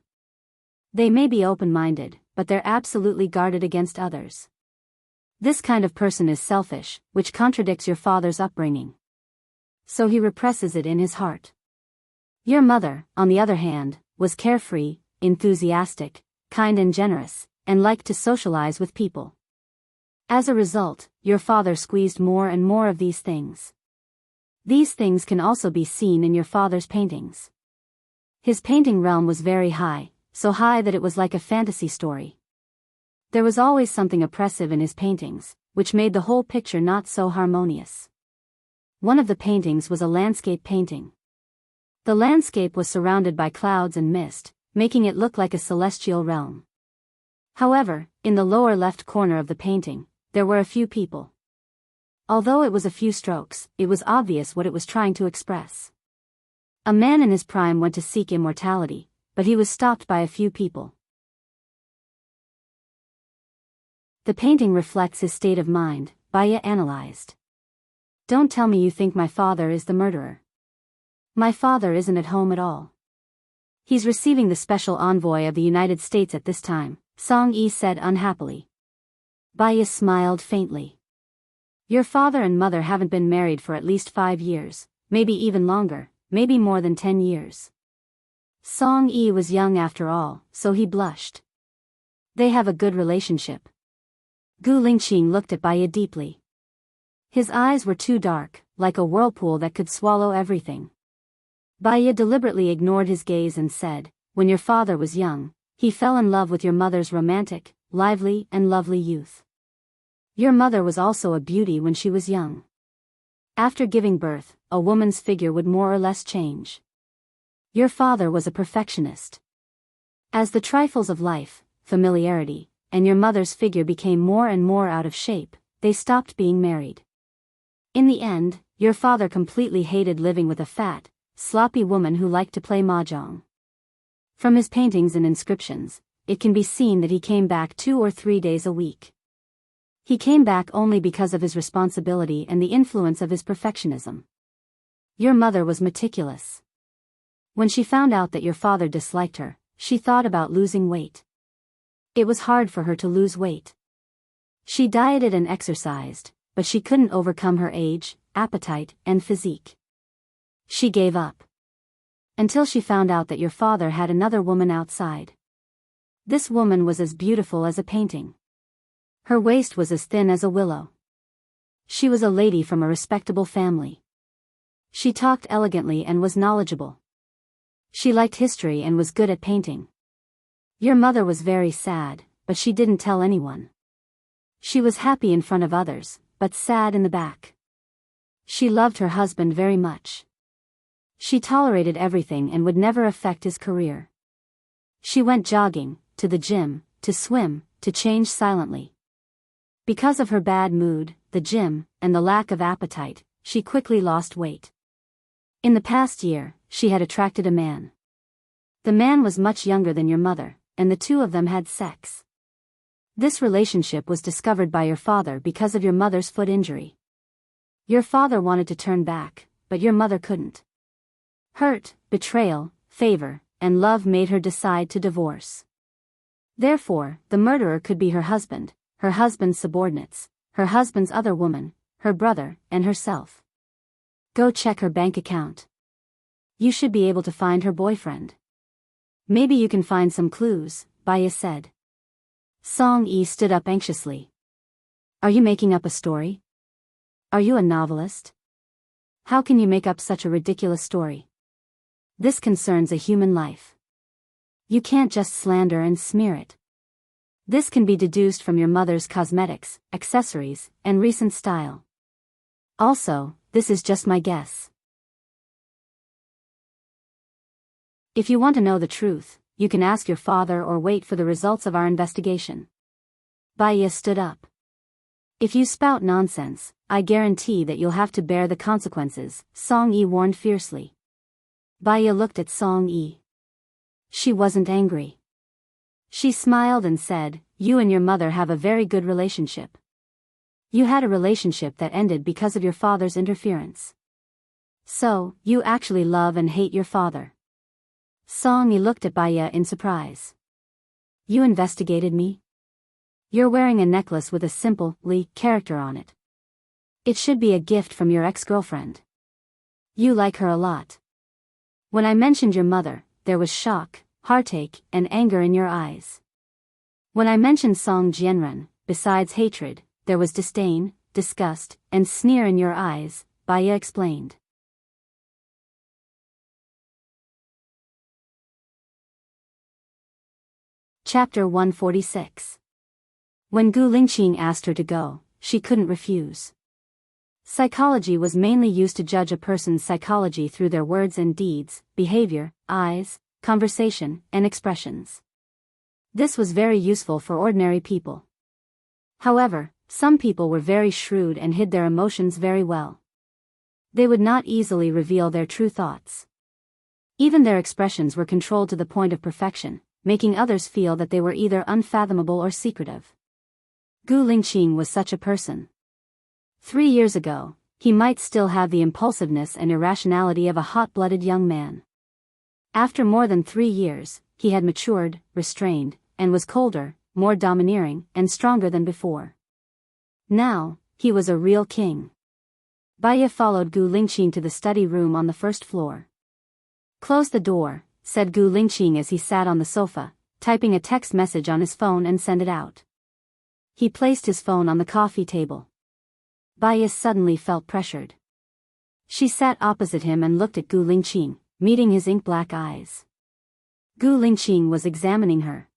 [SPEAKER 1] They may be open-minded, but they're absolutely guarded against others. This kind of person is selfish, which contradicts your father's upbringing. So he represses it in his heart. Your mother, on the other hand, was carefree, enthusiastic, kind and generous, and liked to socialize with people. As a result, your father squeezed more and more of these things. These things can also be seen in your father's paintings. His painting realm was very high, so high that it was like a fantasy story. There was always something oppressive in his paintings, which made the whole picture not so harmonious. One of the paintings was a landscape painting. The landscape was surrounded by clouds and mist, making it look like a celestial realm. However, in the lower left corner of the painting, there were a few people. Although it was a few strokes, it was obvious what it was trying to express. A man in his prime went to seek immortality, but he was stopped by a few people. The painting reflects his state of mind, Baya analyzed. Don't tell me you think my father is the murderer. My father isn't at home at all. He's receiving the special envoy of the United States at this time, Song-yi said unhappily. Baya smiled faintly. Your father and mother haven't been married for at least 5 years, maybe even longer, maybe more than 10 years. Song-yi was young after all, so he blushed. They have a good relationship. Gu Lingqing looked at Baya deeply. His eyes were too dark, like a whirlpool that could swallow everything. Baya deliberately ignored his gaze and said, when your father was young, he fell in love with your mother's romantic, lively and lovely youth. Your mother was also a beauty when she was young. After giving birth, a woman's figure would more or less change. Your father was a perfectionist. As the trifles of life, familiarity, and your mother's figure became more and more out of shape, they stopped being married. In the end, your father completely hated living with a fat, sloppy woman who liked to play mahjong. From his paintings and inscriptions, it can be seen that he came back 2 or 3 days a week. He came back only because of his responsibility and the influence of his perfectionism. Your mother was meticulous. When she found out that your father disliked her, she thought about losing weight. It was hard for her to lose weight. She dieted and exercised, but she couldn't overcome her age, appetite, and physique. She gave up. Until she found out that your father had another woman outside. This woman was as beautiful as a painting. Her waist was as thin as a willow. She was a lady from a respectable family. She talked elegantly and was knowledgeable. She liked history and was good at painting. Your mother was very sad, but she didn't tell anyone. She was happy in front of others, but sad in the back. She loved her husband very much. She tolerated everything and would never affect his career. She went jogging, to the gym, to swim, to change silently. Because of her bad mood, the gym, and the lack of appetite, she quickly lost weight. In the past year, she had attracted a man. The man was much younger than your mother, and the two of them had sex. This relationship was discovered by your father because of your mother's foot injury. Your father wanted to turn back, but your mother couldn't. Hurt, betrayal, favor, and love made her decide to divorce. Therefore, the murderer could be her husband's subordinates, her husband's other woman, her brother, and herself. Go check her bank account. You should be able to find her boyfriend. Maybe you can find some clues, Baya said. Song-yi stood up anxiously. Are you making up a story? Are you a novelist? How can you make up such a ridiculous story? This concerns a human life. You can't just slander and smear it. This can be deduced from your mother's cosmetics, accessories, and recent style. Also, this is just my guess. If you want to know the truth, you can ask your father or wait for the results of our investigation. Baya stood up. If you spout nonsense, I guarantee that you'll have to bear the consequences, Song-yi warned fiercely. Baya looked at Song-yi. She wasn't angry. She smiled and said, you and your mother have a very good relationship. You had a relationship that ended because of your father's interference. So, you actually love and hate your father. Song-yi looked at Baya in surprise. You investigated me? You're wearing a necklace with a simple Li character on it. It should be a gift from your ex-girlfriend. You like her a lot. When I mentioned your mother, there was shock, heartache, and anger in your eyes. When I mentioned Song Jianren, besides hatred, there was disdain, disgust, and sneer in your eyes, Baya explained. Chapter 146. When Gu Lingqing asked her to go, she couldn't refuse. Psychology was mainly used to judge a person's psychology through their words and deeds, behavior, eyes, conversation, and expressions. This was very useful for ordinary people. However, some people were very shrewd and hid their emotions very well. They would not easily reveal their true thoughts. Even their expressions were controlled to the point of perfection, making others feel that they were either unfathomable or secretive. Gu Lingqing was such a person. 3 years ago, he might still have the impulsiveness and irrationality of a hot-blooded young man. After more than 3 years, he had matured, restrained, and was colder, more domineering, and stronger than before. Now, he was a real king. Baya followed Gu Lingqing to the study room on the first floor. Close the door, said Gu Lingqing as he sat on the sofa, typing a text message on his phone and sent it out. He placed his phone on the coffee table. Baya suddenly felt pressured. She sat opposite him and looked at Gu Lingqing, meeting his ink-black eyes. Gu Lingqing was examining her.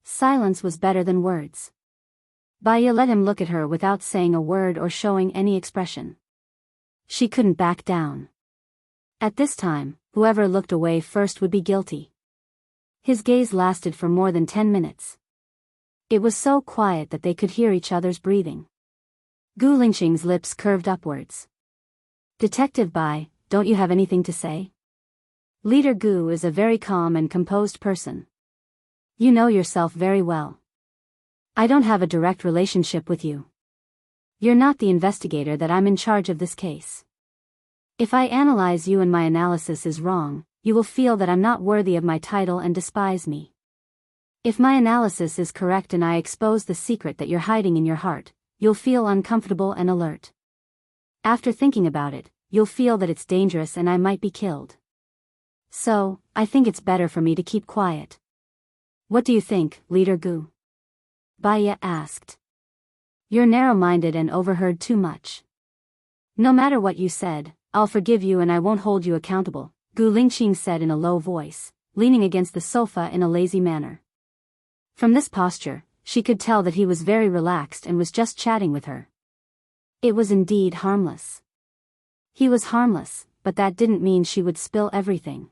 [SPEAKER 1] Silence was better than words. Baya let him look at her without saying a word or showing any expression. She couldn't back down. At this time, whoever looked away first would be guilty. His gaze lasted for more than 10 minutes. It was so quiet that they could hear each other's breathing. Gu Lingqing's lips curved upwards. Detective Bai, don't you have anything to say? Leader Gu is a very calm and composed person. You know yourself very well. I don't have a direct relationship with you. You're not the investigator that I'm in charge of this case. If I analyze you and my analysis is wrong, you will feel that I'm not worthy of my title and despise me. If my analysis is correct and I expose the secret that you're hiding in your heart, you'll feel uncomfortable and alert. After thinking about it, you'll feel that it's dangerous and I might be killed. So, I think it's better for me to keep quiet. What do you think, Leader Gu? Baya asked. You're narrow-minded and overheard too much. No matter what you said, I'll forgive you and I won't hold you accountable, Gu Lingqing said in a low voice, leaning against the sofa in a lazy manner. From this posture, she could tell that he was very relaxed and was just chatting with her. It was indeed harmless. He was harmless, but that didn't mean she would spill everything.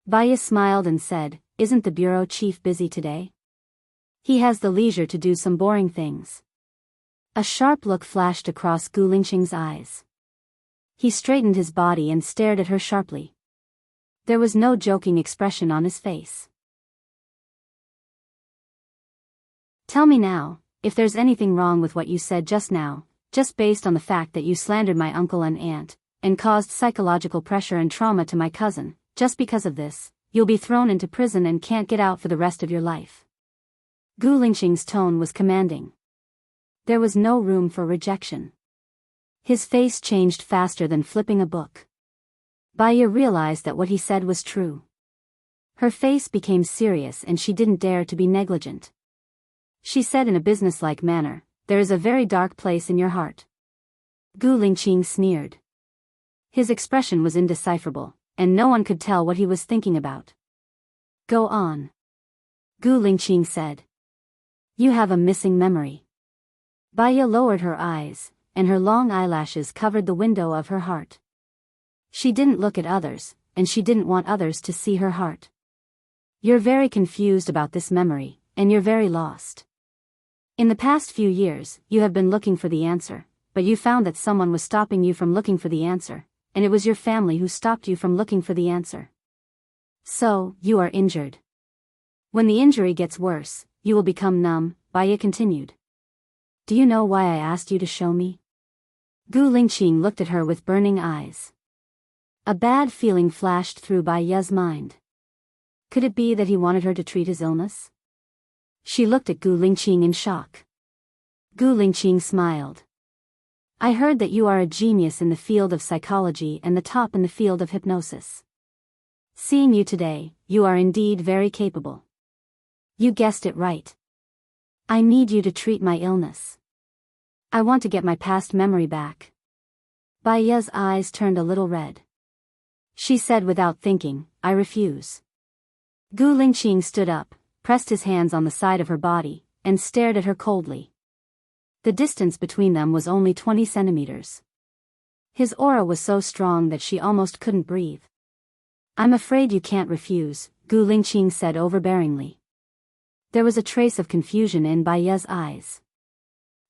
[SPEAKER 1] Baya smiled and said, Isn't the bureau chief busy today? He has the leisure to do some boring things. A sharp look flashed across Gu Lingqing's eyes. He straightened his body and stared at her sharply. There was no joking expression on his face. Tell me now, if there's anything wrong with what you said just now, just based on the fact that you slandered my uncle and aunt, and caused psychological pressure and trauma to my cousin. Just because of this, you'll be thrown into prison and can't get out for the rest of your life." Gu Lingqing's tone was commanding. There was no room for rejection. His face changed faster than flipping a book. Baya realized that what he said was true. Her face became serious and she didn't dare to be negligent. She said in a businesslike manner, "There is a very dark place in your heart." Gu Lingqing sneered. His expression was indecipherable, and no one could tell what he was thinking about. "Go on," Gu Lingqing said. "You have a missing memory." Baya lowered her eyes, and her long eyelashes covered the window of her heart. She didn't look at others, and she didn't want others to see her heart. "You're very confused about this memory, and you're very lost. In the past few years, you have been looking for the answer, but you found that someone was stopping you from looking for the answer, and it was your family who stopped you from looking for the answer. So, you are injured. When the injury gets worse, you will become numb," Baya continued. "Do you know why I asked you to show me?" Gu Lingqing looked at her with burning eyes. A bad feeling flashed through Baya's mind. Could it be that he wanted her to treat his illness? She looked at Gu Lingqing in shock. Gu Lingqing smiled. "I heard that you are a genius in the field of psychology and the top in the field of hypnosis. Seeing you today, you are indeed very capable. You guessed it right. I need you to treat my illness. I want to get my past memory back." Baya's eyes turned a little red. She said without thinking, "I refuse." Gu Lingqing stood up, pressed his hands on the side of her body, and stared at her coldly. The distance between them was only 20 centimeters. His aura was so strong that she almost couldn't breathe. "I'm afraid you can't refuse," Gu Lingqing said overbearingly. There was a trace of confusion in Baya's eyes.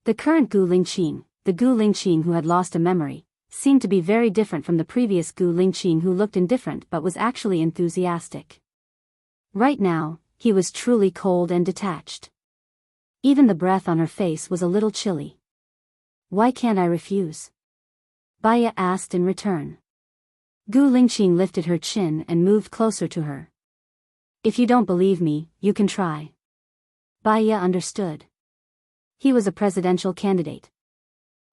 [SPEAKER 1] The current Gu Lingqing, the Gu Lingqing who had lost a memory, seemed to be very different from the previous Gu Lingqing who looked indifferent but was actually enthusiastic. Right now, he was truly cold and detached. Even the breath on her face was a little chilly. "Why can't I refuse?" Baya asked in return. Gu Lingqing lifted her chin and moved closer to her. "If you don't believe me, you can try." Baya understood. He was a presidential candidate.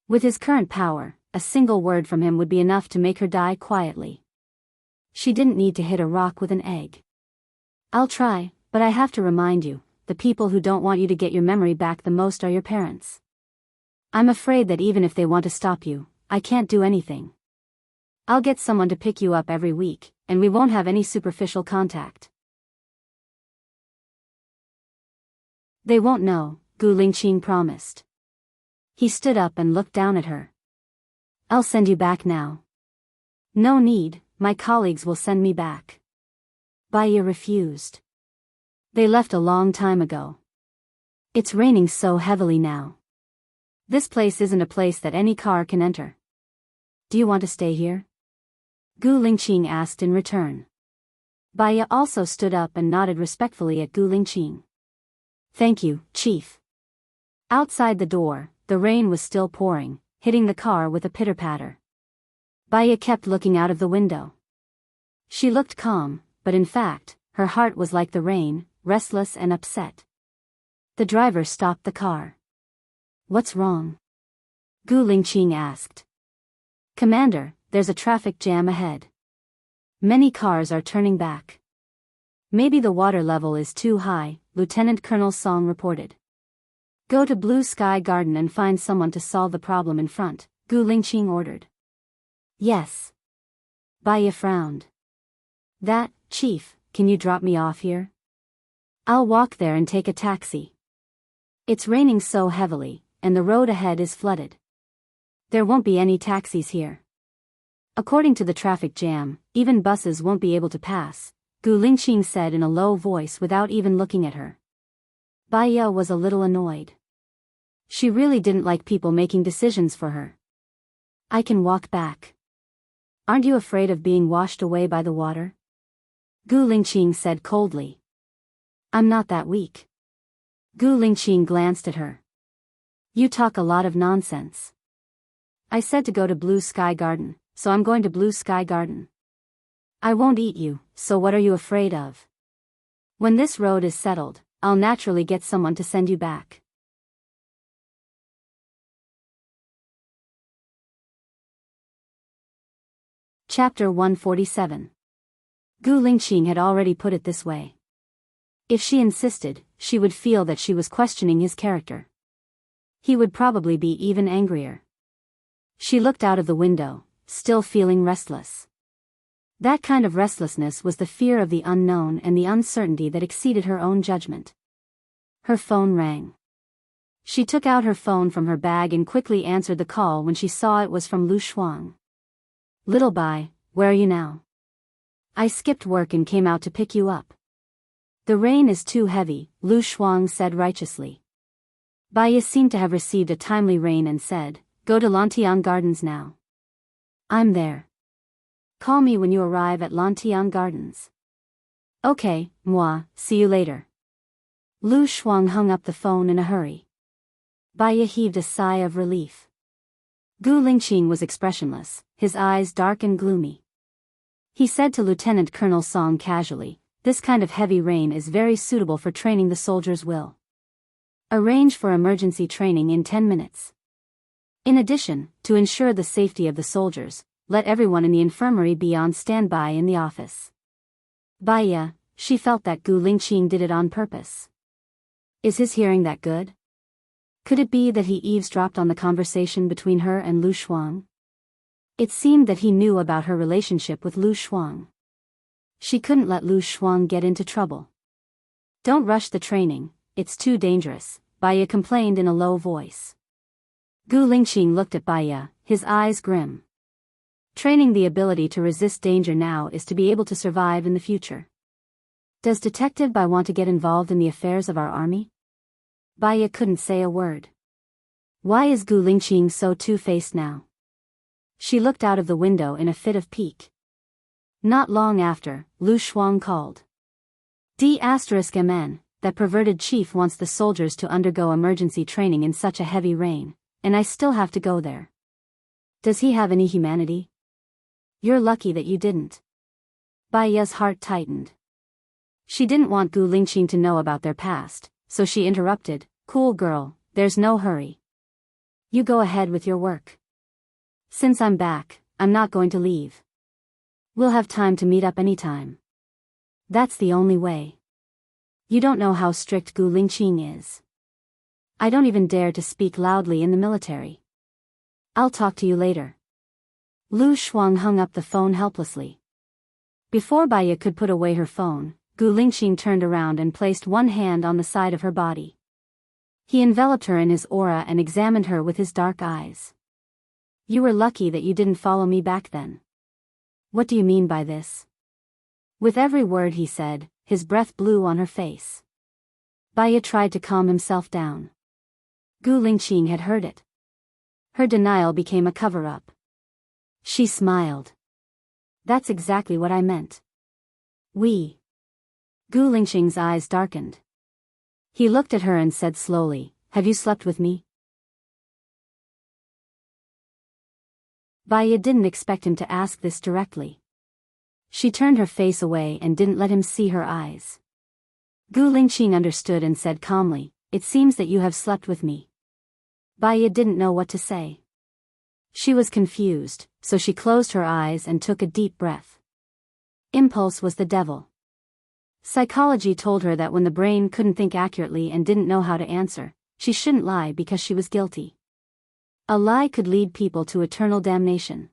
[SPEAKER 1] With his current power, a single word from him would be enough to make her die quietly. She didn't need to hit a rock with an egg. "I'll try, but I have to remind you, the people who don't want you to get your memory back the most are your parents. I'm afraid that even if they want to stop you, I can't do anything. I'll get someone to pick you up every week, and we won't have any superficial contact." "They won't know," Gu Lingqing promised. He stood up and looked down at her. "I'll send you back now." "No need, my colleagues will send me back." Baya refused. "They left a long time ago. It's raining so heavily now. This place isn't a place that any car can enter. Do you want to stay here?" Gu Lingqing asked in return. Baya also stood up and nodded respectfully at Gu Lingqing. "Thank you, Chief." Outside the door, the rain was still pouring, hitting the car with a pitter-patter. Baya kept looking out of the window. She looked calm, but in fact, her heart was like the rain, restless and upset. The driver stopped the car. "What's wrong?" Gu Lingqing asked. "Commander, there's a traffic jam ahead. Many cars are turning back. Maybe the water level is too high," Lieutenant Colonel Song reported. "Go to Blue Sky Garden and find someone to solve the problem in front," Gu Lingqing ordered. "Yes." Baya frowned. "That, Chief, can you drop me off here? I'll walk there and take a taxi. It's raining so heavily, and the road ahead is flooded. There won't be any taxis here. According to the traffic jam, even buses won't be able to pass," Gu Lingqing said in a low voice without even looking at her. Baya was a little annoyed. She really didn't like people making decisions for her. "I can walk back." "Aren't you afraid of being washed away by the water?" Gu Lingqing said coldly. "I'm not that weak." Gu Lingqing glanced at her. "You talk a lot of nonsense. I said to go to Blue Sky Garden, so I'm going to Blue Sky Garden. I won't eat you, so what are you afraid of? When this road is settled, I'll naturally get someone to send you back. Chapter 147. Gu Lingqing had already put it this way. If she insisted, she would feel that she was questioning his character. He would probably be even angrier. She looked out of the window, still feeling restless. That kind of restlessness was the fear of the unknown and the uncertainty that exceeded her own judgment. Her phone rang. She took out her phone from her bag and quickly answered the call when she saw it was from Lu Shuang. Little Bai, where are you now? I skipped work and came out to pick you up. The rain is too heavy, Lu Shuang said righteously. Bai seemed to have received a timely rain and said, go to Lantiang Gardens now. I'm there. Call me when you arrive at Lantiang Gardens. Okay, moi, see you later. Lu Shuang hung up the phone in a hurry. Bai heaved a sigh of relief. Gu Lingqing was expressionless, his eyes dark and gloomy. He said to Lieutenant Colonel Song casually, this kind of heavy rain is very suitable for training the soldiers' will. Arrange for emergency training in 10 minutes. In addition, to ensure the safety of the soldiers, let everyone in the infirmary be on standby in the office. Baiya, she felt that Gu Lingqing did it on purpose. Is his hearing that good? Could it be that he eavesdropped on the conversation between her and Lu Shuang? It seemed that he knew about her relationship with Lu Shuang. She couldn't let Lu Shuang get into trouble. Don't rush the training, it's too dangerous, Baiya complained in a low voice. Gu Lingqing looked at Baiya, his eyes grim. Training the ability to resist danger now is to be able to survive in the future. Does Detective Bai want to get involved in the affairs of our army? Baiya couldn't say a word. Why is Gu Lingqing so two-faced now? She looked out of the window in a fit of pique. Not long after, Lu Shuang called. D*MN, that perverted chief wants the soldiers to undergo emergency training in such a heavy rain, and I still have to go there. Does he have any humanity? You're lucky that you didn't. Baiya's heart tightened. She didn't want Gu Lingqing to know about their past, so she interrupted, cool girl, there's no hurry. You go ahead with your work. Since I'm back, I'm not going to leave. We'll have time to meet up anytime. That's the only way. You don't know how strict Gu Lingqing is. I don't even dare to speak loudly in the military. I'll talk to you later. Lu Shuang hung up the phone helplessly. Before Baiya could put away her phone, Gu Lingqing turned around and placed one hand on the side of her body. He enveloped her in his aura and examined her with his dark eyes. You were lucky that you didn't follow me back then. What do you mean by this? With every word he said, his breath blew on her face. Baiya tried to calm himself down. Gu Lingqing had heard it. Her denial became a cover-up. She smiled. That's exactly what I meant. We. Gu Lingqing's eyes darkened. He looked at her and said slowly, have you slept with me? Baiya didn't expect him to ask this directly. She turned her face away and didn't let him see her eyes. Gu Lingqing understood and said calmly, it seems that you have slept with me. Baiya didn't know what to say. She was confused, so she closed her eyes and took a deep breath. Impulse was the devil. Psychology told her that when the brain couldn't think accurately and didn't know how to answer, she shouldn't lie because she was guilty. A lie could lead people to eternal damnation.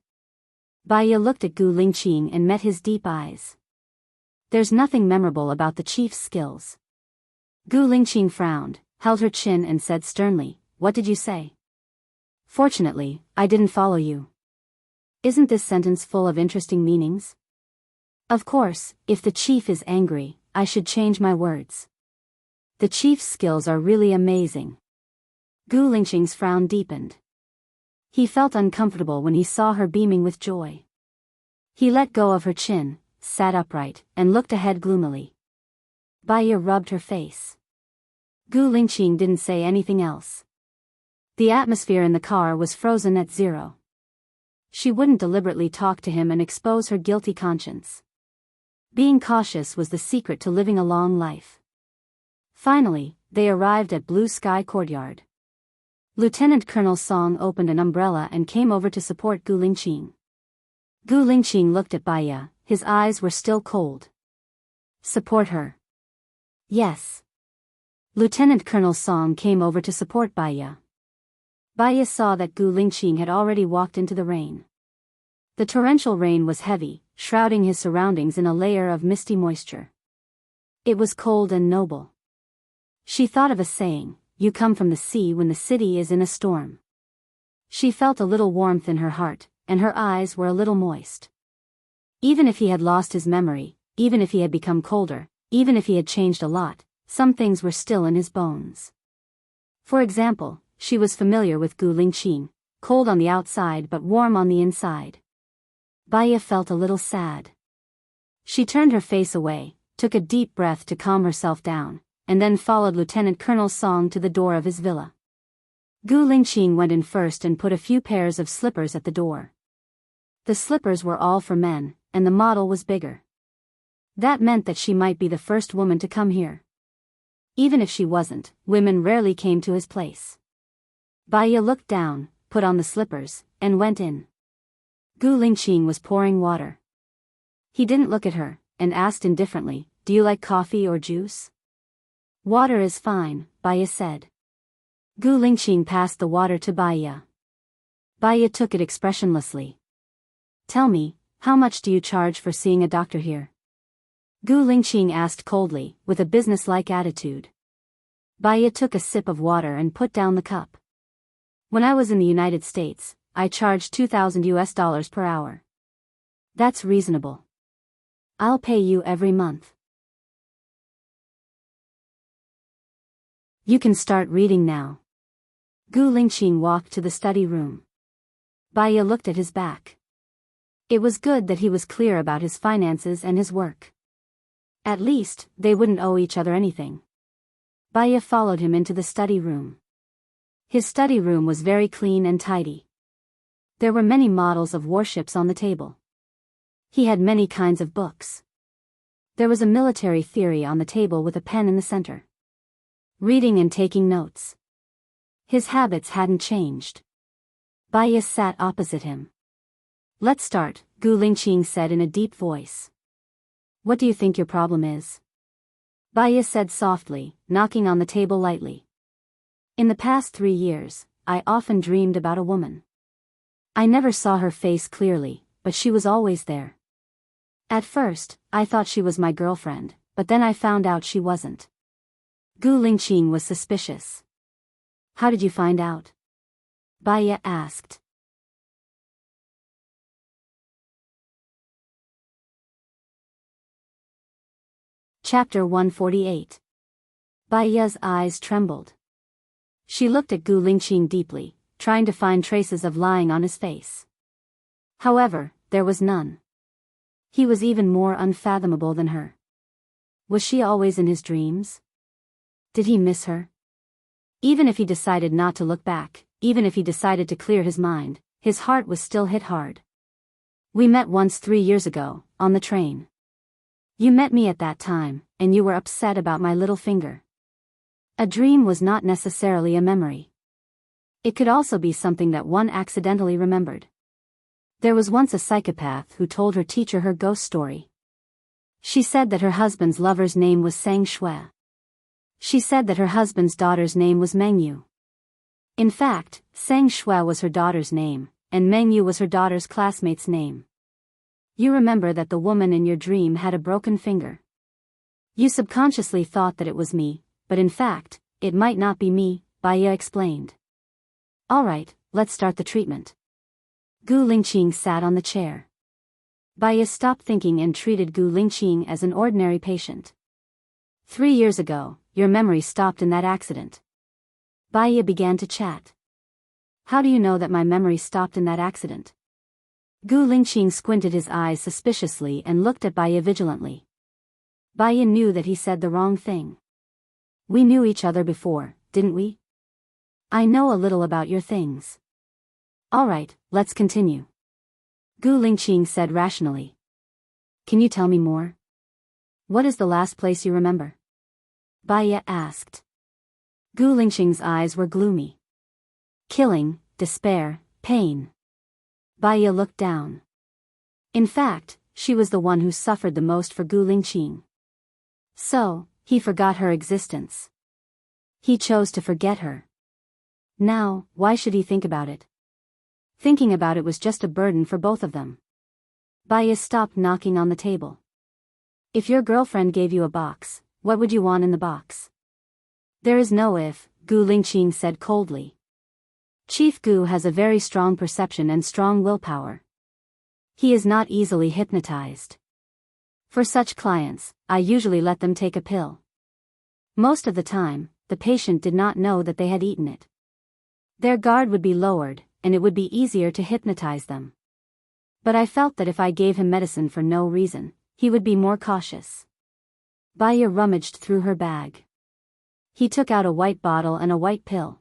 [SPEAKER 1] Baiya looked at Gu Lingqing and met his deep eyes. There's nothing memorable about the chief's skills. Gu Lingqing frowned, held her chin and said sternly, what did you say? Fortunately, I didn't follow you. Isn't this sentence full of interesting meanings? Of course, if the chief is angry, I should change my words. The chief's skills are really amazing. Gu Lingqing's frown deepened. He felt uncomfortable when he saw her beaming with joy. He let go of her chin, sat upright, and looked ahead gloomily. Baiya rubbed her face. Gu Lingqing didn't say anything else. The atmosphere in the car was frozen at zero. She wouldn't deliberately talk to him and expose her guilty conscience. Being cautious was the secret to living a long life. Finally, they arrived at Blue Sky Courtyard. Lieutenant Colonel Song opened an umbrella and came over to support Gu Lingqing. Gu Lingqing looked at Baiya, his eyes were still cold. Support her. Yes. Lieutenant Colonel Song came over to support Baiya. Baiya saw that Gu Lingqing had already walked into the rain. The torrential rain was heavy, shrouding his surroundings in a layer of misty moisture. It was cold and noble. She thought of a saying, "You come from the sea when the city is in a storm." She felt a little warmth in her heart, and her eyes were a little moist. Even if he had lost his memory, even if he had become colder, even if he had changed a lot, some things were still in his bones. For example, she was familiar with Gu Lingqing, cold on the outside but warm on the inside. Baiya felt a little sad. She turned her face away, took a deep breath to calm herself down, and then followed Lieutenant Colonel Song to the door of his villa. Gu Lingqing went in first and put a few pairs of slippers at the door. The slippers were all for men, and the model was bigger. That meant that she might be the first woman to come here. Even if she wasn't, women rarely came to his place. Baiya looked down, put on the slippers, and went in. Gu Lingqing was pouring water. He didn't look at her, and asked indifferently, "Do you like coffee or juice?" "Water is fine," Baiya said. Gu Lingqing passed the water to Baiya. Baiya took it expressionlessly. "Tell me, how much do you charge for seeing a doctor here?" Gu Lingqing asked coldly, with a businesslike attitude. Baiya took a sip of water and put down the cup. "When I was in the United States, I charged $2,000 per hour. That's reasonable. I'll pay you every month." You can start reading now. Gu Lingqing walked to the study room. Baiya looked at his back. It was good that he was clear about his finances and his work. At least, they wouldn't owe each other anything. Baiya followed him into the study room. His study room was very clean and tidy. There were many models of warships on the table. He had many kinds of books. There was a military theory on the table with a pen in the center. Reading and taking notes. His habits hadn't changed. Baiya sat opposite him. "Let's start," Gu Lingqing said in a deep voice. "What do you think your problem is?" Baiya said softly, knocking on the table lightly. "In the past 3 years, I often dreamed about a woman. I never saw her face clearly, but she was always there. At first, I thought she was my girlfriend, but then I found out she wasn't." Gu Lingqing was suspicious. "How did you find out?" Baiya asked. Chapter 148. Baiya's eyes trembled. She looked at Gu Lingqing deeply, trying to find traces of lying on his face. However, there was none. He was even more unfathomable than her. Was she always in his dreams? Did he miss her? Even if he decided not to look back, even if he decided to clear his mind, his heart was still hit hard. "We met once 3 years ago, on the train. You met me at that time, and you were upset about my little finger." A dream was not necessarily a memory. It could also be something that one accidentally remembered. There was once a psychopath who told her teacher her ghost story. She said that her husband's lover's name was Sang Shui. She said that her husband's daughter's name was Mengyu. In fact, Sang Shui was her daughter's name, and Mengyu was her daughter's classmate's name. You remember that the woman in your dream had a broken finger. You subconsciously thought that it was me, but in fact, it might not be me, Baiya explained. "Alright, let's start the treatment." Gu Lingqing sat on the chair. Baiya stopped thinking and treated Gu Lingqing as an ordinary patient. 3 years ago, your memory stopped in that accident. Baiya began to chat. "How do you know that my memory stopped in that accident?" Gu Lingqing squinted his eyes suspiciously and looked at Baiya vigilantly. Baiya knew that he said the wrong thing. "We knew each other before, didn't we? I know a little about your things." "Alright, let's continue." Gu Lingqing said rationally. Can you tell me more? What is the last place you remember? Bai Ye asked. Gu Lingqing's eyes were gloomy. Killing, despair, pain. Bai Ye looked down. In fact, she was the one who suffered the most for Gu Lingqing. So, he forgot her existence. He chose to forget her. Now, why should he think about it? Thinking about it was just a burden for both of them. Bai Ye stopped knocking on the table. If your girlfriend gave you a box, what would you want in the box? There is no if, Gu Lingqing said coldly. Chief Gu has a very strong perception and strong willpower. He is not easily hypnotized. For such clients, I usually let them take a pill. Most of the time, the patient did not know that they had eaten it. Their guard would be lowered, and it would be easier to hypnotize them. But I felt that if I gave him medicine for no reason, he would be more cautious. Bai Ye rummaged through her bag. He took out a white bottle and a white pill.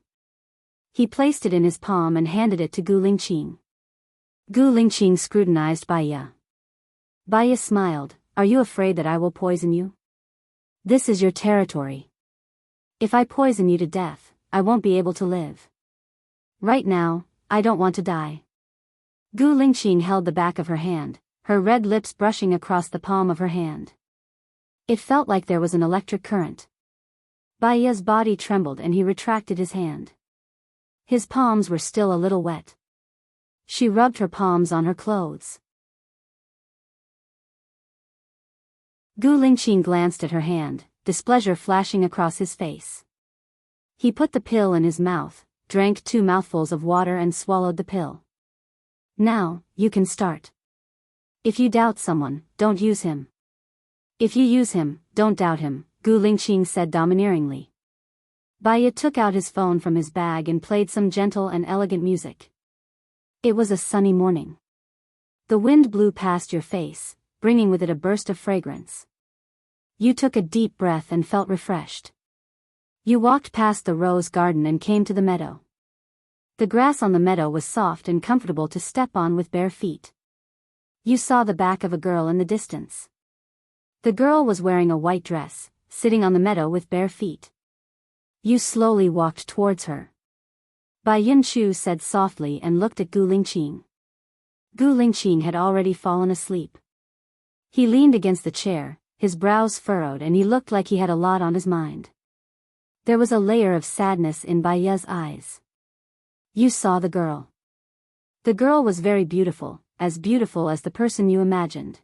[SPEAKER 1] He placed it in his palm and handed it to Gu Lingqing. Gu Lingqing scrutinized Bai Ye. Bai Ye smiled. Are you afraid that I will poison you? This is your territory. If I poison you to death, I won't be able to live. Right now, I don't want to die. Gu Lingqing held the back of her hand, her red lips brushing across the palm of her hand. It felt like there was an electric current. Bai Ye's body trembled and he retracted his hand. His palms were still a little wet. She rubbed her palms on her clothes. Gu Lingqing glanced at her hand, displeasure flashing across his face. He put the pill in his mouth, drank 2 mouthfuls of water and swallowed the pill. Now, you can start. If you doubt someone, don't use him. If you use him, don't doubt him, Gu Lingqing said domineeringly. Bai Ye took out his phone from his bag and played some gentle and elegant music. It was a sunny morning. The wind blew past your face, bringing with it a burst of fragrance. You took a deep breath and felt refreshed. You walked past the rose garden and came to the meadow. The grass on the meadow was soft and comfortable to step on with bare feet. You saw the back of a girl in the distance. The girl was wearing a white dress, sitting on the meadow with bare feet. You slowly walked towards her. Bai Yunchu said softly and looked at Gu Lingqing. Gu Lingqing had already fallen asleep. He leaned against the chair, his brows furrowed, and he looked like he had a lot on his mind. There was a layer of sadness in Bai Ye's eyes. You saw the girl. The girl was very beautiful as the person you imagined.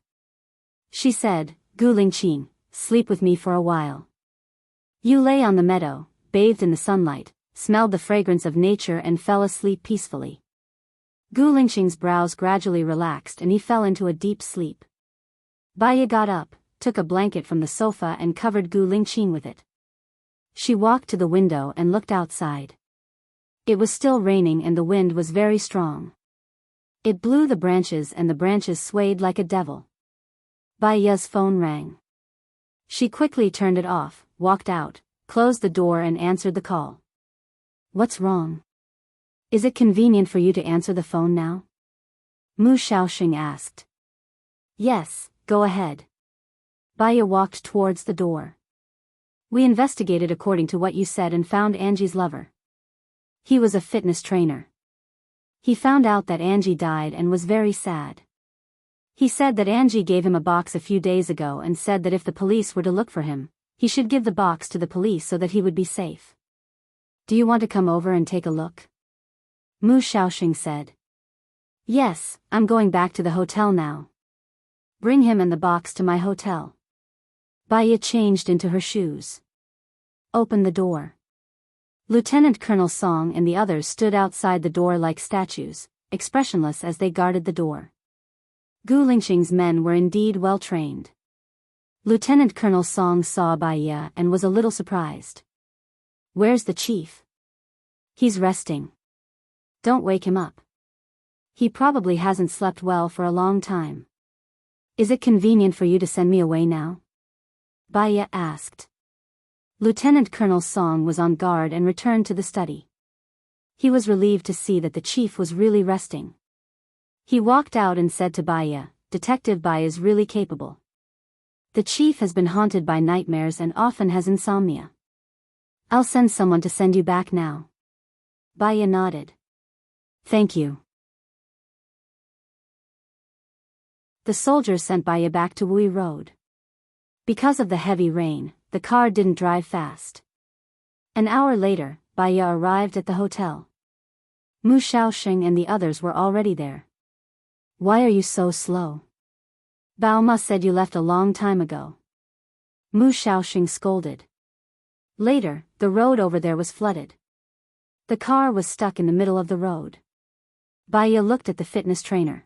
[SPEAKER 1] She said, Gu Lingqing, sleep with me for a while. You lay on the meadow, bathed in the sunlight, smelled the fragrance of nature and fell asleep peacefully. Gu Lingqing's brows gradually relaxed and he fell into a deep sleep. Bai Ye got up, took a blanket from the sofa and covered Gu Lingqing with it. She walked to the window and looked outside. It was still raining and the wind was very strong. It blew the branches and the branches swayed like a devil. Bai Ye's phone rang. She quickly turned it off, walked out, closed the door and answered the call. What's wrong? Is it convenient for you to answer the phone now? Mu Shaoxing asked. Yes, go ahead. Bai Ye walked towards the door. We investigated according to what you said and found Angie's lover. He was a fitness trainer. He found out that Angie died and was very sad. He said that Angie gave him a box a few days ago and said that if the police were to look for him, he should give the box to the police so that he would be safe. Do you want to come over and take a look? Mu Shaoxing said. Yes, I'm going back to the hotel now. Bring him and the box to my hotel. Bai Ye changed into her shoes. Open the door. Lieutenant Colonel Song and the others stood outside the door like statues, expressionless as they guarded the door. Gu Lingqing's men were indeed well trained. Lieutenant Colonel Song saw Bai Ye and was a little surprised. Where's the chief? He's resting. Don't wake him up. He probably hasn't slept well for a long time. Is it convenient for you to send me away now? Bai Ye asked. Lieutenant Colonel Song was on guard and returned to the study. He was relieved to see that the chief was really resting. He walked out and said to Baya, "Detective Bai is really capable. The chief has been haunted by nightmares and often has insomnia. I'll send someone to send you back now." Baya nodded. "Thank you." The soldiers sent Baya back to Wui Road. Because of the heavy rain, the car didn't drive fast. An hour later, Baya arrived at the hotel. Mu Shaoxing and the others were already there. "Why are you so slow? Bao Ma said you left a long time ago." Mu Shaoxing scolded. Later, the road over there was flooded. The car was stuck in the middle of the road. Baya looked at the fitness trainer.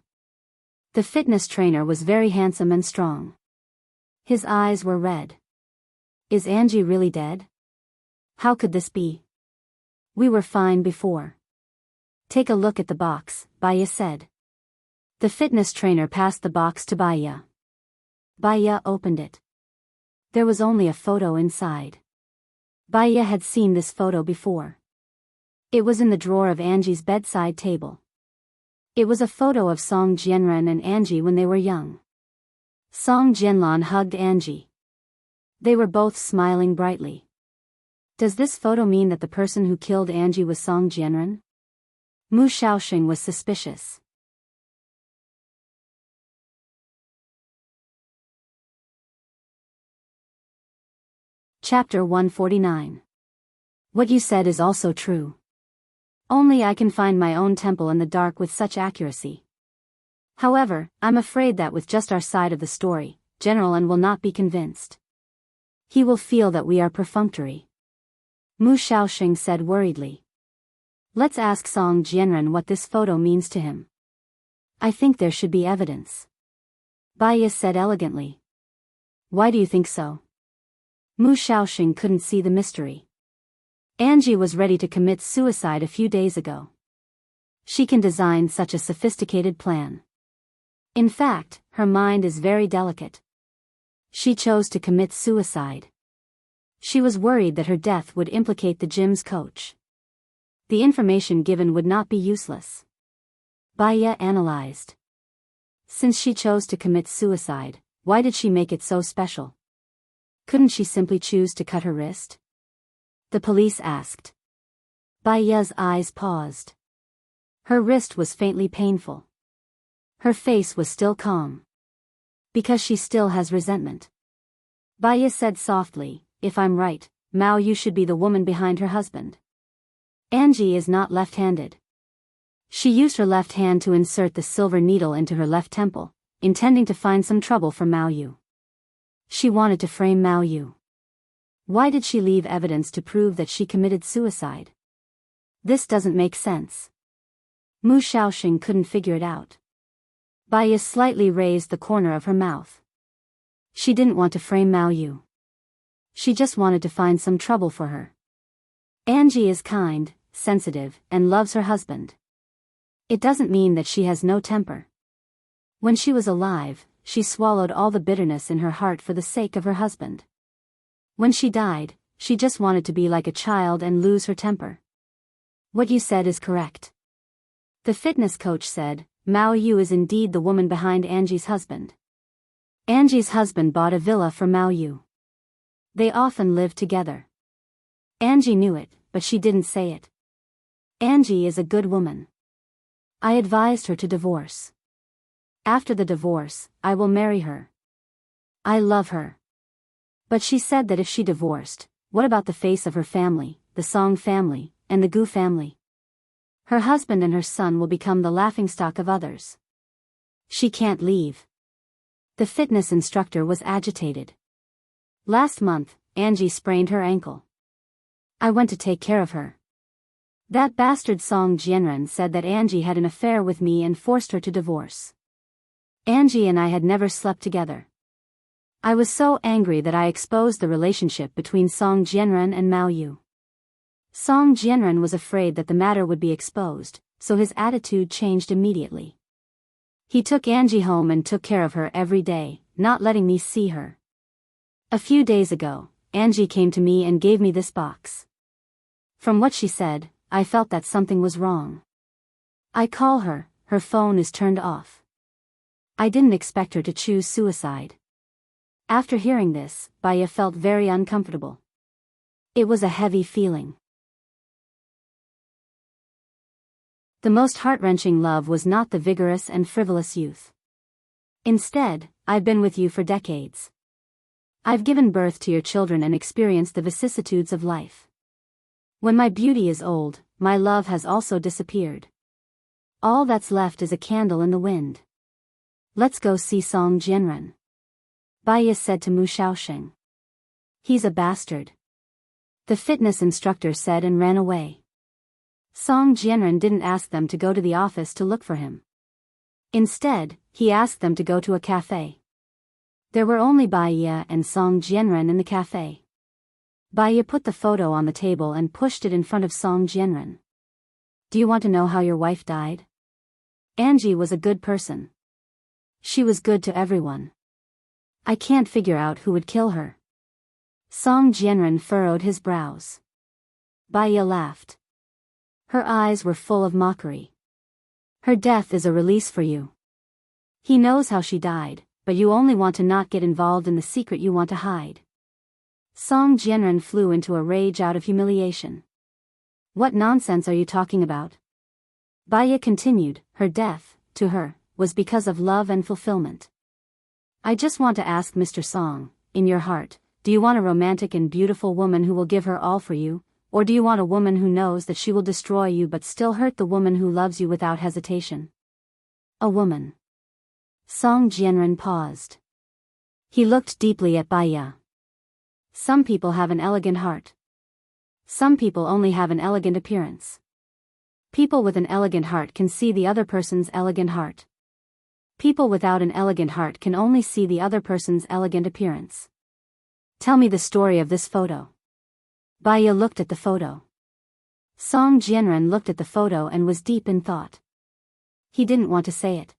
[SPEAKER 1] The fitness trainer was very handsome and strong. His eyes were red. "Is Angie really dead? How could this be? We were fine before." "Take a look at the box," Baya said. The fitness trainer passed the box to Baya. Baya opened it. There was only a photo inside. Baya had seen this photo before. It was in the drawer of Angie's bedside table. It was a photo of Song Jianren and Angie when they were young. Song Jianlan hugged Angie. They were both smiling brightly. Does this photo mean that the person who killed Angie was Song Jianren? Mu Shaoxing was suspicious. Chapter 149. What you said is also true. Only I can find my own temple in the dark with such accuracy. However, I'm afraid that with just our side of the story, General An will not be convinced. He will feel that we are perfunctory. Mu Shaoxing said worriedly. Let's ask Song Jianren what this photo means to him. I think there should be evidence. Baya said elegantly. Why do you think so? Mu Shaoxing couldn't see the mystery. Angie was ready to commit suicide a few days ago. She can design such a sophisticated plan. In fact, her mind is very delicate. She chose to commit suicide. She was worried that her death would implicate the gym's coach. The information given would not be useless. Baya analyzed. Since she chose to commit suicide, why did she make it so special? Couldn't she simply choose to cut her wrist? The police asked. Baya's eyes paused. Her wrist was faintly painful. Her face was still calm. Because she still has resentment. Baya said softly, if I'm right, Mao Yu should be the woman behind her husband. Angie is not left-handed. She used her left hand to insert the silver needle into her left temple, intending to find some trouble for Mao Yu. She wanted to frame Mao Yu. Why did she leave evidence to prove that she committed suicide? This doesn't make sense. Mu Shaoxing couldn't figure it out. Baya slightly raised the corner of her mouth. She didn't want to frame Mao Yu. She just wanted to find some trouble for her. Angie is kind, sensitive, and loves her husband. It doesn't mean that she has no temper. When she was alive, she swallowed all the bitterness in her heart for the sake of her husband. When she died, she just wanted to be like a child and lose her temper. What you said is correct. The fitness coach said, Mao Yu is indeed the woman behind Angie's husband. Angie's husband bought a villa for Mao Yu. They often lived together. Angie knew it, but she didn't say it. Angie is a good woman. I advised her to divorce. After the divorce, I will marry her. I love her. But she said that if she divorced, what about the face of her family, the Song family, and the Gu family? Her husband and her son will become the laughingstock of others. She can't leave. The fitness instructor was agitated. Last month, Angie sprained her ankle. I went to take care of her. That bastard Song Jianren said that Angie had an affair with me and forced her to divorce. Angie and I had never slept together. I was so angry that I exposed the relationship between Song Jianren and Mao Yu. Song Jianren was afraid that the matter would be exposed, so his attitude changed immediately. He took Angie home and took care of her every day, not letting me see her. A few days ago, Angie came to me and gave me this box. From what she said, I felt that something was wrong. I call her, her phone is turned off. I didn't expect her to choose suicide. After hearing this, Baya felt very uncomfortable. It was a heavy feeling. The most heart-wrenching love was not the vigorous and frivolous youth. Instead, I've been with you for decades. I've given birth to your children and experienced the vicissitudes of life. When my beauty is old, my love has also disappeared. All that's left is a candle in the wind. Let's go see Song Jianren. Baya said to Mu Shaosheng. He's a bastard. The fitness instructor said and ran away. Song Jianren didn't ask them to go to the office to look for him. Instead, he asked them to go to a cafe. There were only Baya and Song Jianren in the cafe. Baya put the photo on the table and pushed it in front of Song Jianren. Do you want to know how your wife died? Angie was a good person. She was good to everyone. I can't figure out who would kill her. Song Jianren furrowed his brows. Baya laughed. Her eyes were full of mockery. Her death is a release for you. He knows how she died, but you only want to not get involved in the secret you want to hide. Song Jianren flew into a rage out of humiliation. What nonsense are you talking about? Baya continued, her death, to her, was because of love and fulfillment. I just want to ask Mr. Song, in your heart, do you want a romantic and beautiful woman who will give her all for you, or do you want a woman who knows that she will destroy you but still hurt the woman who loves you without hesitation? A woman. Song Jianren paused. He looked deeply at Baya. Some people have an elegant heart. Some people only have an elegant appearance. People with an elegant heart can see the other person's elegant heart. People without an elegant heart can only see the other person's elegant appearance. Tell me the story of this photo. Baya looked at the photo. Song Jianren looked at the photo and was deep in thought. He didn't want to say it.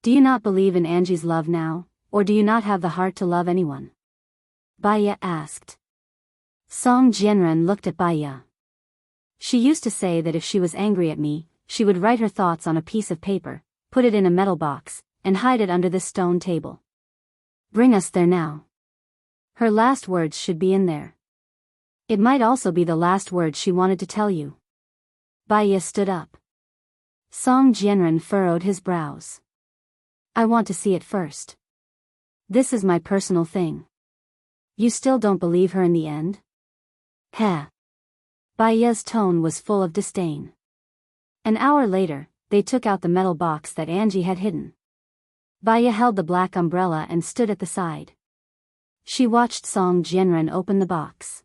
[SPEAKER 1] Do you not believe in Angie's love now, or do you not have the heart to love anyone? Baya asked. Song Jianren looked at Baya. She used to say that if she was angry at me, she would write her thoughts on a piece of paper, put it in a metal box, and hide it under this stone table. Bring us there now. Her last words should be in there. It might also be the last words she wanted to tell you. Baya stood up. Song Jianren furrowed his brows. I want to see it first. This is my personal thing. You still don't believe her in the end? Heh. Baya's tone was full of disdain. An hour later, they took out the metal box that Angie had hidden. Baya held the black umbrella and stood at the side. She watched Song Jianren open the box.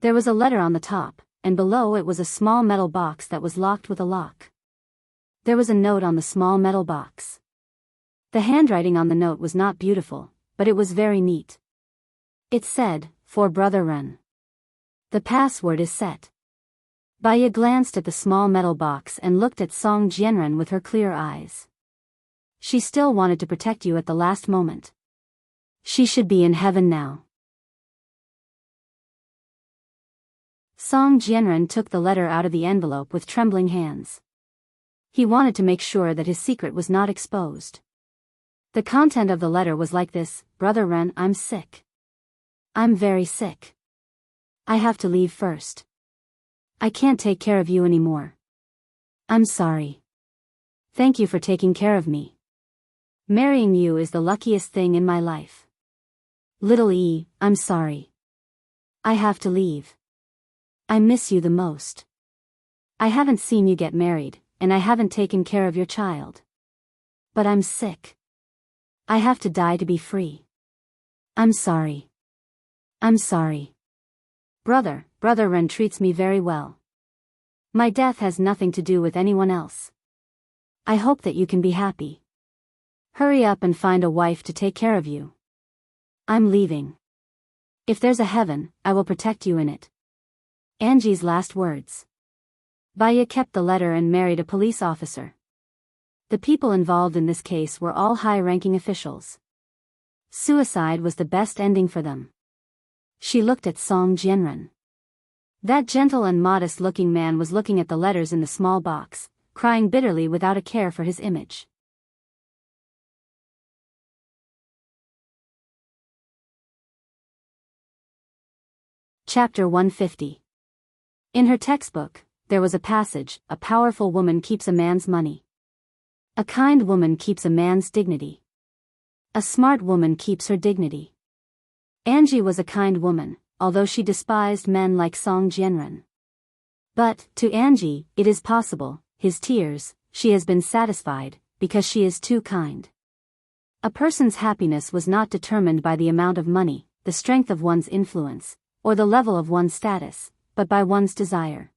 [SPEAKER 1] There was a letter on the top, and below it was a small metal box that was locked with a lock. There was a note on the small metal box. The handwriting on the note was not beautiful, but it was very neat. It said, "For Brother Ren." The password is set. Baya glanced at the small metal box and looked at Song Jianren with her clear eyes. She still wanted to protect you at the last moment. She should be in heaven now. Song Jianren took the letter out of the envelope with trembling hands. He wanted to make sure that his secret was not exposed. The content of the letter was like this: Brother Ren, I'm sick. I'm very sick. I have to leave first. I can't take care of you anymore. I'm sorry. Thank you for taking care of me. Marrying you is the luckiest thing in my life. Little E, I'm sorry. I have to leave. I miss you the most. I haven't seen you get married, and I haven't taken care of your child. But I'm sick. I have to die to be free. I'm sorry. I'm sorry. Brother Ren treats me very well. My death has nothing to do with anyone else. I hope that you can be happy. Hurry up and find a wife to take care of you. I'm leaving. If there's a heaven, I will protect you in it. Angie's last words. Baya kept the letter and married a police officer. The people involved in this case were all high-ranking officials. Suicide was the best ending for them. She looked at Song Jianren. That gentle and modest-looking man was looking at the letters in the small box, crying bitterly without a care for his image. Chapter 150. In her textbook, there was a passage, a powerful woman keeps a man's money. A kind woman keeps a man's dignity. A smart woman keeps her dignity. Angie was a kind woman, although she despised men like Song Jianren. But, to Angie, it is possible, his tears, she has been satisfied, because she is too kind. A person's happiness was not determined by the amount of money, the strength of one's influence, or the level of one's status, but by one's desire.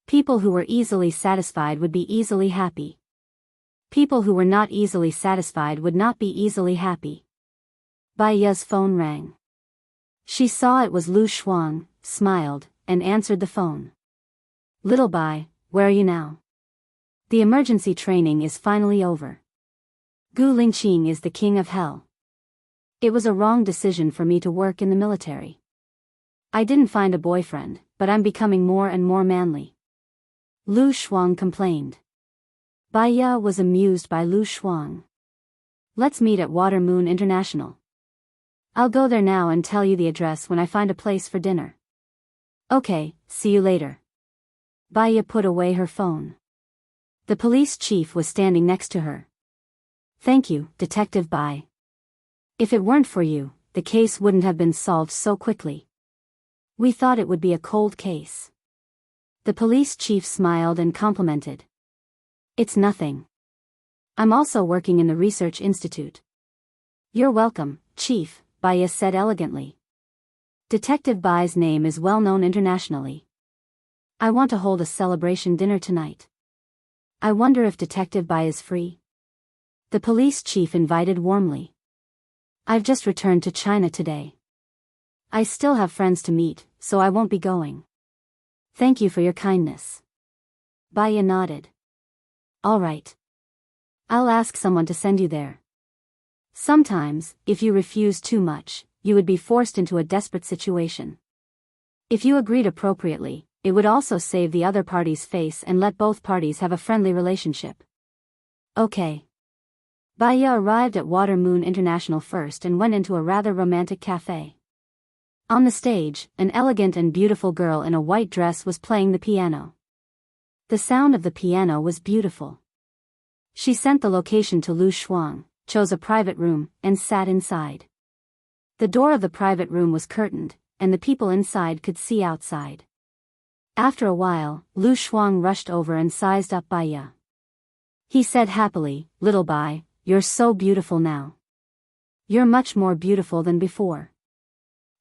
[SPEAKER 1] People who were easily satisfied would be easily happy. People who were not easily satisfied would not be easily happy. Bai Ye's phone rang. She saw it was Lu Shuang, smiled, and answered the phone. Little Bai, where are you now? The emergency training is finally over. Gu Lingqing is the king of hell. It was a wrong decision for me to work in the military. I didn't find a boyfriend, but I'm becoming more and more manly. Lu Shuang complained. Bai Ye was amused by Lu Shuang. Let's meet at Water Moon International. I'll go there now and tell you the address when I find a place for dinner. Okay, see you later. Bai Ye put away her phone. The police chief was standing next to her. Thank you, Detective Bai. If it weren't for you, the case wouldn't have been solved so quickly. We thought it would be a cold case. The police chief smiled and complimented. It's nothing. I'm also working in the research institute. You're welcome, Chief, Bai Ye said elegantly. Detective Bai's name is well known internationally. I want to hold a celebration dinner tonight. I wonder if Detective Bai is free. The police chief invited warmly. I've just returned to China today. I still have friends to meet, so I won't be going. Thank you for your kindness. Bai Ye nodded. All right. I'll ask someone to send you there. Sometimes, if you refuse too much, you would be forced into a desperate situation. If you agreed appropriately, it would also save the other party's face and let both parties have a friendly relationship. Okay. Bai Ye arrived at Water Moon International first and went into a rather romantic cafe. On the stage, an elegant and beautiful girl in a white dress was playing the piano. The sound of the piano was beautiful. She sent the location to Lu Shuang, chose a private room, and sat inside. The door of the private room was curtained, and the people inside could see outside. After a while, Lu Shuang rushed over and sized up Bai Ye. He said happily, Little Bai, you're so beautiful now. You're much more beautiful than before.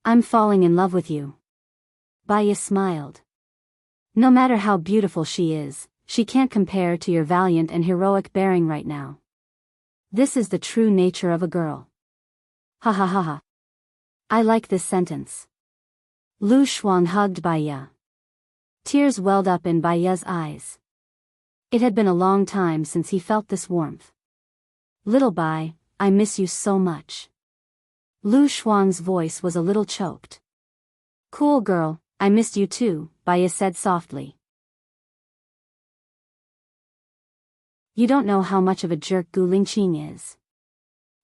[SPEAKER 1] I'm falling in love with you. Bai Ye smiled. No matter how beautiful she is, she can't compare to your valiant and heroic bearing right now. This is the true nature of a girl. Ha ha ha ha. I like this sentence. Lu Shuang hugged Bai Ye. Tears welled up in Bai Ye's eyes. It had been a long time since he felt this warmth. Little Bai, I miss you so much. Lu Shuang's voice was a little choked. Cool girl, I missed you too, Bai Ye said softly. You don't know how much of a jerk Gu Lingqing is.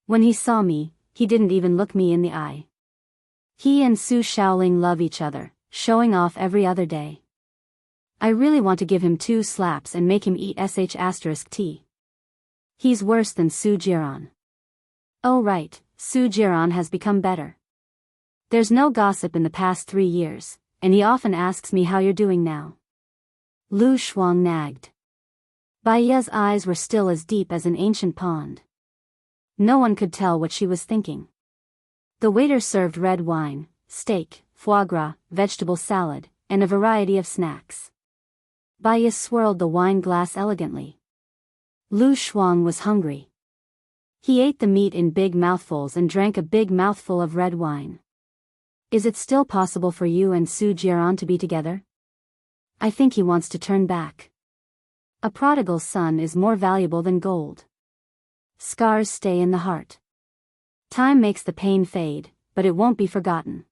[SPEAKER 1] When he saw me, he didn't even look me in the eye. He and Su Shaoling love each other, showing off every other day. I really want to give him 2 slaps and make him eat **T. He's worse than Su Jiran. Oh right, Su Jiran has become better. There's no gossip in the past 3 years, and he often asks me how you're doing now. Lu Shuang nagged. Bai Ye's eyes were still as deep as an ancient pond. No one could tell what she was thinking. The waiter served red wine, steak, foie gras, vegetable salad, and a variety of snacks. Bai Ye swirled the wine glass elegantly. Lu Shuang was hungry. He ate the meat in big mouthfuls and drank a big mouthful of red wine. Is it still possible for you and Su Jiran to be together? I think he wants to turn back. A prodigal son is more valuable than gold. Scars stay in the heart. Time makes the pain fade, but it won't be forgotten.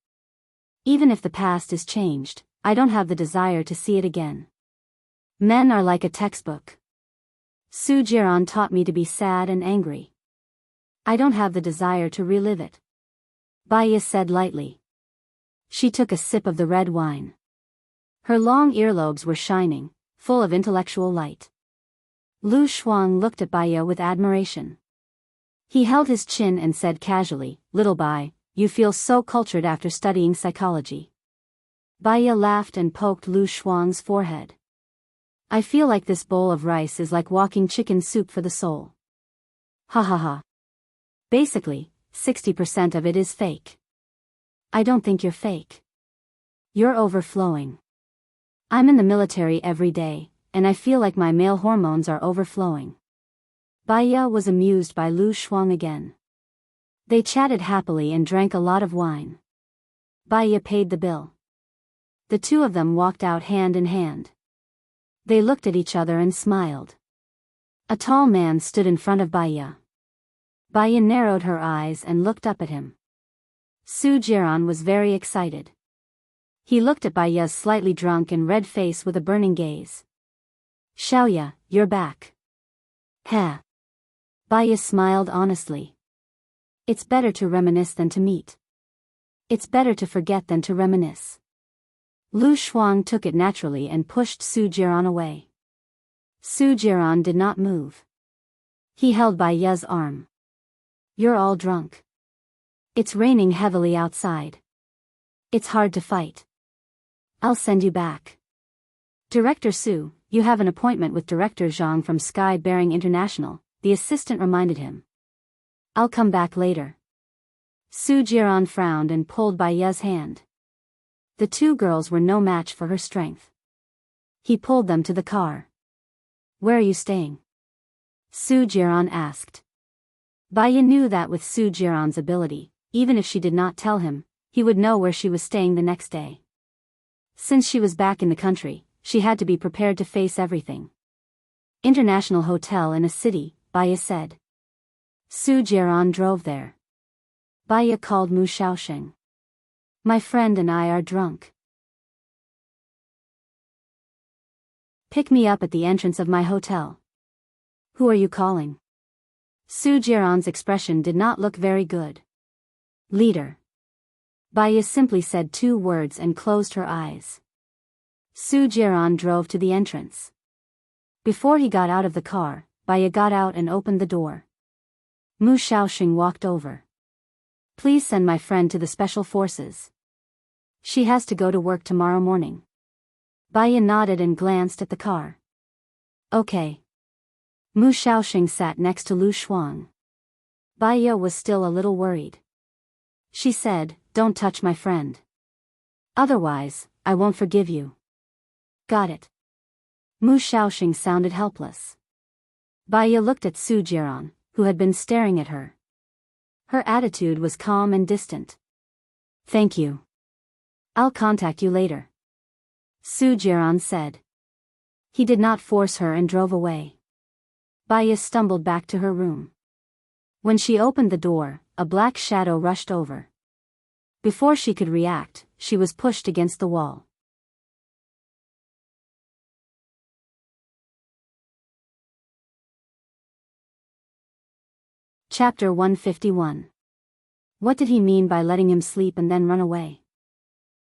[SPEAKER 1] Even if the past is changed, I don't have the desire to see it again. Men are like a textbook. Su Jiran taught me to be sad and angry. I don't have the desire to relive it. Baya said lightly. She took a sip of the red wine. Her long earlobes were shining, full of intellectual light. Lu Shuang looked at Baya with admiration. He held his chin and said casually, "Little Bai, you feel so cultured after studying psychology." Baya laughed and poked Lu Shuang's forehead. "I feel like this bowl of rice is like walking chicken soup for the soul. Ha ha ha. Basically, 60% of it is fake." "I don't think you're fake. You're overflowing. I'm in the military every day, and I feel like my male hormones are overflowing." Baya was amused by Lu Shuang again. They chatted happily and drank a lot of wine. Baya paid the bill. The two of them walked out hand in hand. They looked at each other and smiled. A tall man stood in front of Baya. Baya narrowed her eyes and looked up at him. Su Jiran was very excited. He looked at Baya's slightly drunk and red face with a burning gaze. "Xiaoya, you're back." "Heh." Baya smiled honestly. "It's better to reminisce than to meet. It's better to forget than to reminisce." Lu Shuang took it naturally and pushed Su Jiran away. Su Jiran did not move. He held Baya's arm. "You're all drunk. It's raining heavily outside. It's hard to fight. I'll send you back. Director Su, you have an appointment with Director Zhang from Sky Bearing International," the assistant reminded him. "I'll come back later." Su Jiran frowned and pulled Baya's hand. The two girls were no match for her strength. He pulled them to the car. "Where are you staying?" Su Jiran asked. Baya knew that with Su Jiran's ability, even if she did not tell him, he would know where she was staying the next day. Since she was back in the country, she had to be prepared to face everything. "International hotel in a city," Baya said. Su Jiran drove there. Baya called Mu Shaoxing. "My friend and I are drunk. Pick me up at the entrance of my hotel." "Who are you calling?" Su Jiran's expression did not look very good. "Leader." Baya simply said 2 words and closed her eyes. Su Jiran drove to the entrance. Before he got out of the car, Baya got out and opened the door. Mu Shaoxing walked over. "Please send my friend to the special forces. She has to go to work tomorrow morning." Baya nodded and glanced at the car. "Okay." Mu Shaoxing sat next to Lu Shuang. Baya was still a little worried. She said, "Don't touch my friend. Otherwise, I won't forgive you." "Got it." Mu Shaoxing sounded helpless. Baya looked at Su Jiran, who had been staring at her. Her attitude was calm and distant. "Thank you. I'll contact you later," Su Jiran said. He did not force her and drove away. Baya stumbled back to her room. When she opened the door, a black shadow rushed over. Before she could react, she was pushed against the wall. Chapter 151. What did he mean by letting him sleep and then run away?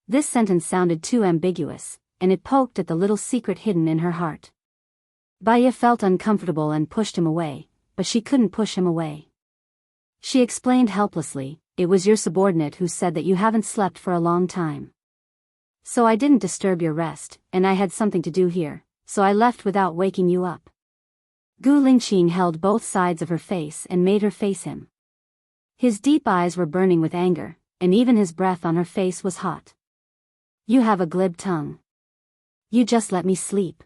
[SPEAKER 1] This sentence sounded too ambiguous, and it poked at the little secret hidden in her heart. Baya felt uncomfortable and pushed him away, but she couldn't push him away. She explained helplessly, "It was your subordinate who said that you haven't slept for a long time. So I didn't disturb your rest, and I had something to do here, so I left without waking you up." Gu Lingqing held both sides of her face and made her face him. His deep eyes were burning with anger, and even his breath on her face was hot. "You have a glib tongue. You just let me sleep.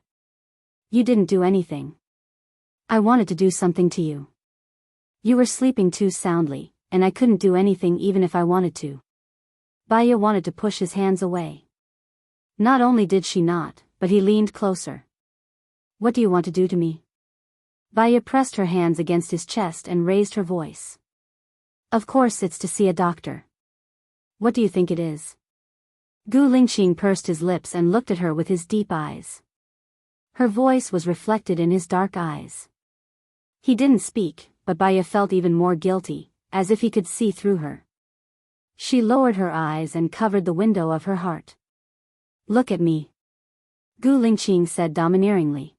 [SPEAKER 1] You didn't do anything. I wanted to do something to you. You were sleeping too soundly, and I couldn't do anything even if I wanted to." Baya wanted to push his hands away. Not only did she not, but he leaned closer. "What do you want to do to me?" Baya pressed her hands against his chest and raised her voice. "Of course it's to see a doctor. What do you think it is?" Gu Lingqing pursed his lips and looked at her with his deep eyes. Her voice was reflected in his dark eyes. He didn't speak, but Baya felt even more guilty, as if he could see through her. She lowered her eyes and covered the window of her heart. Look at me, Gu Lingqing said domineeringly.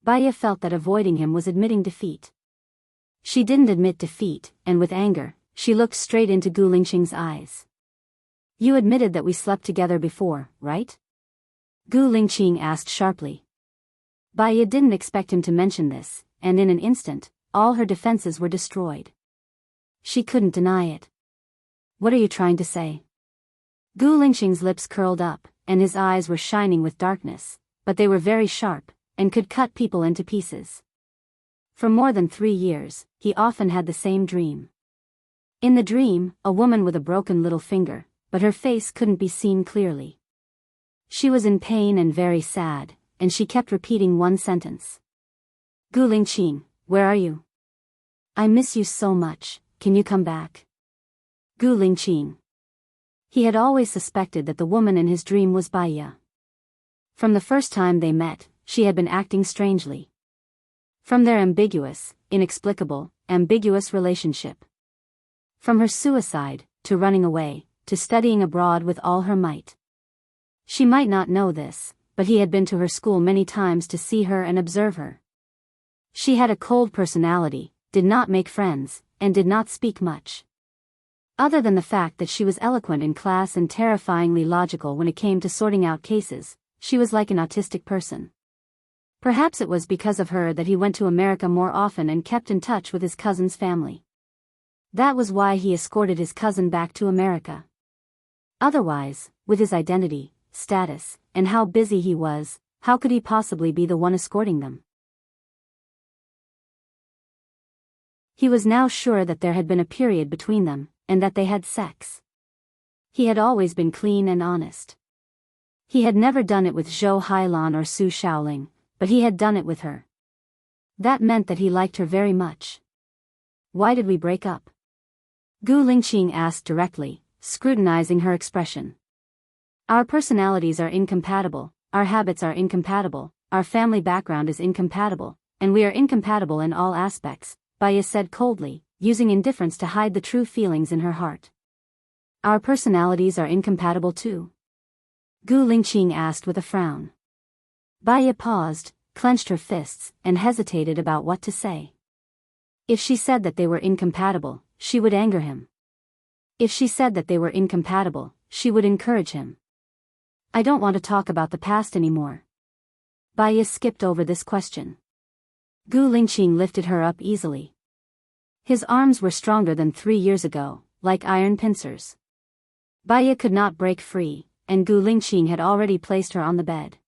[SPEAKER 1] Baya felt that avoiding him was admitting defeat. She didn't admit defeat, and with anger, she looked straight into Gu Lingqing's eyes. You admitted that we slept together before, right? Gu Lingqing asked sharply. Baya didn't expect him to mention this, and in an instant, all her defenses were destroyed. She couldn't deny it. What are you trying to say? Gu Lingqing's lips curled up, and his eyes were shining with darkness, but they were very sharp, and could cut people into pieces. For more than 3 years, he often had the same dream. In the dream, a woman with a broken little finger, but her face couldn't be seen clearly. She was in pain and very sad, and she kept repeating one sentence. Gu Lingqing, where are you? I miss you so much, can you come back? Gu Lingqing. He had always suspected that the woman in his dream was Baya. From the first time they met, she had been acting strangely. From their inexplicable, ambiguous relationship. From her suicide, to running away, to studying abroad with all her might. She might not know this, but he had been to her school many times to see her and observe her. She had a cold personality, did not make friends, and did not speak much. Other than the fact that she was eloquent in class and terrifyingly logical when it came to sorting out cases, she was like an autistic person. Perhaps it was because of her that he went to America more often and kept in touch with his cousin's family. That was why he escorted his cousin back to America. Otherwise, with his identity, status, and how busy he was, how could he possibly be the one escorting them? He was now sure that there had been a period between them, and that they had sex. He had always been clean and honest. He had never done it with Zhou Hailan or Su Shaoling, but he had done it with her. That meant that he liked her very much. Why did we break up? Gu Lingqing asked directly, scrutinizing her expression. Our personalities are incompatible, our habits are incompatible, our family background is incompatible, and we are incompatible in all aspects, Baya said coldly, using indifference to hide the true feelings in her heart. Our personalities are incompatible too? Gu Lingqing asked with a frown. Baya paused, clenched her fists, and hesitated about what to say. If she said that they were incompatible, she would anger him. If she said that they were incompatible, she would encourage him. I don't want to talk about the past anymore. Baya skipped over this question. Gu Lingqing lifted her up easily. His arms were stronger than 3 years ago, like iron pincers. Baya could not break free, and Gu Lingqing had already placed her on the bed.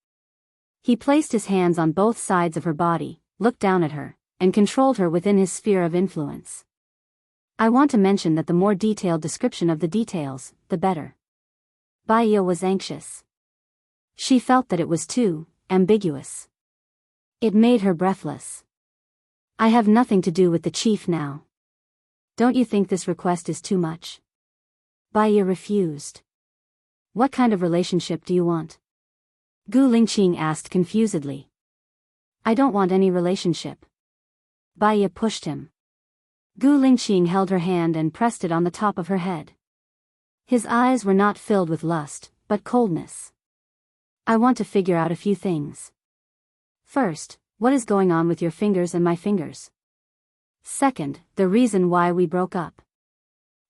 [SPEAKER 1] He placed his hands on both sides of her body, looked down at her, and controlled her within his sphere of influence. I want to mention that the more detailed description of the details, the better. Baya was anxious. She felt that it was too ambiguous. It made her breathless. I have nothing to do with the chief now. Don't you think this request is too much? Baya refused. What kind of relationship do you want? Gu Lingqing asked confusedly. I don't want any relationship. Baya pushed him. Gu Lingqing held her hand and pressed it on the top of her head. His eyes were not filled with lust, but coldness. I want to figure out a few things. First, what is going on with your fingers and my fingers? Second, the reason why we broke up.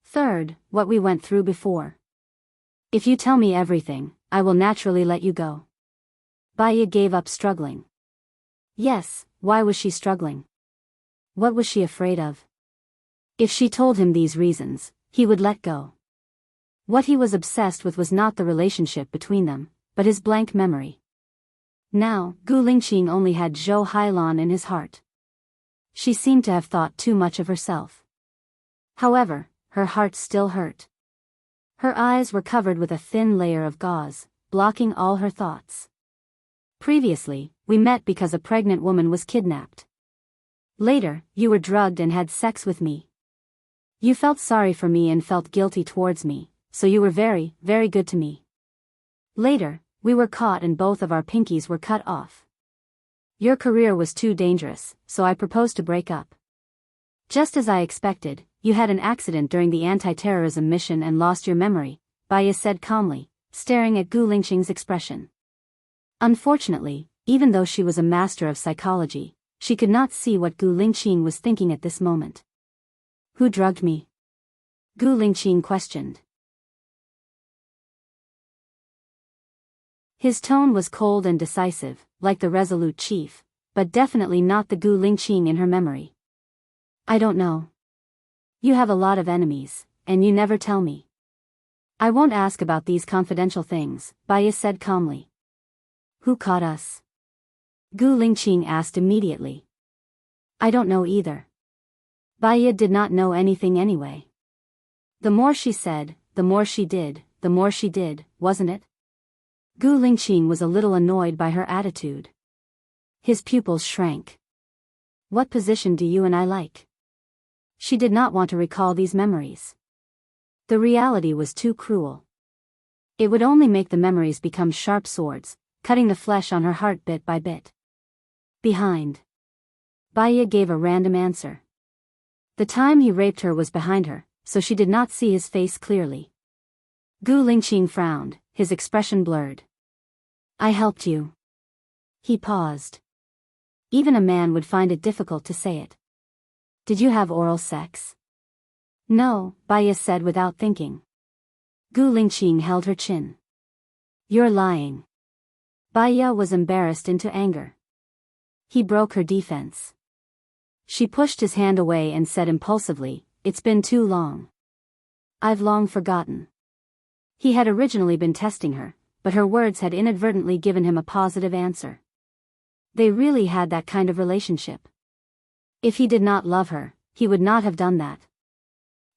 [SPEAKER 1] Third, what we went through before. If you tell me everything, I will naturally let you go. Baya gave up struggling. Yes, why was she struggling? What was she afraid of? If she told him these reasons, he would let go. What he was obsessed with was not the relationship between them, but his blank memory. Now, Gu Lingqing only had Zhou Hailan in his heart. She seemed to have thought too much of herself. However, her heart still hurt. Her eyes were covered with a thin layer of gauze, blocking all her thoughts. Previously, we met because a pregnant woman was kidnapped. Later, you were drugged and had sex with me. You felt sorry for me and felt guilty towards me, so you were very, very good to me. Later, we were caught and both of our pinkies were cut off. Your career was too dangerous, so I proposed to break up. Just as I expected, you had an accident during the anti-terrorism mission and lost your memory, Baya said calmly, staring at Gu Lingqing's expression. Unfortunately, even though she was a master of psychology, she could not see what Gu Lingqing was thinking at this moment. Who drugged me? Gu Lingqing questioned. His tone was cold and decisive, like the resolute chief, but definitely not the Gu Lingqing in her memory. I don't know. You have a lot of enemies, and you never tell me. I won't ask about these confidential things, Baya said calmly. Who caught us? Gu Lingqing asked immediately. I don't know either. Baya did not know anything anyway. The more she said, the more she did, wasn't it? Gu Lingqing was a little annoyed by her attitude. His pupils shrank. What position do you and I like? She did not want to recall these memories. The reality was too cruel. It would only make the memories become sharp swords, cutting the flesh on her heart bit by bit. Behind. Baya gave a random answer. The time he raped her was behind her, so she did not see his face clearly. Gu Lingqing frowned, his expression blurred. I helped you. He paused. Even a man would find it difficult to say it. Did you have oral sex? No, Baya said without thinking. Gu Lingqing held her chin. You're lying. Baya was embarrassed into anger. He broke her defense. She pushed his hand away and said impulsively, It's been too long. I've long forgotten. He had originally been testing her, but her words had inadvertently given him a positive answer. They really had that kind of relationship. If he did not love her, he would not have done that.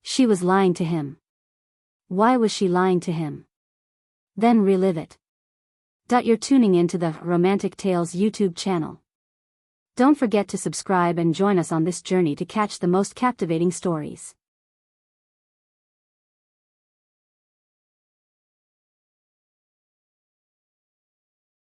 [SPEAKER 1] She was lying to him. Why was she lying to him? Then relive it. You're tuning into the Romantic Tales YouTube channel. Don't forget to subscribe and join us on this journey to catch the most captivating stories.